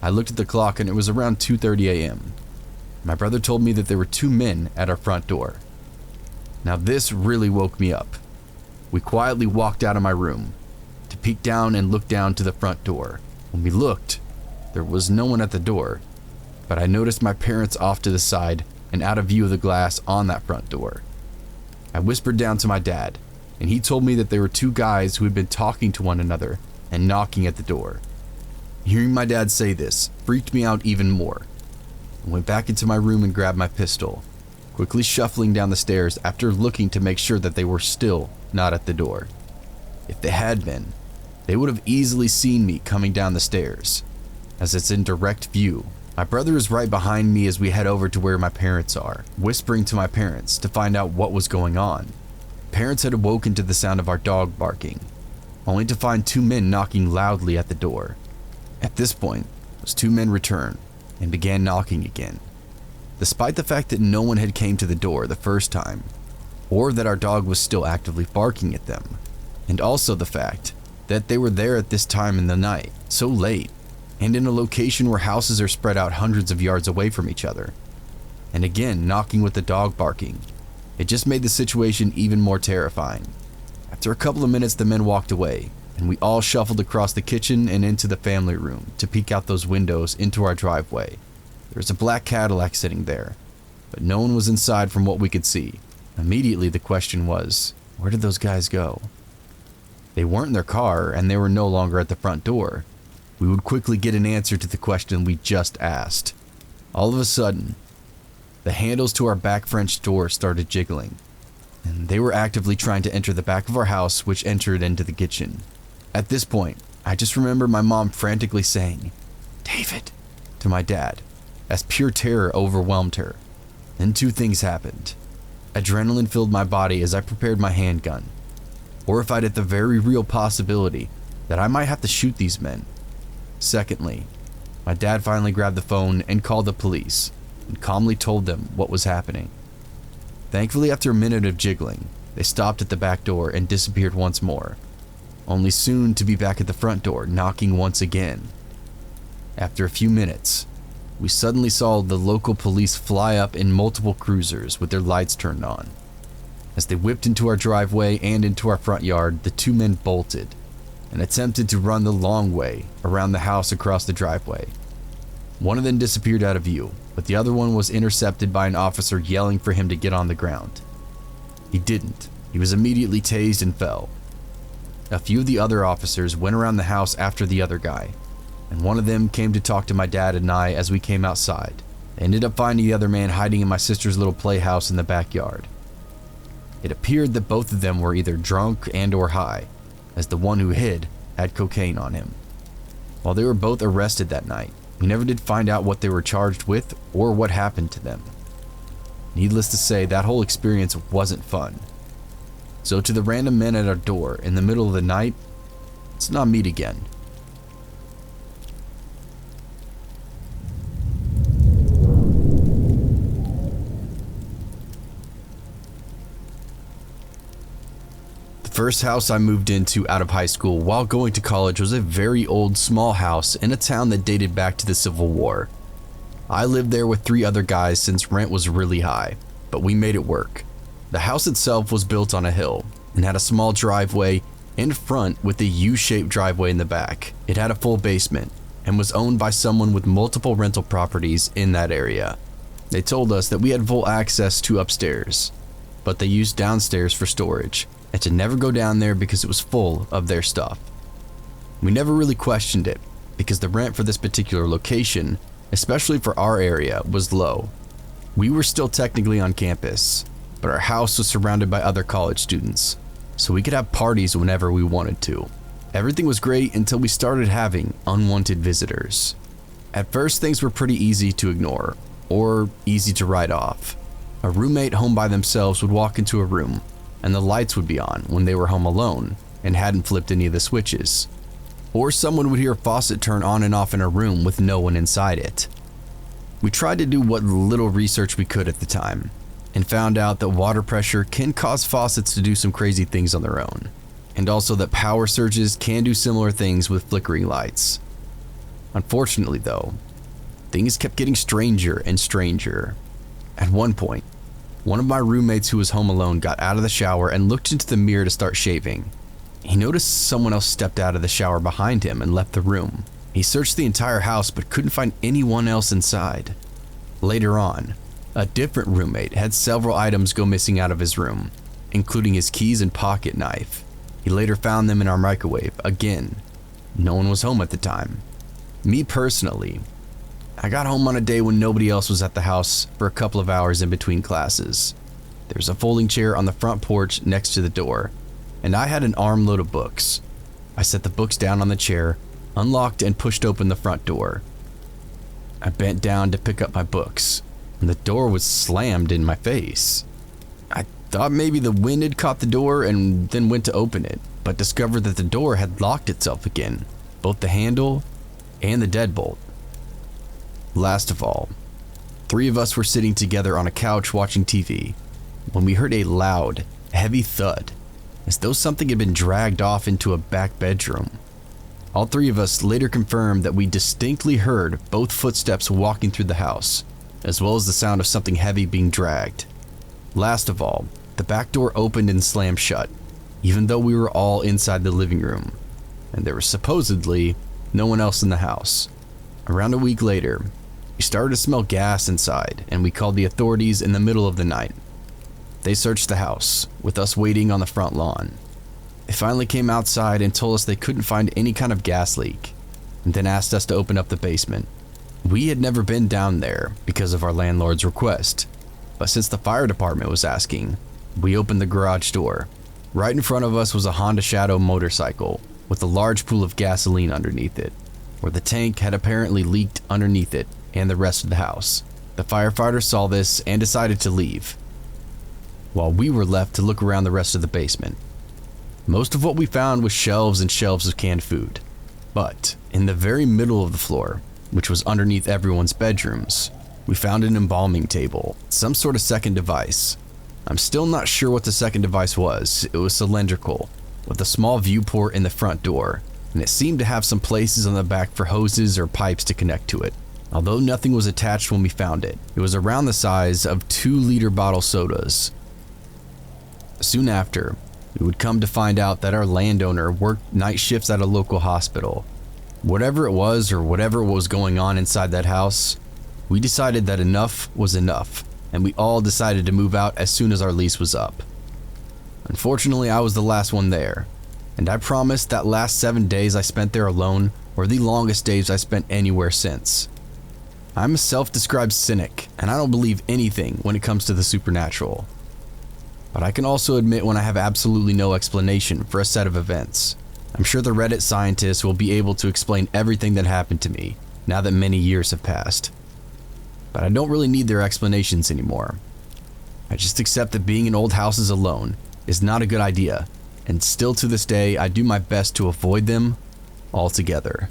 Speaker 1: I looked at the clock and it was around 2:30 a.m. My brother told me that there were 2 men at our front door. Now this really woke me up. We quietly walked out of my room to peek down and look down to the front door. When we looked, there was no one at the door, but I noticed my parents off to the side and out of view of the glass on that front door. I whispered down to my dad, and he told me that there were 2 guys who had been talking to one another and knocking at the door. Hearing my dad say this freaked me out even more. I went back into my room and grabbed my pistol, quickly shuffling down the stairs after looking to make sure that they were still not at the door. If they had been, they would have easily seen me coming down the stairs, as it's in direct view. My brother is right behind me as we head over to where my parents are, whispering to my parents to find out what was going on. Parents had awoken to the sound of our dog barking, only to find 2 men knocking loudly at the door. At this point, those 2 men returned and began knocking again. Despite the fact that no one had came to the door the first time, or that our dog was still actively barking at them, and also the fact that they were there at this time in the night, so late, and in a location where houses are spread out hundreds of yards away from each other. And again, knocking with the dog barking. It just made the situation even more terrifying. After a couple of minutes, the men walked away, and we all shuffled across the kitchen and into the family room to peek out those windows into our driveway. There was a black Cadillac sitting there, but no one was inside from what we could see. Immediately the question was, where did those guys go? They weren't in their car and they were no longer at the front door. We would quickly get an answer to the question we just asked. All of a sudden, the handles to our back French door started jiggling, and they were actively trying to enter the back of our house, which entered into the kitchen. At this point, I just remember my mom frantically saying, "David," to my dad, as pure terror overwhelmed her. Then 2 things happened. Adrenaline filled my body as I prepared my handgun, horrified at the very real possibility that I might have to shoot these men. Secondly, my dad finally grabbed the phone and called the police and calmly told them what was happening. Thankfully, after a minute of jiggling, they stopped at the back door and disappeared once more, only soon to be back at the front door, knocking once again. After a few minutes, we suddenly saw the local police fly up in multiple cruisers with their lights turned on. As they whipped into our driveway and into our front yard, the two men bolted and attempted to run the long way around the house across the driveway. One of them disappeared out of view, but the other one was intercepted by an officer yelling for him to get on the ground. He didn't. He was immediately tased and fell. A few of the other officers went around the house after the other guy, and one of them came to talk to my dad and I as we came outside. They ended up finding the other man hiding in my sister's little playhouse in the backyard. It appeared that both of them were either drunk and or high, as the one who hid had cocaine on him. While they were both arrested that night, we never did find out what they were charged with or what happened to them. Needless to say, that whole experience wasn't fun. So to the random men at our door in the middle of the night, let's not meet again. The first house I moved into out of high school while going to college was a very old small house in a town that dated back to the Civil War. I lived there with 3 other guys since rent was really high, but we made it work. The house itself was built on a hill and had a small driveway in front with a U-shaped driveway in the back. It had a full basement and was owned by someone with multiple rental properties in that area. They told us that we had full access to upstairs, but they used downstairs for storage and to never go down there because it was full of their stuff. We never really questioned it because the rent for this particular location, especially for our area, was low. We were still technically on campus, but our house was surrounded by other college students, so we could have parties whenever we wanted to. Everything was great until we started having unwanted visitors. At first, things were pretty easy to ignore, or easy to write off. A roommate home by themselves would walk into a room, and the lights would be on when they were home alone and hadn't flipped any of the switches. Or someone would hear a faucet turn on and off in a room with no one inside it. We tried to do what little research we could at the time, and found out that water pressure can cause faucets to do some crazy things on their own, and also that power surges can do similar things with flickering lights. Unfortunately though, things kept getting stranger and stranger. At one point, one of my roommates who was home alone got out of the shower and looked into the mirror to start shaving. He noticed someone else stepped out of the shower behind him and left the room. He searched the entire house but couldn't find anyone else inside. Later on, a different roommate had several items go missing out of his room, including his keys and pocket knife. He later found them in our microwave. Again, no one was home at the time. Me personally, I got home on a day when nobody else was at the house for a couple of hours in between classes. There was a folding chair on the front porch next to the door, and I had an armload of books. I set the books down on the chair, unlocked and pushed open the front door. I bent down to pick up my books, and the door was slammed in my face. I thought maybe the wind had caught the door and then went to open it, but discovered that the door had locked itself again, both the handle and the deadbolt. Last of all, 3 of us were sitting together on a couch watching TV when we heard a loud, heavy thud, as though something had been dragged off into a back bedroom. All 3 of us later confirmed that we distinctly heard both footsteps walking through the house, as well as the sound of something heavy being dragged. Last of all, the back door opened and slammed shut, even though we were all inside the living room, and there was supposedly no one else in the house. Around a week later, we started to smell gas inside, and we called the authorities in the middle of the night. They searched the house, with us waiting on the front lawn. They finally came outside and told us they couldn't find any kind of gas leak, and then asked us to open up the basement. We had never been down there because of our landlord's request, but since the fire department was asking, we opened the garage door. Right in front of us was a Honda Shadow motorcycle with a large pool of gasoline underneath it, where the tank had apparently leaked underneath it and the rest of the house. The firefighters saw this and decided to leave. while we were left to look around the rest of the basement. Most of what we found was shelves and shelves of canned food, but in the very middle of the floor, which was underneath everyone's bedrooms, we found an embalming table, some sort of second device. I'm still not sure what the second device was. It was cylindrical, with a small viewport in the front door, and it seemed to have some places on the back for hoses or pipes to connect to it. Although nothing was attached when we found it, it was around the size of 2-liter bottle sodas. Soon after, we would come to find out that our landowner worked night shifts at a local hospital. Whatever it was or whatever was going on inside that house, we decided that enough was enough, and we all decided to move out as soon as our lease was up. Unfortunately, I was the last one there, and I promised that last 7 days I spent there alone were the longest days I spent anywhere since. I'm a self-described cynic, and I don't believe anything when it comes to the supernatural. But I can also admit when I have absolutely no explanation for a set of events. I'm sure the Reddit scientists will be able to explain everything that happened to me now that many years have passed. But I don't really need their explanations anymore. I just accept that being in old houses alone is not a good idea, and still to this day I do my best to avoid them altogether.